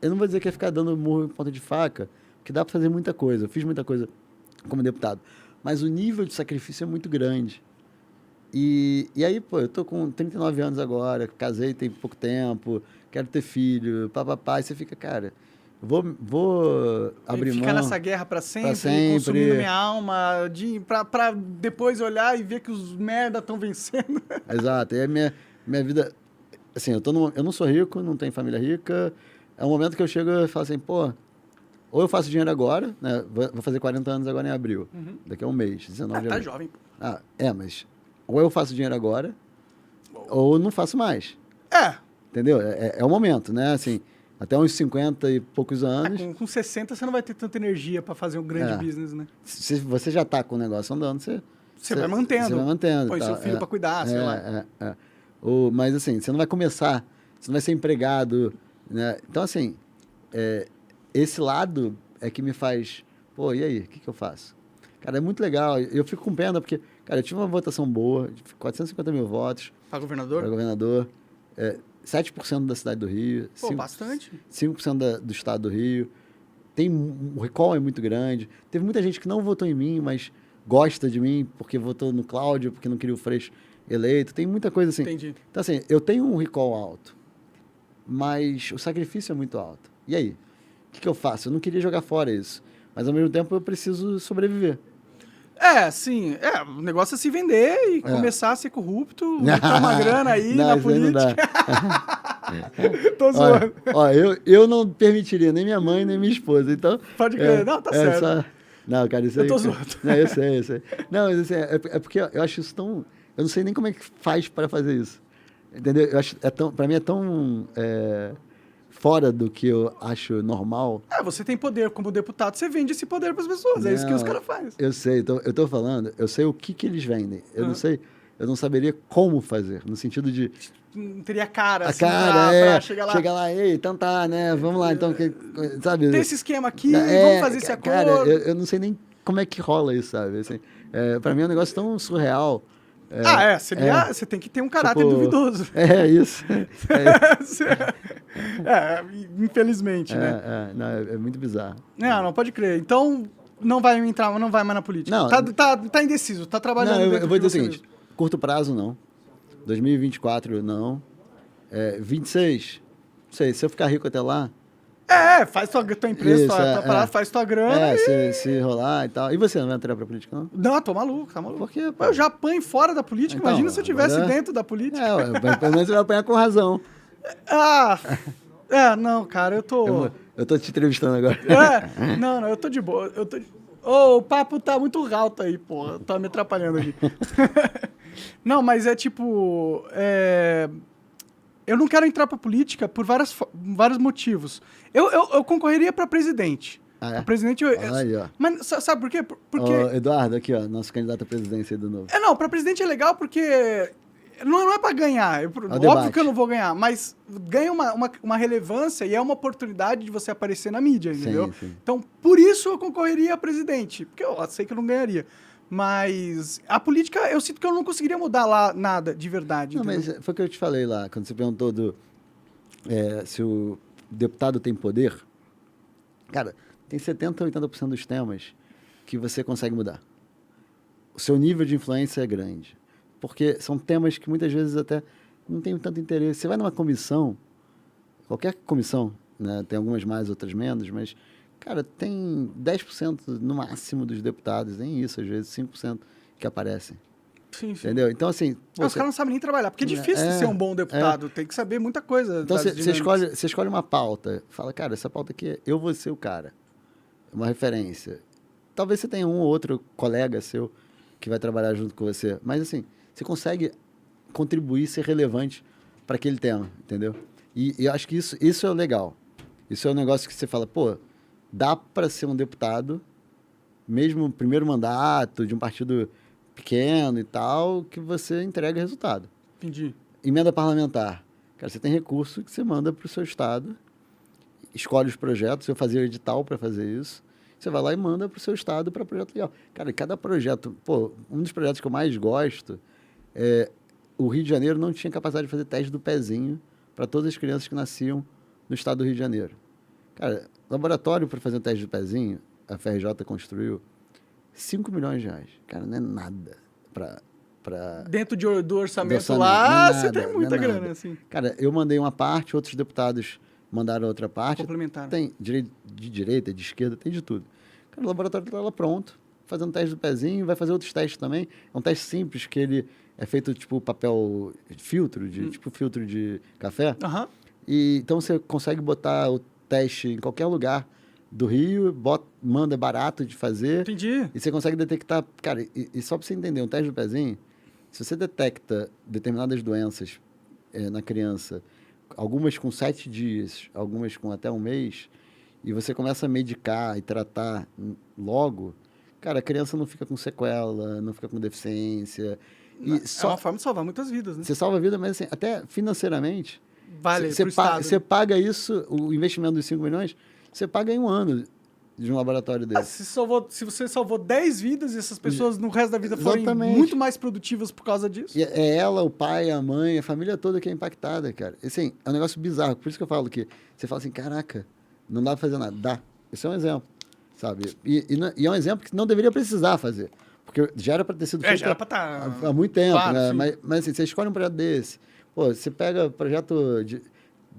Speaker 2: eu não vou dizer que é ficar dando murro em ponta de faca, porque dá para fazer muita coisa. Eu fiz muita coisa como deputado. Mas o nível de sacrifício é muito grande. E aí, pô, eu tô com 39 anos agora, casei tem pouco tempo, quero ter filho, papapá, e você fica, cara, vou abrir
Speaker 1: ficar
Speaker 2: mão.
Speaker 1: nessa guerra pra sempre,
Speaker 2: sempre.
Speaker 1: consumindo minha alma, pra depois olhar e ver que os merda estão vencendo.
Speaker 2: Exato. E a minha vida, assim, eu não sou rico, não tenho família rica. É um momento que eu chego e falo assim, pô, ou eu faço dinheiro agora, né? Vou fazer 40 anos agora em abril, daqui a um mês, 19 de
Speaker 1: Tá
Speaker 2: abril.
Speaker 1: jovem.
Speaker 2: Mas ou eu faço dinheiro agora, ou não faço mais. Entendeu? É o momento, né? Assim, até uns 50 e poucos anos.
Speaker 1: Com 60 você não vai ter tanta energia pra fazer um grande business, né?
Speaker 2: Se você já tá com o negócio andando,
Speaker 1: Você vai mantendo.
Speaker 2: Você vai mantendo.
Speaker 1: Põe seu filho pra cuidar, sei lá.
Speaker 2: Mas assim, você não vai começar, você não vai ser empregado, né? Então, assim, esse lado é que me faz, pô, e aí, o que eu faço? Cara, é muito legal. Eu fico com pena, porque, cara, eu tive uma votação boa, de 450 mil votos.
Speaker 1: Pra governador?
Speaker 2: Para governador. 7% da cidade do Rio.
Speaker 1: Pô, bastante.
Speaker 2: 5% do estado do Rio. O recall é muito grande. Teve muita gente que não votou em mim, mas gosta de mim porque votou no Cláudio, porque não queria o Freixo eleito. Tem muita coisa assim.
Speaker 1: Entendi.
Speaker 2: Então, assim, eu tenho um recall alto, mas o sacrifício é muito alto. E aí? O que eu faço? Eu não queria jogar fora isso. Mas, ao mesmo tempo, eu preciso sobreviver.
Speaker 1: Sim. O negócio é se vender e começar a ser corrupto, botar uma grana aí na política. Tô zoando.
Speaker 2: Eu não permitiria nem minha mãe, nem minha esposa. Então,
Speaker 1: pode crer. Não, tá certo.
Speaker 2: Não, cara, isso aí...
Speaker 1: Eu tô zoando.
Speaker 2: Não, eu sei. Não, mas assim, é porque eu acho isso tão... Eu não sei nem como é que faz para fazer isso. Entendeu? Eu acho, para mim é tão fora do que eu acho normal.
Speaker 1: Você tem poder como deputado, você vende esse poder para as pessoas. É isso que os caras fazem.
Speaker 2: Eu sei, eu tô falando, eu sei o que eles vendem. Eu não sei, eu não saberia como fazer, no sentido de...
Speaker 1: Não teria cara, assim,
Speaker 2: pra
Speaker 1: chegar lá.
Speaker 2: Chegar lá, então tá, né, vamos lá, então, sabe?
Speaker 1: Tem esse esquema aqui, vamos fazer esse acordo.
Speaker 2: Cara, eu não sei nem como é que rola isso, sabe? Assim, pra mim é um negócio tão surreal.
Speaker 1: Você tem que ter um caráter duvidoso.
Speaker 2: Isso.
Speaker 1: Infelizmente, né?
Speaker 2: Não, é muito bizarro.
Speaker 1: Não, pode crer. Então, não vai mais na política.
Speaker 2: Não,
Speaker 1: tá indeciso, tá trabalhando.
Speaker 2: Não, eu vou dizer o seguinte, curto prazo não, 2024 não, 26, não sei, se eu ficar rico até lá...
Speaker 1: faz tua empresa, tua parada, faz tua grana
Speaker 2: se rolar e tal. E você não vai entrar pra política, não?
Speaker 1: Não, tô maluco, tá maluco.
Speaker 2: Por quê, pô?
Speaker 1: Eu já apanho fora da política,
Speaker 2: Então,
Speaker 1: imagina se eu estivesse dentro da política.
Speaker 2: Pelo menos você vai apanhar com razão.
Speaker 1: Não, cara, eu tô...
Speaker 2: Eu tô te entrevistando agora.
Speaker 1: Não, eu tô de boa. O papo tá muito alto aí, pô. Tá me atrapalhando aqui. Não, mas é tipo... Eu não quero entrar pra política por vários motivos. Eu concorreria pra presidente. Pra presidente...
Speaker 2: Aí, ó.
Speaker 1: Mas sabe por quê? Porque...
Speaker 2: Eduardo, aqui, ó, nosso candidato à presidência aí do novo.
Speaker 1: Não, pra presidente é legal porque... Não é pra ganhar. Óbvio
Speaker 2: debate.
Speaker 1: que eu não vou ganhar, mas ganha uma relevância e é uma oportunidade de você aparecer na mídia, entendeu?
Speaker 2: Sim.
Speaker 1: Então, por isso eu concorreria a presidente. Porque eu sei que eu não ganharia. Mas a política, eu sinto que eu não conseguiria mudar lá nada de verdade.
Speaker 2: Não,
Speaker 1: entendeu?
Speaker 2: mas foi o que eu te falei lá, quando você perguntou se o deputado tem poder. Cara, tem 70% a 80% dos temas que você consegue mudar. O seu nível de influência é grande. Porque são temas que muitas vezes até não tem tanto interesse. Você vai numa comissão, qualquer comissão, né, tem algumas mais, outras menos, mas, cara, tem 10% no máximo dos deputados, nem isso, às vezes 5% que aparecem.
Speaker 1: Sim.
Speaker 2: Entendeu? Então, assim...
Speaker 1: Os caras não sabem nem trabalhar, porque é difícil ser um bom deputado, tem que saber muita coisa.
Speaker 2: Então, você escolhe uma pauta, fala, cara, essa pauta aqui, eu vou ser o cara, uma referência. Talvez você tenha um ou outro colega seu que vai trabalhar junto com você, mas, assim... Você consegue contribuir, ser relevante para aquele tema, entendeu? E eu acho que isso é o legal. Isso é um negócio que você fala, pô, dá para ser um deputado, mesmo no primeiro mandato, de um partido pequeno e tal, que você entrega resultado.
Speaker 1: Entendi.
Speaker 2: Emenda parlamentar. Cara, você tem recurso que você manda para o seu estado, escolhe os projetos, eu fazia o edital para fazer isso, você vai lá e manda para o seu estado para projeto legal. Cara, cada projeto... Pô, um dos projetos que eu mais gosto... o Rio de Janeiro não tinha capacidade de fazer teste do pezinho para todas as crianças que nasciam no estado do Rio de Janeiro. Cara, laboratório para fazer um teste de pezinho, a FRJ construiu 5 milhões de reais. Cara, não é nada para
Speaker 1: Dentro do orçamento
Speaker 2: não é
Speaker 1: lá,
Speaker 2: nada,
Speaker 1: você tem
Speaker 2: não é
Speaker 1: muita
Speaker 2: nada.
Speaker 1: grana, assim.
Speaker 2: Cara, eu mandei uma parte, outros deputados mandaram outra parte.
Speaker 1: Complementaram.
Speaker 2: Tem de direita, de esquerda, tem de tudo. Cara, o laboratório está lá pronto, fazendo teste do pezinho, vai fazer outros testes também. É um teste simples, que ele é feito tipo papel filtro, tipo filtro de café.
Speaker 1: Aham.
Speaker 2: E, então você consegue botar o teste em qualquer lugar do Rio, manda barato de fazer.
Speaker 1: Entendi.
Speaker 2: E você consegue detectar. Cara, e só para você entender, um teste do pezinho, se você detecta determinadas doenças na criança, algumas com 7 dias, algumas com até um mês, e você começa a medicar e tratar logo, cara, a criança não fica com sequela, não fica com deficiência. E
Speaker 1: É uma forma de salvar muitas vidas, né?
Speaker 2: você salva a vida, mas assim, até financeiramente,
Speaker 1: Vale
Speaker 2: você
Speaker 1: pro Estado.
Speaker 2: você paga isso, o investimento dos 5 milhões, você paga em um ano de um laboratório
Speaker 1: Ah,
Speaker 2: desse.
Speaker 1: se você salvou 10 vidas e essas pessoas no resto da vida forem
Speaker 2: Exatamente.
Speaker 1: muito mais produtivas por causa disso.
Speaker 2: E é ela, o pai, a mãe, a família toda que é impactada, cara. Assim, é um negócio bizarro. Por isso que eu falo que você fala assim, caraca, não dá pra fazer nada. Dá. Esse é um exemplo, sabe? E é um exemplo que não deveria precisar fazer. Porque já era para ter sido feito
Speaker 1: já era pra estar...
Speaker 2: há muito tempo,
Speaker 1: Claro,
Speaker 2: né?
Speaker 1: sim.
Speaker 2: Mas assim, você escolhe um projeto desse. Pô, você pega projeto de...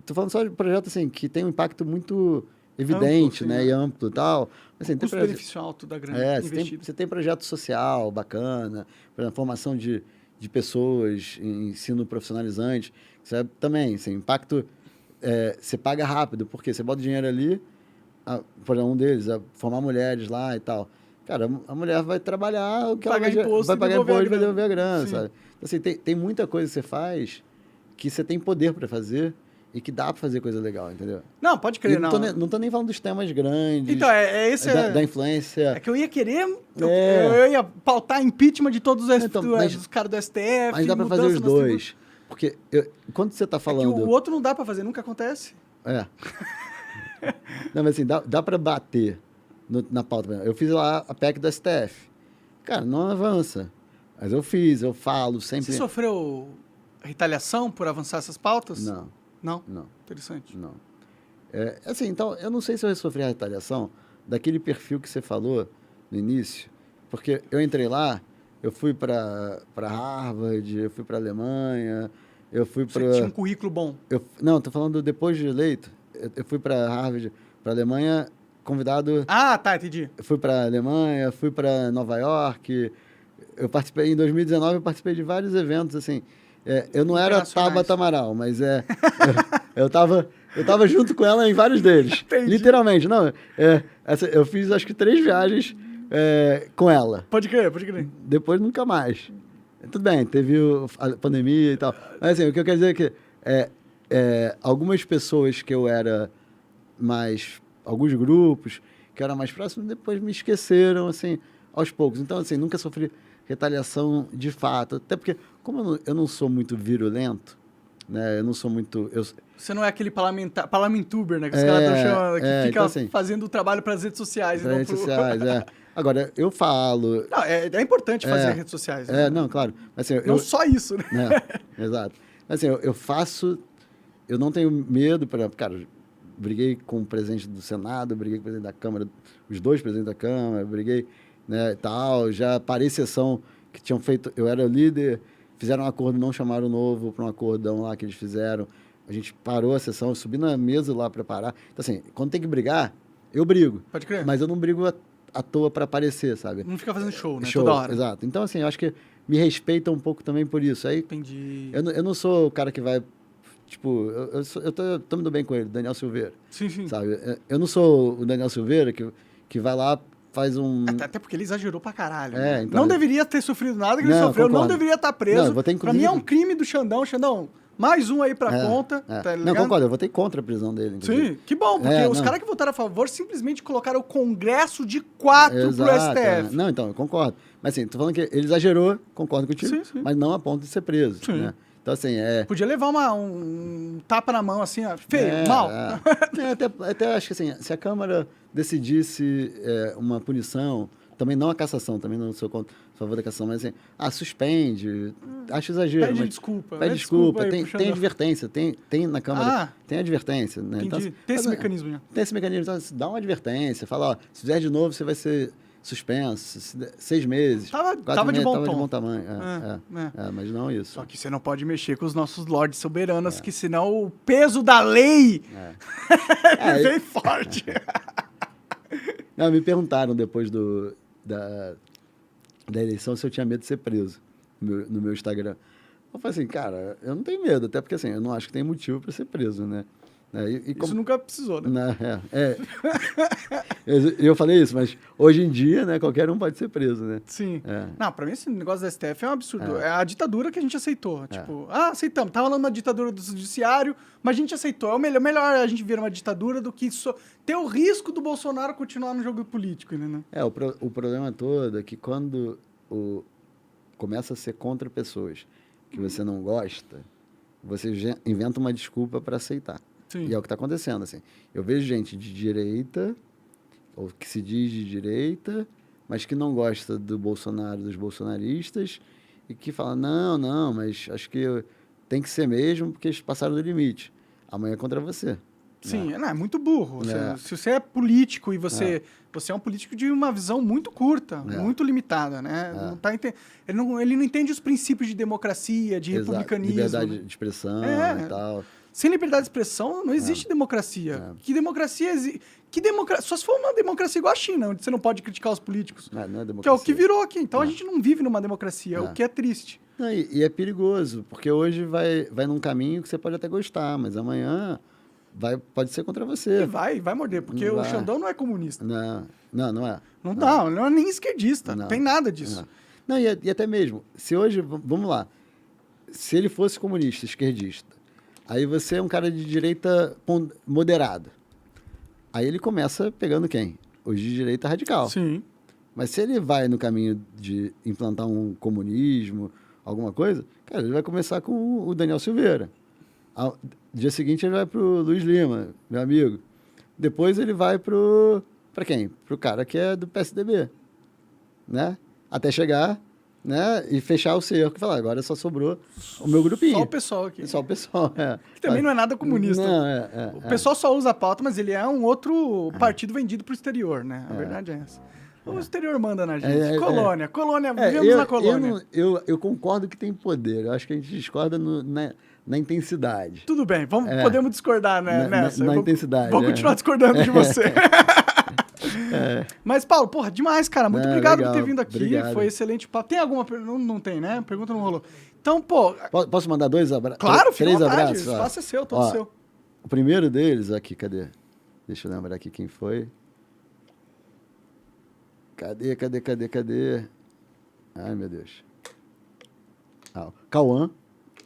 Speaker 2: Tô falando só de projeto, assim, que tem um impacto muito evidente,
Speaker 1: Amplo, sim,
Speaker 2: né?
Speaker 1: é.
Speaker 2: E amplo e tal. Mas, assim, tem
Speaker 1: Custo-benefício alto da grana
Speaker 2: você
Speaker 1: investida.
Speaker 2: tem projeto social bacana, por exemplo, formação de pessoas, ensino profissionalizante. Também, assim, impacto... você paga rápido, porque você bota o dinheiro ali, por exemplo, um deles, formar mulheres lá e tal. Cara, a mulher vai trabalhar, o que
Speaker 1: Pagar
Speaker 2: ela
Speaker 1: imposto
Speaker 2: vai
Speaker 1: e
Speaker 2: pagar
Speaker 1: devolver a
Speaker 2: imposto e vai
Speaker 1: grana.
Speaker 2: devolver a grana,
Speaker 1: Sim.
Speaker 2: sabe? Então, assim, tem muita coisa que você faz que você tem poder para fazer e que dá para fazer coisa legal, entendeu?
Speaker 1: Não, pode
Speaker 2: E
Speaker 1: crer,
Speaker 2: não
Speaker 1: não.
Speaker 2: tô nem falando dos temas grandes,
Speaker 1: Então, esse
Speaker 2: da influência.
Speaker 1: É que eu ia querer...
Speaker 2: É.
Speaker 1: Eu ia pautar impeachment de todos os,
Speaker 2: Então,
Speaker 1: dos caras do STF.
Speaker 2: Mas dá para fazer
Speaker 1: mudança
Speaker 2: os
Speaker 1: nas
Speaker 2: dois. Porque quando você está
Speaker 1: É que
Speaker 2: falando...
Speaker 1: o outro não dá pra fazer, nunca acontece.
Speaker 2: É. Não, mas assim, dá para bater na pauta. Eu fiz lá a PEC do STF. Cara, não avança. Mas eu falo sempre...
Speaker 1: Você sofreu retaliação por avançar essas pautas?
Speaker 2: Não,
Speaker 1: Não?
Speaker 2: não,
Speaker 1: Interessante.
Speaker 2: não. Assim, então, eu não sei se eu sofri a retaliação daquele perfil que você falou no início, porque eu entrei lá, eu fui para Harvard, eu fui para Alemanha, eu fui
Speaker 1: Você
Speaker 2: para...
Speaker 1: tinha um currículo bom.
Speaker 2: Não, tô falando depois de eleito. Eu fui para Harvard, para Alemanha, convidado.
Speaker 1: Ah, tá, entendi.
Speaker 2: Eu fui para Alemanha, fui para Nova York. Eu participei em 2019, eu participei de vários eventos assim. Eu não era Tabata Amaral, mas eu tava junto com ela em vários deles.
Speaker 1: Entendi.
Speaker 2: Literalmente, não. Eu fiz acho que 3 viagens com ela.
Speaker 1: Pode crer, pode crer.
Speaker 2: Depois nunca mais. Tudo bem, teve a pandemia e tal. Mas assim, o que eu quero dizer é que algumas pessoas que eu era mais... Alguns grupos que eu era mais próximo, depois me esqueceram, assim, aos poucos. Então, assim, nunca sofri retaliação de fato. Até porque, como eu não sou muito virulento, né? Eu não sou muito...
Speaker 1: Você não é aquele parlamentuber, né? Que os caras chamam, que fica
Speaker 2: então, assim,
Speaker 1: fazendo o trabalho para as redes sociais.
Speaker 2: Para redes sociais, Agora, eu falo...
Speaker 1: Não, é importante fazer redes sociais. Né?
Speaker 2: Não, claro. Mas, assim,
Speaker 1: não só isso, né?
Speaker 2: Exato. Mas, assim, eu faço... Eu não tenho medo para... Cara, briguei com o presidente do Senado, briguei com o presidente da Câmara, os 2 presidentes da Câmara, briguei, né, tal, já parei sessão que tinham feito, eu era líder, fizeram um acordo, não chamaram o novo para um acordão lá que eles fizeram, a gente parou a sessão, eu subi na mesa lá para parar. Então, assim, quando tem que brigar, eu brigo.
Speaker 1: Pode crer.
Speaker 2: Mas eu não brigo à toa para aparecer, sabe?
Speaker 1: Não fica fazendo show, né?
Speaker 2: Show,
Speaker 1: toda hora.
Speaker 2: Exato. Então, assim, eu acho que me respeita um pouco também por isso. Aí,
Speaker 1: Entendi.
Speaker 2: Eu não sou o cara que vai... Tipo, eu tô me dando bem com ele, Daniel Silveira.
Speaker 1: Sim, sim.
Speaker 2: Sabe? Eu não sou o Daniel Silveira que vai lá, faz um...
Speaker 1: Até porque ele exagerou pra caralho.
Speaker 2: Então,
Speaker 1: não deveria ter sofrido nada que ele sofreu,
Speaker 2: concordo.
Speaker 1: não deveria estar preso.
Speaker 2: Não, vou ter,
Speaker 1: pra mim é um crime do Xandão. Xandão, mais um aí pra conta. Tá
Speaker 2: não, concordo, eu votei contra a prisão dele. Inclusive.
Speaker 1: Sim, que bom, porque os caras que votaram a favor simplesmente colocaram o Congresso de 4 pro STF.
Speaker 2: Não, então, eu concordo. Mas assim, tô falando que ele exagerou, concordo contigo,
Speaker 1: sim.
Speaker 2: mas não a ponto de ser preso.
Speaker 1: Sim.
Speaker 2: Né? Então, assim,
Speaker 1: Podia levar um tapa na mão, assim, ó, feio, mal.
Speaker 2: Até acho que assim, se a Câmara decidisse uma punição também não a cassação, também não sou a favor da cassação, mas assim, suspende, acho exagero.
Speaker 1: Pede
Speaker 2: mas
Speaker 1: desculpa.
Speaker 2: Pede desculpa,
Speaker 1: aí,
Speaker 2: tem advertência, tem na Câmara, tem advertência. Né?
Speaker 1: Entendi.
Speaker 2: Então,
Speaker 1: Tem esse mecanismo já.
Speaker 2: Tem esse mecanismo, então dá uma advertência, fala, ó, se fizer de novo, você vai ser suspenso, 6 meses.
Speaker 1: Tava
Speaker 2: meses,
Speaker 1: de bom
Speaker 2: tava
Speaker 1: tom.
Speaker 2: de bom tamanho. Mas não isso.
Speaker 1: Só que você não pode mexer com os nossos lords soberanos, que senão o peso da lei vem forte.
Speaker 2: Não, me perguntaram depois da eleição se eu tinha medo de ser preso no meu Instagram. Eu falei assim, cara, eu não tenho medo, até porque assim, eu não acho que tem motivo para ser preso, né?
Speaker 1: Isso nunca precisou, né?
Speaker 2: Eu falei isso, mas hoje em dia, né, qualquer um pode ser preso, né?
Speaker 1: Sim. Não, pra mim esse negócio da STF é um absurdo. É a ditadura que a gente aceitou. Tipo, aceitamos. Tava falando uma ditadura do judiciário, mas a gente aceitou. É o melhor a gente vir uma ditadura do que ter o risco do Bolsonaro continuar no jogo político, né?
Speaker 2: O problema todo é que quando começa a ser contra pessoas que você não gosta, você inventa uma desculpa para aceitar.
Speaker 1: Sim.
Speaker 2: E é o que está acontecendo, assim. Eu vejo gente de direita, ou que se diz de direita, mas que não gosta do Bolsonaro, dos bolsonaristas, e que fala, não, mas acho que tem que ser mesmo, porque eles passaram do limite. Amanhã é contra você.
Speaker 1: Sim, é muito burro. Se você é político e você é um político de uma visão muito curta, muito limitada, né? Ele não entende os princípios de democracia, de republicanismo.
Speaker 2: Liberdade de expressão e tal.
Speaker 1: Sem liberdade de expressão, não existe democracia. Que democracia existe? Só se for uma democracia igual a China, onde você não pode criticar os políticos.
Speaker 2: Não é democracia.
Speaker 1: Que é o que virou aqui. Então a gente não vive numa democracia, o que é triste.
Speaker 2: E é perigoso, porque hoje vai num caminho que você pode até gostar, mas amanhã pode ser contra você.
Speaker 1: E vai morder, porque o Xandão não é comunista.
Speaker 2: Não é.
Speaker 1: Não é nem esquerdista, não tem nada disso.
Speaker 2: Não, e até mesmo, se hoje, vamos lá, se ele fosse comunista, esquerdista, aí você é um cara de direita moderado. Aí ele começa pegando quem? Os de direita radical.
Speaker 1: Sim.
Speaker 2: Mas se ele vai no caminho de implantar um comunismo, alguma coisa, cara, ele vai começar com o Daniel Silveira. Dia seguinte ele vai pro Luiz Lima, meu amigo. Depois ele vai para quem? Pro cara que é do PSDB, né? Até chegar, né? E fechar o cerco e falar, agora só sobrou o meu grupinho.
Speaker 1: Só o pessoal aqui.
Speaker 2: Só o pessoal,
Speaker 1: Que também não é nada comunista.
Speaker 2: Não,
Speaker 1: o pessoal só usa a pauta, mas ele é um outro partido vendido pro exterior, né? A verdade é essa. O exterior manda na gente. Colônia, vivemos na colônia.
Speaker 2: Eu concordo que tem poder. Eu acho que a gente discorda na intensidade.
Speaker 1: Tudo bem, podemos discordar nessa.
Speaker 2: Na intensidade.
Speaker 1: Vou continuar discordando de você. Mas, Paulo, porra, demais, cara. Muito obrigado por ter vindo aqui. Obrigado. Foi excelente papo. Tem alguma pergunta? Não tem, né? Pergunta não rolou. Então, pô...
Speaker 2: Posso mandar 2 abraços?
Speaker 1: Claro, fica
Speaker 2: 3
Speaker 1: abraços.
Speaker 2: abraços.
Speaker 1: O espaço é seu, todo seu.
Speaker 2: O primeiro deles, aqui, cadê? Deixa eu lembrar aqui quem foi. Cadê? Ai, meu Deus. Cauã,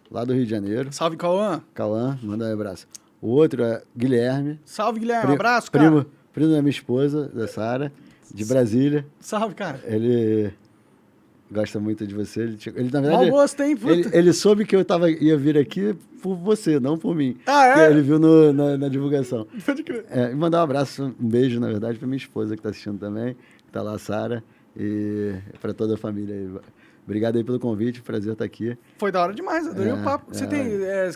Speaker 2: lá do Rio de Janeiro.
Speaker 1: Salve, Cauã.
Speaker 2: Cauã, manda um abraço. O outro é Guilherme.
Speaker 1: Salve, Guilherme. Abraço, cara.
Speaker 2: Primo da minha esposa, da Sara, de Brasília.
Speaker 1: Salve, cara.
Speaker 2: Ele gosta muito de você. Ele na verdade,
Speaker 1: mau gosto, hein?
Speaker 2: Ele soube que eu ia vir aqui por você, não por mim.
Speaker 1: É?
Speaker 2: Ele viu na divulgação.
Speaker 1: Pode crer.
Speaker 2: E mandar um abraço, um beijo, na verdade, para minha esposa que está assistindo também. Tá lá a Sara e para toda a família aí. Obrigado aí pelo convite, prazer estar aqui.
Speaker 1: Foi da hora demais, adorei o papo. Você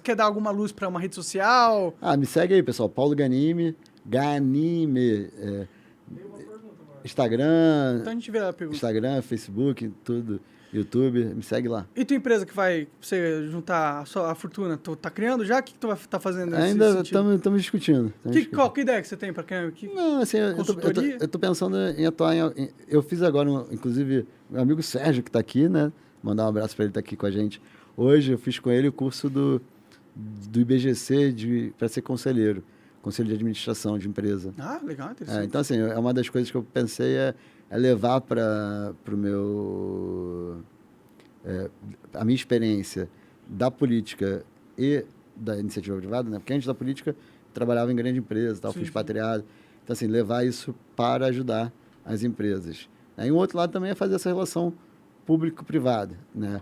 Speaker 1: quer dar alguma luz para uma rede social?
Speaker 2: Me segue aí, pessoal, Paulo Ganime, Instagram,
Speaker 1: Então a gente vê a pergunta.
Speaker 2: Instagram, Facebook, tudo, YouTube, me segue lá.
Speaker 1: E tua empresa que vai você juntar a fortuna, tu tá criando já? O que tu vai estar fazendo nesse
Speaker 2: Ainda
Speaker 1: sentido?
Speaker 2: estamos discutindo.
Speaker 1: Qual que ideia que você tem para quem?
Speaker 2: Não, assim, eu tô pensando em atuar eu fiz agora, inclusive, meu amigo Sérgio, que está aqui, né? Mandar um abraço para ele estar aqui com a gente. Hoje eu fiz com ele o curso do IBGC para ser conselheiro de administração de empresa.
Speaker 1: Legal, interessante.
Speaker 2: Então, assim, é uma das coisas que eu pensei é levar para o meu... a minha experiência da política e da iniciativa privada, né? Porque antes da política, eu trabalhava em grande empresa, fui expatriado. Então, assim, levar isso para ajudar as empresas. E um outro lado também é fazer essa relação público-privada, né?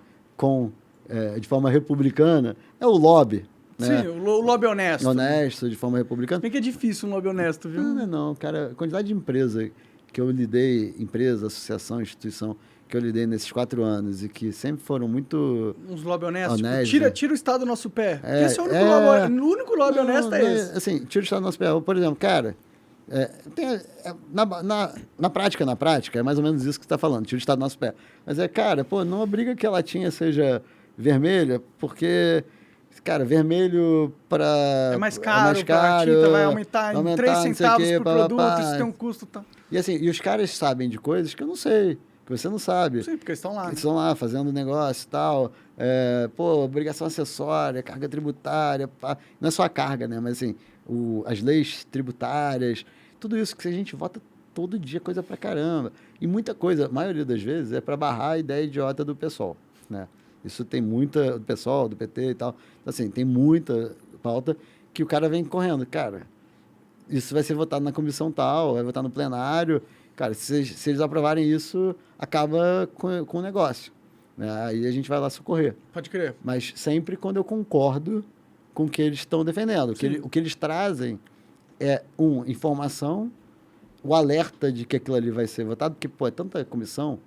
Speaker 2: De forma republicana, é o lobby. Né?
Speaker 1: Sim, o lobby honesto.
Speaker 2: Honesto, de forma republicana.
Speaker 1: Bem que é difícil um lobby honesto, viu?
Speaker 2: Não, cara. A quantidade de empresa que eu lidei, empresa, associação, instituição, que eu lidei nesses 4 anos e que sempre foram muito
Speaker 1: Uns lobby honestos.
Speaker 2: honestos.
Speaker 1: Tipo, tira o Estado do nosso pé.
Speaker 2: É,
Speaker 1: Esse é o único lobby
Speaker 2: não,
Speaker 1: honesto é esse.
Speaker 2: Assim, tira o Estado do nosso pé. Por exemplo, cara, na prática, é mais ou menos isso que você está falando, tira o Estado do nosso pé. Mas cara, pô, não obriga que a latinha seja vermelha, porque, cara, vermelho para...
Speaker 1: É mais caro, a tinta vai aumentar em 3
Speaker 2: não sei o
Speaker 1: centavos
Speaker 2: quê,
Speaker 1: por produto, isso tem um custo. Tá.
Speaker 2: E assim, e os caras sabem de coisas que eu não sei, que você não sabe.
Speaker 1: Sim, porque eles estão lá.
Speaker 2: Eles estão lá fazendo negócio e tal. Obrigação acessória, carga tributária. Não é só a carga, né? Mas assim, as leis tributárias, tudo isso que a gente vota todo dia, coisa pra caramba. E muita coisa, a maioria das vezes, é para barrar a ideia idiota do pessoal, né? Isso tem muita, do pessoal, do PT e tal. Então, assim, tem muita pauta que o cara vem correndo. Cara, isso vai ser votado na comissão tal, vai votar no plenário. Cara, se eles aprovarem isso, acaba com o negócio. Né? Aí a gente vai lá socorrer.
Speaker 1: Pode crer.
Speaker 2: Mas sempre quando eu concordo com o que eles estão defendendo. O que eles trazem é, informação, o alerta de que aquilo ali vai ser votado, porque, pô, é tanta comissão...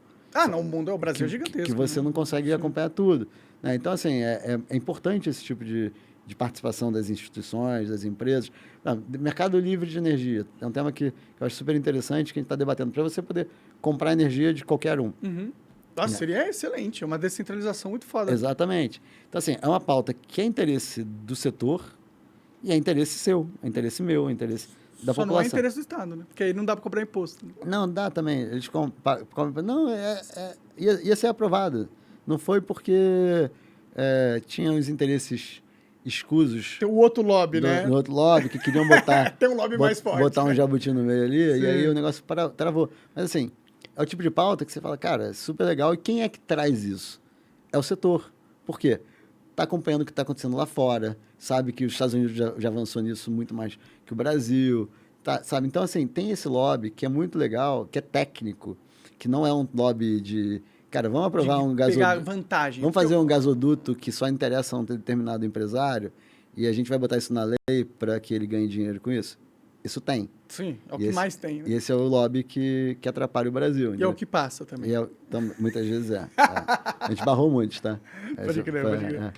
Speaker 1: não, o Brasil é gigantesco.
Speaker 2: Que você não consegue acompanhar tudo. Né? Então, assim, é importante esse tipo de participação das instituições, das empresas. Mercado livre de energia é um tema que eu acho super interessante, que a gente está debatendo, para você poder comprar energia de qualquer um.
Speaker 1: Uhum. Nossa, seria excelente, é uma descentralização muito foda.
Speaker 2: Exatamente. Então, assim, é uma pauta que é interesse do setor e é interesse seu, é interesse meu, é interesse da população.
Speaker 1: Só não é interesse do Estado, né? Porque aí não dá para cobrar imposto.
Speaker 2: Não, dá também. Eles não, ia ser aprovado. Não foi porque tinha os interesses escusos.
Speaker 1: Tem o outro lobby, né?
Speaker 2: No outro lobby, que queriam botar...
Speaker 1: Tem um lobby mais forte.
Speaker 2: Botar um jabuti no meio ali,
Speaker 1: Sim.
Speaker 2: e aí o negócio travou. Mas, assim, é o tipo de pauta que você fala, cara, é super legal. E quem é que traz isso? É o setor. Por quê? Está acompanhando o que está acontecendo lá fora, sabe que os Estados Unidos já avançou nisso muito mais que o Brasil, sabe? Então, assim, tem esse lobby que é muito legal, que é técnico, que não é um lobby de... Cara, vamos aprovar um gasoduto...
Speaker 1: Pegar vantagem.
Speaker 2: Vamos fazer um gasoduto que só interessa a um determinado empresário e a gente vai botar isso na lei para que ele ganhe dinheiro com isso? Isso tem.
Speaker 1: Sim, é o que mais tem. Né?
Speaker 2: E esse é o lobby que atrapalha o Brasil.
Speaker 1: E é o que passa também.
Speaker 2: Então, muitas vezes é. A gente barrou muitos, tá?
Speaker 1: Pode crer, pode crer.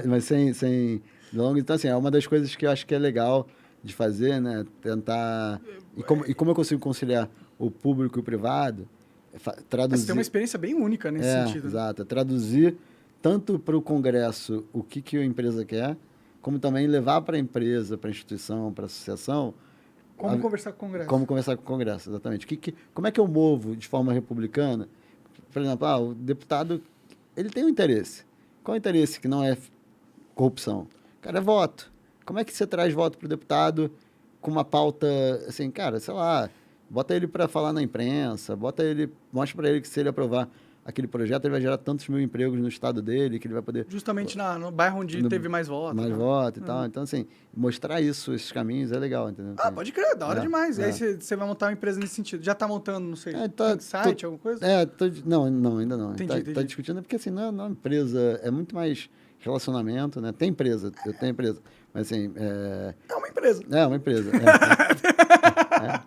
Speaker 2: Mas sem longo. Então, assim, é uma das coisas que eu acho que é legal de fazer, né? Tentar... E como eu consigo conciliar o público e o privado, traduzir...
Speaker 1: Você tem uma experiência bem única nesse sentido.
Speaker 2: Exato. Traduzir tanto para o Congresso o que a empresa quer, como também levar para a empresa, para a instituição, para a associação...
Speaker 1: Como conversar com o Congresso.
Speaker 2: Como conversar com o Congresso, exatamente. Como é que eu movo de forma republicana? Por exemplo, o deputado, ele tem um interesse. Qual é o interesse que não é corrupção? Cara, é voto. Como é que você traz voto para o deputado com uma pauta, assim, cara, sei lá, bota ele para falar na imprensa, mostra para ele que se ele aprovar aquele projeto, ele vai gerar tantos mil empregos no estado dele, que ele vai poder...
Speaker 1: Justamente no bairro onde teve mais voto.
Speaker 2: Mais voto e tal. Então, assim, mostrar esses caminhos é legal, entendeu?
Speaker 1: Pode crer, da hora demais. E aí você vai montar uma empresa nesse sentido. Já está montando, não sei, site, alguma coisa?
Speaker 2: Não, ainda não.
Speaker 1: Entendi.
Speaker 2: Tá discutindo, porque assim, não é uma empresa, é muito mais relacionamento, né? Tem empresa, eu tenho empresa, mas assim...
Speaker 1: É uma empresa.
Speaker 2: É uma empresa.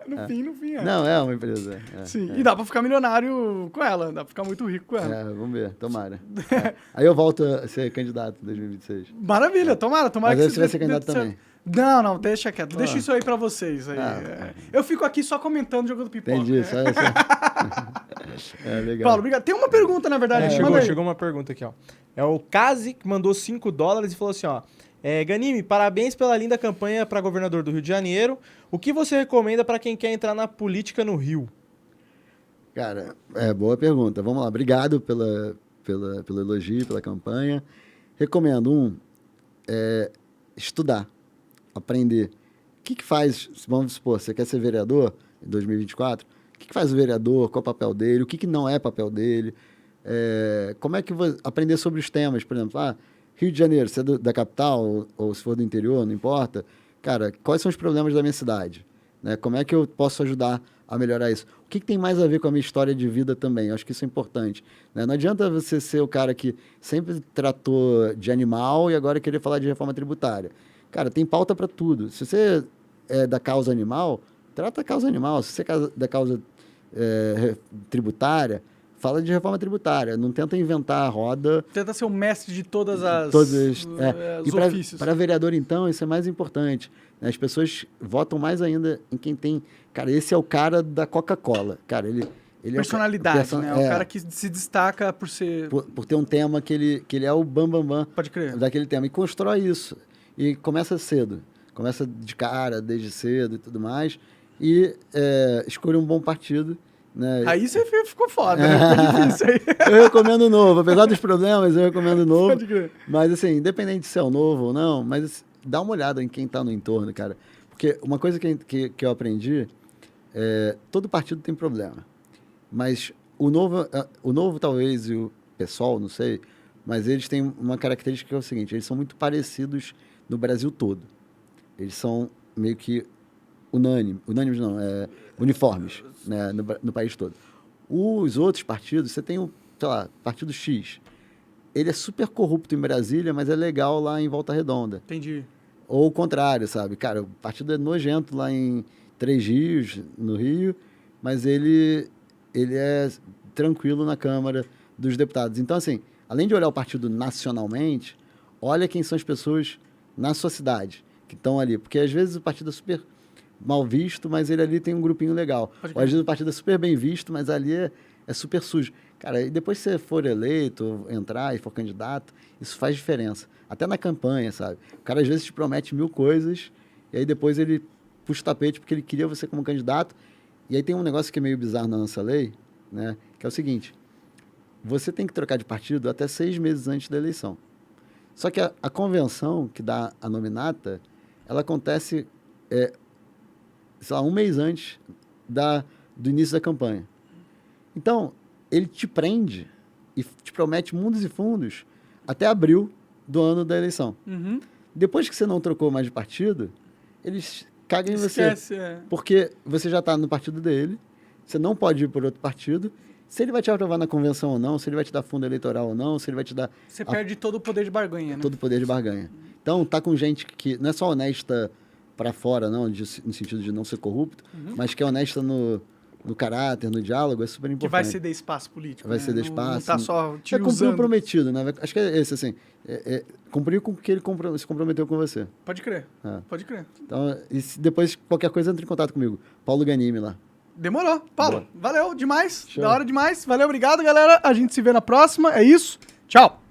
Speaker 1: No fim, é.
Speaker 2: Não, é uma empresa.
Speaker 1: Sim, e dá pra ficar milionário com ela, dá pra ficar muito rico com ela.
Speaker 2: Vamos ver, tomara. Aí eu volto a ser candidato em 2026.
Speaker 1: Maravilha, tomara
Speaker 2: Mas
Speaker 1: que
Speaker 2: você vai ser candidato também.
Speaker 1: Não, deixa quieto. Deixa isso aí pra vocês. Aí. Eu fico aqui só comentando, jogando pipoca.
Speaker 2: Entendi, só. Legal.
Speaker 1: Paulo, obrigado. Tem uma pergunta, na verdade.
Speaker 3: Chegou uma pergunta aqui, ó. É o Kazi, que mandou $5 e falou assim, ó. Ganime, parabéns pela linda campanha para governador do Rio de Janeiro. O que você recomenda para quem quer entrar na política no Rio?
Speaker 2: Cara, boa pergunta. Vamos lá. Obrigado pelo elogio, pela campanha. Recomendo, estudar, aprender. O que faz, vamos supor, você quer ser vereador em 2024? O que faz o vereador? Qual é o papel dele? O que não é papel dele? Como é que aprender sobre os temas? Por exemplo, Rio de Janeiro, se é da capital ou se for do interior, não importa. Cara, quais são os problemas da minha cidade? Né? Como é que eu posso ajudar a melhorar isso? O que tem mais a ver com a minha história de vida também? Eu acho que isso é importante. Né? Não adianta você ser o cara que sempre tratou de animal e agora querer falar de reforma tributária. Cara, tem pauta para tudo. Se você é da causa animal, trata a causa animal. Se você é da causa tributária, fala de reforma tributária. Não tenta inventar a roda.
Speaker 1: Tenta ser o mestre de todos
Speaker 2: os
Speaker 1: ofícios.
Speaker 2: Para vereador, então, isso é mais importante. As pessoas votam mais ainda em quem tem... Cara, esse é o cara da Coca-Cola. Cara, ele
Speaker 1: personalidade, né? O cara que se destaca por ser...
Speaker 2: Por ter um tema que ele é o bam
Speaker 1: Pode crer.
Speaker 2: daquele tema. E constrói isso. E começa cedo. Começa de cara, desde cedo e tudo mais. E escolhe um bom partido. Né?
Speaker 1: Aí você ficou foda, né? Ficou difícil aí.
Speaker 2: Eu recomendo o Novo. Apesar dos problemas, eu recomendo o Novo.
Speaker 1: Pode crer.
Speaker 2: Mas, assim, independente se é o Novo ou não, mas dá uma olhada em quem está no entorno, cara. Porque uma coisa que eu aprendi todo partido tem problema. Mas o Novo talvez, e o PSOL, não sei, mas eles têm uma característica que é o seguinte, eles são muito parecidos no Brasil todo. Eles são meio que unânimes não, uniformes, né, no país todo. Os outros partidos, você tem sei lá, partido X, ele é super corrupto em Brasília, mas é legal lá em Volta Redonda.
Speaker 1: Entendi.
Speaker 2: Ou o contrário, sabe? Cara, o partido é nojento lá em Três Rios, no Rio, mas ele é tranquilo na Câmara dos Deputados. Então, assim, além de olhar o partido nacionalmente, olha quem são as pessoas na sua cidade que estão ali. Porque, às vezes, o partido é super mal visto, mas ele ali tem um grupinho legal. Ou, às vezes, o partido é super bem visto, mas ali é super sujo. Cara, e depois que você for eleito, entrar e for candidato, isso faz diferença. Até na campanha, sabe? O cara, às vezes, te promete 1000 coisas e aí depois ele puxa o tapete porque ele queria você como candidato. E aí tem um negócio que é meio bizarro na nossa lei, né? Que é o seguinte, você tem que trocar de partido até 6 meses antes da eleição. Só que a convenção que dá a nominata, ela acontece, sei lá, 1 mês antes do início da campanha. Então, ele te prende e te promete mundos e fundos até abril do ano da eleição.
Speaker 1: Uhum.
Speaker 2: Depois que você não trocou mais de partido, eles cagam em você. Porque você já está no partido dele, você não pode ir por outro partido. Se ele vai te aprovar na convenção ou não, se ele vai te dar fundo eleitoral ou não, se ele vai te dar...
Speaker 1: Você perde todo o poder de barganha, né?
Speaker 2: Todo o poder de barganha. Então, tá com gente que não é só honesta para fora, não, no sentido de não ser corrupto, mas que é honesta no caráter, no diálogo, é super importante.
Speaker 1: Que vai ceder espaço político,
Speaker 2: vai ceder espaço.
Speaker 1: Não tá só te
Speaker 2: usando. Cumpriu o prometido, né? Acho que é esse, assim. Cumpriu com o que ele se comprometeu com você.
Speaker 1: Pode crer. Pode crer.
Speaker 2: Então, e depois, qualquer coisa, entre em contato comigo. Paulo Ganimi lá.
Speaker 1: Demorou. Paulo, valeu demais. Show. Da hora demais. Valeu, obrigado, galera. A gente se vê na próxima. É isso. Tchau.